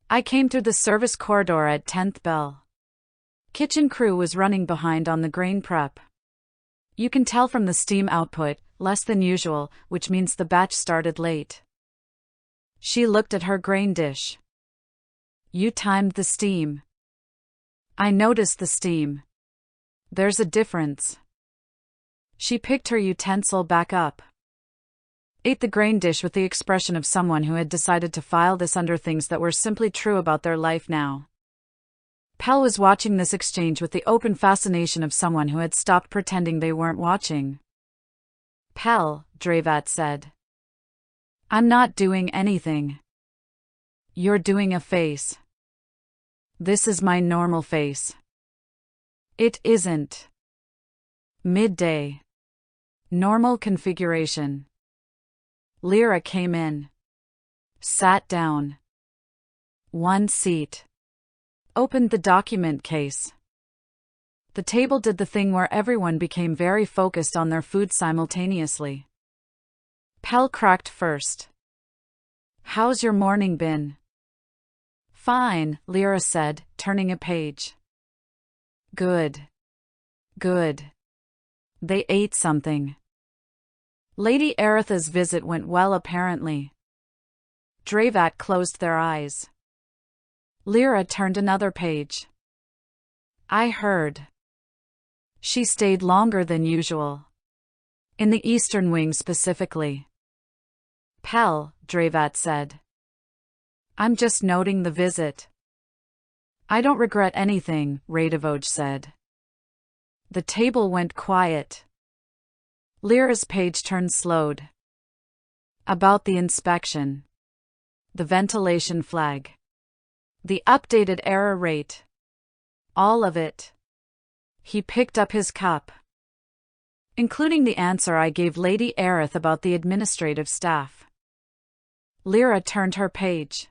I came through the service corridor at 10th bell. Kitchen crew was running behind on the grain prep. You can tell from the steam output, less than usual, which means the batch started late. She looked at her grain dish. You timed the steam. I noticed the steam. There's a difference. She picked her utensil back up. Ate the grain dish with the expression of someone who had decided to file this under things that were simply true about their life now. Pell was watching this exchange with the open fascination of someone who had stopped pretending they weren't watching. Pell, Dravat said. I'm not doing anything. You're doing a face. This is my normal face. It isn't. Midday. Normal configuration. Lyra came in. Sat down. One seat. Opened the document case. The table did the thing where everyone became very focused on their food simultaneously. Pell cracked first. How's your morning been? Fine, Lyra said, turning a page. Good. Good. They ate something. Lady Aretha's visit went well apparently. Dravat closed their eyes. Lyra turned another page. I heard. She stayed longer than usual. In the eastern wing specifically. Pell, Dravat said. I'm just noting the visit. I don't regret anything, Radivoj said. The table went quiet. Lyra's page turned slowed. About the inspection. The ventilation flag. The updated error rate. All of it. He picked up his cup. Including the answer I gave Lady Aerith about the administrative staff. Lyra turned her page.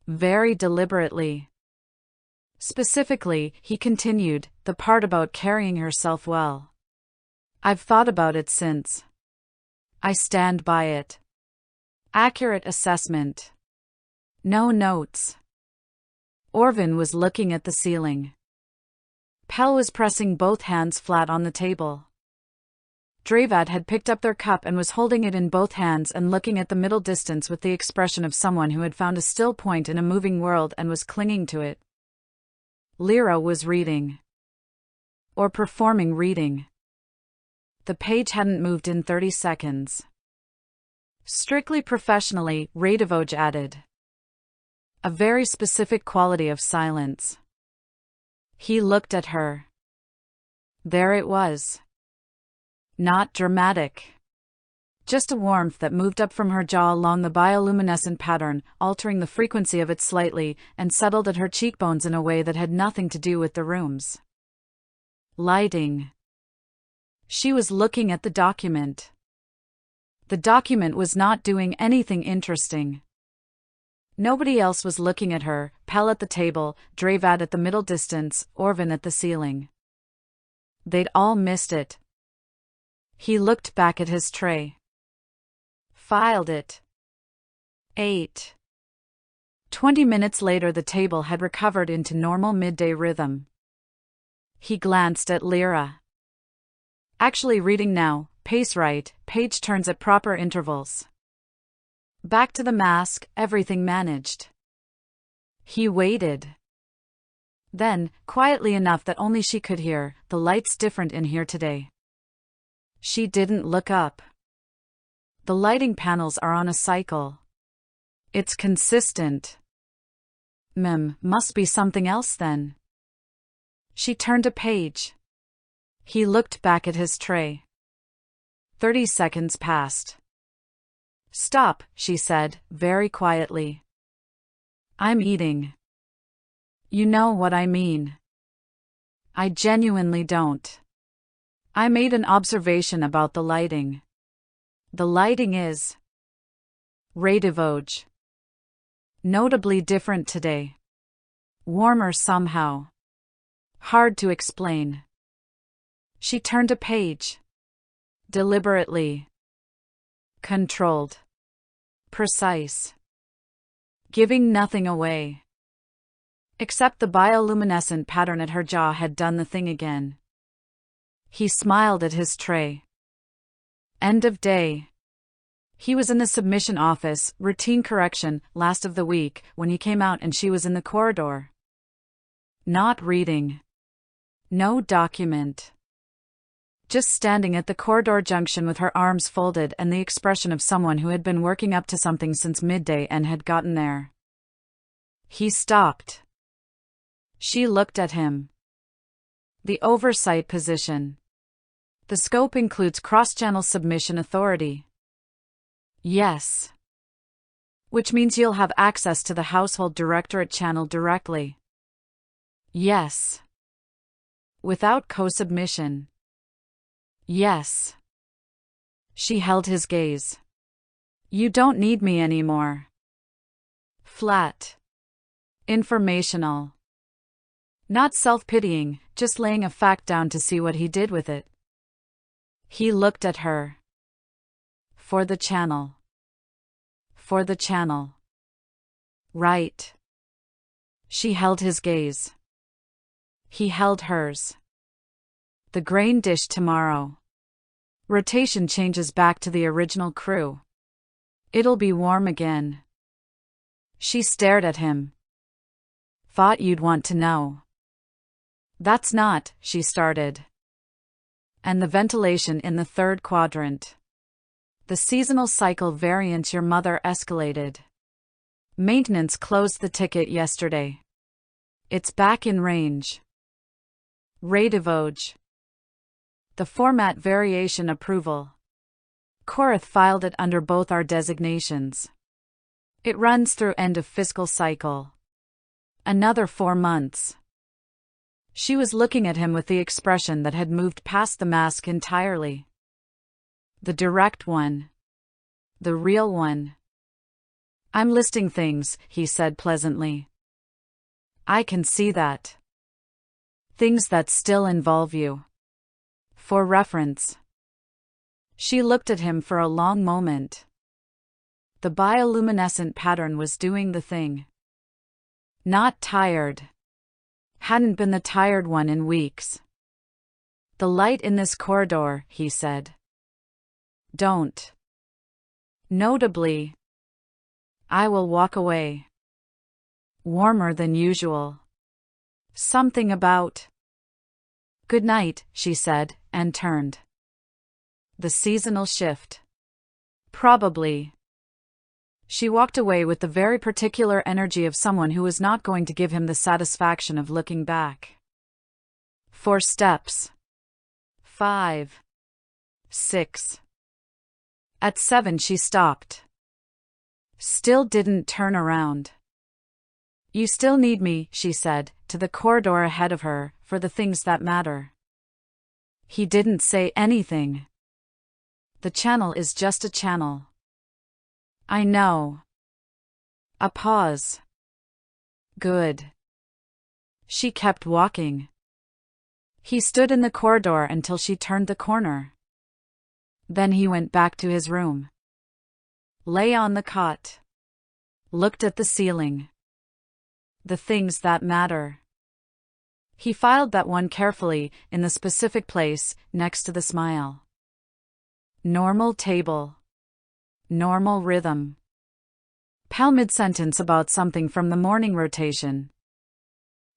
Very deliberately. Specifically, he continued, the part about carrying herself well. I've thought about it since. I stand by it. Accurate assessment. No notes. Orvin was looking at the ceiling. Pell was pressing both hands flat on the table. Dravat had picked up their cup and was holding it in both hands and looking at the middle distance with the expression of someone who had found a still point in a moving world and was clinging to it. Lyra was reading. Or performing reading. The page hadn't moved in 30 seconds. Strictly professionally, Radivoj added. A very specific quality of silence. He looked at her. There it was. Not dramatic. Just a warmth that moved up from her jaw along the bioluminescent pattern, altering the frequency of it slightly, and settled at her cheekbones in a way that had nothing to do with the rooms. Lighting. She was looking at the document. The document was not doing anything interesting. Nobody else was looking at her, Pell at the table, Dravat at the middle distance, Orvin at the ceiling. They'd all missed it. He looked back at his tray. Filed it. 8. 20 minutes later the table had recovered into normal midday rhythm. He glanced at Lyra. Actually reading now, pace right, page turns at proper intervals. Back to the mask, everything managed. He waited. Then, quietly enough that only she could hear, the light's different in here today. She didn't look up. The lighting panels are on a cycle. It's consistent. Must be something else then. She turned a page. He looked back at his tray. 30 seconds passed. Stop, she said, very quietly. I'm eating. You know what I mean. I genuinely don't. I made an observation about the lighting. The lighting is Radivoj. Notably different today. Warmer somehow. Hard to explain. She turned a page. Deliberately. Controlled. Precise. Giving nothing away. Except the bioluminescent pattern at her jaw had done the thing again. He smiled at his tray. End of day. He was in the submission office, routine correction, last of the week, when he came out and she was in the corridor. Not reading. No document. Just standing at the corridor junction with her arms folded and the expression of someone who had been working up to something since midday and had gotten there. He stopped. She looked at him. The oversight position. The scope includes cross-channel submission authority. Yes. Which means you'll have access to the Household Directorate channel directly. Yes. Without co-submission. Yes. She held his gaze. You don't need me anymore. Flat. Informational. Not self-pitying, just laying a fact down to see what he did with it. He looked at her. For the channel. For the channel. Right. She held his gaze. He held hers. The grain dish tomorrow. Rotation changes back to the original crew. It'll be warm again. She stared at him. Thought you'd want to know. That's not, she started. And the ventilation in the third quadrant. The seasonal cycle variance your mother escalated. Maintenance closed the ticket yesterday. It's back in range. Radivoge. The format variation approval. Korath filed it under both our designations. It runs through end of fiscal cycle. Another 4 months. She was looking at him with the expression that had moved past the mask entirely. The direct one. The real one. I'm listing things, he said pleasantly. I can see that. Things that still involve you. For reference. She looked at him for a long moment. The bioluminescent pattern was doing the thing. Not tired. Hadn't been the tired one in weeks. The light in this corridor, he said. Don't. Notably. I will walk away. Warmer than usual. Something about. Good night, she said, and turned. The seasonal shift. Probably. She walked away with the very particular energy of someone who was not going to give him the satisfaction of looking back. 4 steps. 5. 6. At 7 she stopped. Still didn't turn around. You still need me, she said, to the corridor ahead of her, for the things that matter. He didn't say anything. The channel is just a channel. I know. A pause. Good. She kept walking. He stood in the corridor until she turned the corner. Then he went back to his room. Lay on the cot. Looked at the ceiling. The things that matter. He filed that one carefully, in the specific place, next to the smile. Normal table. Normal rhythm. Pal mid-sentence about something from the morning rotation.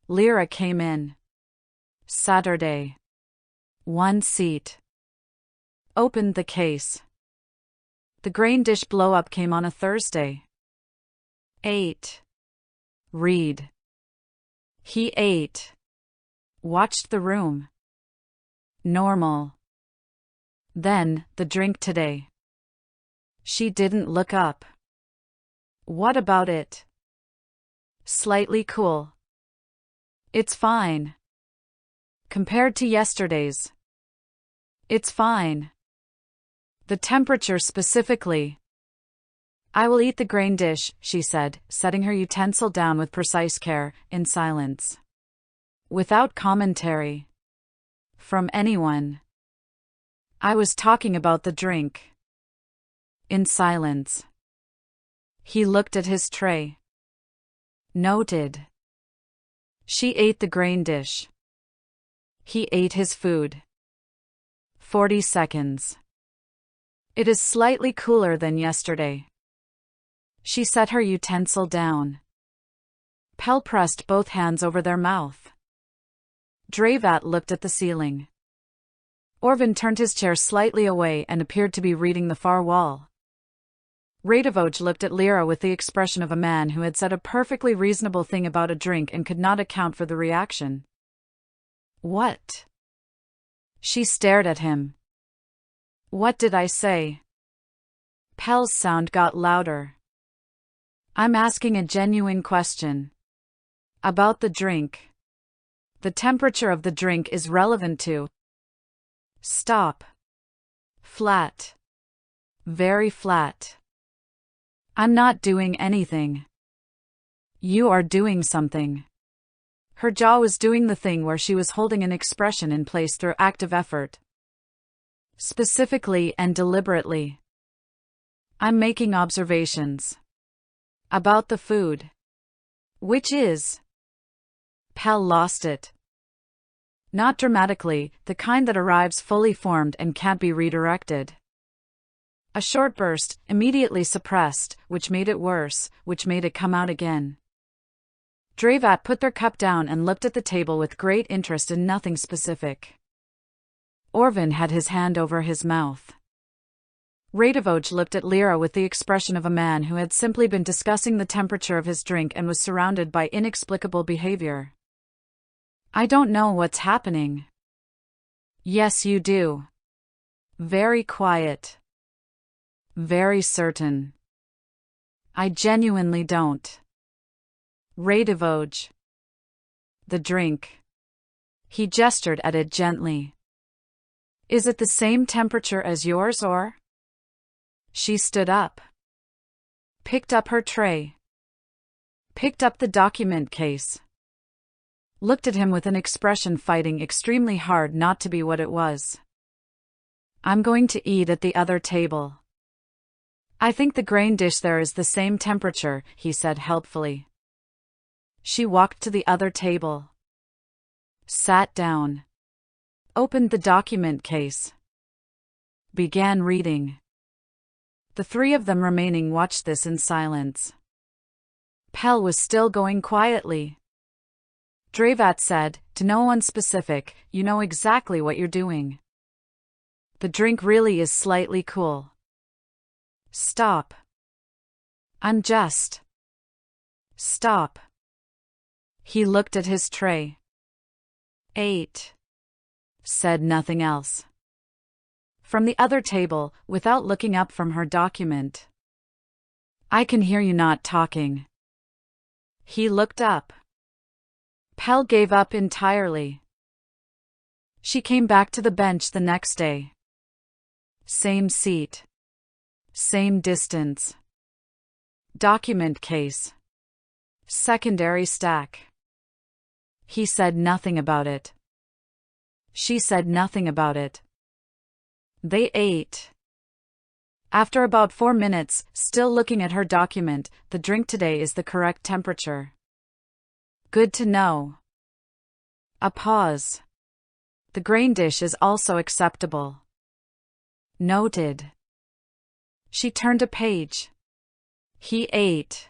Lyra came in. Saturday. 1 seat. Opened the case. The grain dish blow-up came on a Thursday. 8. Read. He ate. Watched the room. Normal. Then, the drink today. She didn't look up. What about it? Slightly cool. It's fine. Compared to yesterday's. It's fine. The temperature specifically. I will eat the grain dish, she said, setting her utensil down with precise care, in silence. Without commentary. From anyone. I was talking about the drink. In silence. He looked at his tray. Noted. She ate the grain dish. He ate his food. 40 seconds. It is slightly cooler than yesterday. She set her utensil down. Pell pressed both hands over their mouth. Dravat looked at the ceiling. Orvin turned his chair slightly away and appeared to be reading the far wall. Radivoge looked at Lyra with the expression of a man who had said a perfectly reasonable thing about a drink and could not account for the reaction. What? She stared at him. What did I say? Pell's sound got louder. I'm asking a genuine question. About the drink. The temperature of the drink is relevant to. Stop. Flat. Very flat. I'm not doing anything. You are doing something. Her jaw was doing the thing where she was holding an expression in place through active effort. Specifically and deliberately. I'm making observations. About the food. Which is. Pell lost it. Not dramatically, the kind that arrives fully formed and can't be redirected. A short burst, immediately suppressed, which made it worse, which made it come out again. Dravat put their cup down and looked at the table with great interest in nothing specific. Orvin had his hand over his mouth. Radivoj looked at Lyra with the expression of a man who had simply been discussing the temperature of his drink and was surrounded by inexplicable behavior. I don't know what's happening. Yes, you do. Very quiet. Very certain. I genuinely don't. Radivoj. The drink. He gestured at it gently. Is it the same temperature as yours or? She stood up. Picked up her tray. Picked up the document case. Looked at him with an expression fighting extremely hard not to be what it was. I'm going to eat at the other table. I think the grain dish there is the same temperature, he said helpfully. She walked to the other table. Sat down. Opened the document case. Began reading. The three of them remaining watched this in silence. Pell was still going quietly. Dravat said, to no one specific, you know exactly what you're doing. The drink really is slightly cool. Stop. I'm just. Stop. He looked at his tray. Ate. Said nothing else. From the other table, without looking up from her document. I can hear you not talking. He looked up. Pell gave up entirely. She came back to the bench the next day. Same seat. Same distance. Document case. Secondary stack. He said nothing about it. She said nothing about it. They ate. After about 4 minutes, still looking at her document, the drink today is the correct temperature. Good to know. A pause. The grain dish is also acceptable. Noted. She turned a page. He ate.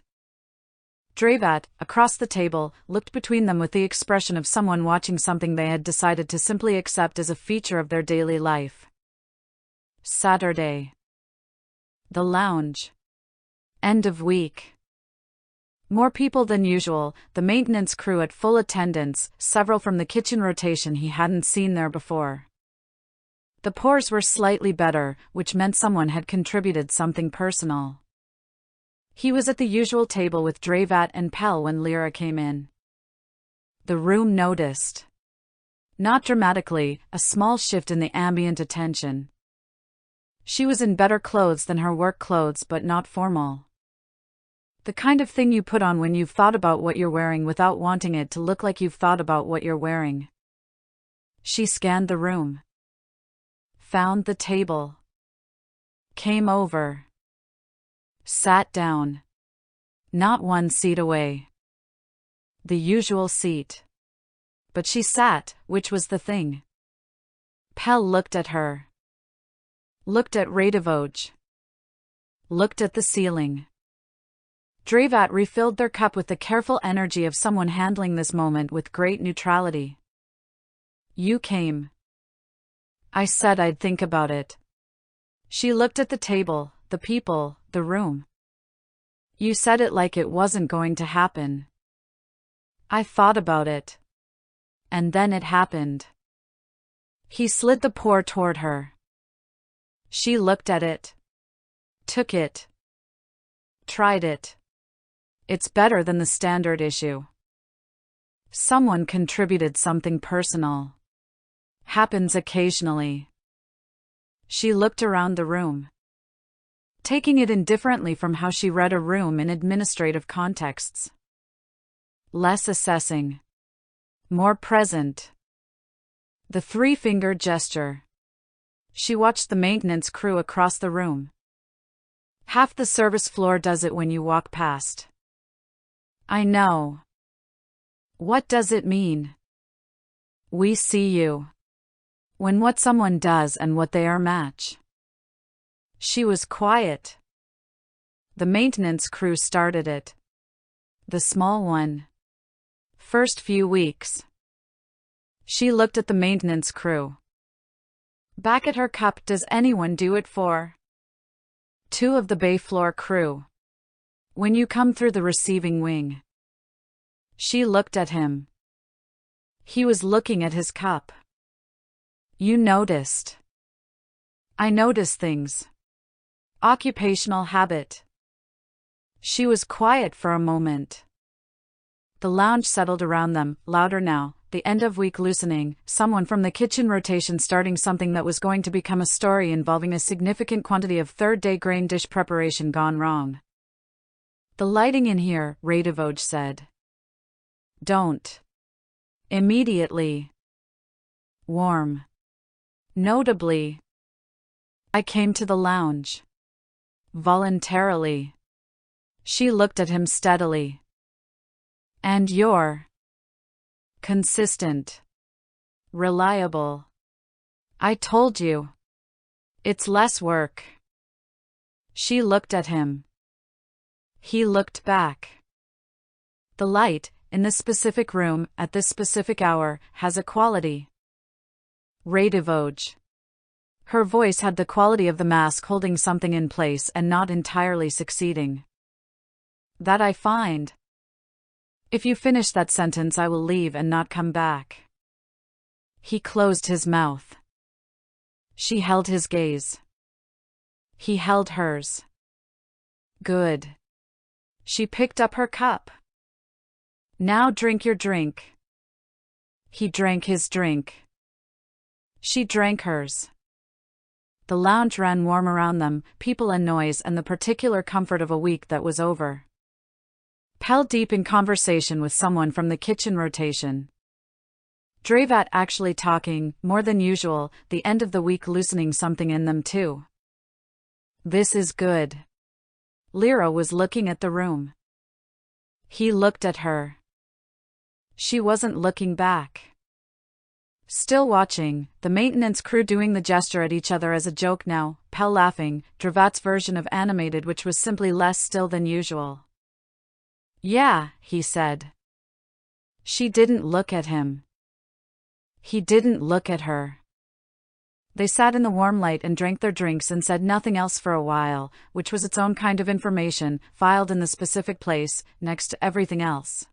Dravat, across the table, looked between them with the expression of someone watching something they had decided to simply accept as a feature of their daily life. Saturday. The lounge. End of week. More people than usual, the maintenance crew at full attendance, several from the kitchen rotation he hadn't seen there before. The pours were slightly better, which meant someone had contributed something personal. He was at the usual table with Dravat and Pell when Lyra came in. The room noticed. Not dramatically, a small shift in the ambient attention. She was in better clothes than her work clothes but not formal. The kind of thing you put on when you've thought about what you're wearing without wanting it to look like you've thought about what you're wearing. She scanned the room. Found the table. Came over. Sat down. Not 1 seat away. The usual seat. But she sat, which was the thing. Pell looked at her. Looked at Radivoj. Looked at the ceiling. Dravat refilled their cup with the careful energy of someone handling this moment with great neutrality. You came. I said I'd think about it. She looked at the table, the people, the room. You said it like it wasn't going to happen. I thought about it. And then it happened. He slid the pour toward her. She looked at it. Took it. Tried it. It's better than the standard issue. Someone contributed something personal. Happens occasionally. She looked around the room. Taking it indifferently from how she read a room in administrative contexts. Less assessing. More present. The 3-finger gesture. She watched the maintenance crew across the room. Half the service floor does it when you walk past. I know. What does it mean? We see you. When what someone does and what they are match. She was quiet. The maintenance crew started it. The small one. First few weeks. She looked at the maintenance crew. Back at her cup. Does anyone do it for? Two of the bay floor crew. When you come through the receiving wing. She looked at him. He was looking at his cup. You noticed. I notice things. Occupational habit. She was quiet for a moment. The lounge settled around them, louder now, the end-of-week loosening, someone from the kitchen rotation starting something that was going to become a story involving a significant quantity of third-day grain dish preparation gone wrong. The lighting in here, Radivoj said. Don't. Immediately. Warm. Notably. I came to the lounge. Voluntarily. She looked at him steadily. And you're consistent. Reliable. I told you. It's less work. She looked at him. He looked back. The light, in this specific room, at this specific hour, has a quality. Radivoj. Her voice had the quality of the mask holding something in place and not entirely succeeding. That I find. If you finish that sentence, I will leave and not come back. He closed his mouth. She held his gaze. He held hers. Good. She picked up her cup. Now drink your drink. He drank his drink. She drank hers. The lounge ran warm around them, people and noise and the particular comfort of a week that was over. Pell deep in conversation with someone from the kitchen rotation. Dravat actually talking, more than usual, the end of the week loosening something in them too. This is good. Lyra was looking at the room. He looked at her. She wasn't looking back. Still watching, the maintenance crew doing the gesture at each other as a joke now, Pell laughing, Dravat's version of animated which was simply less still than usual. Yeah, he said. She didn't look at him. He didn't look at her. They sat in the warm light and drank their drinks and said nothing else for a while, which was its own kind of information, filed in the specific place, next to everything else.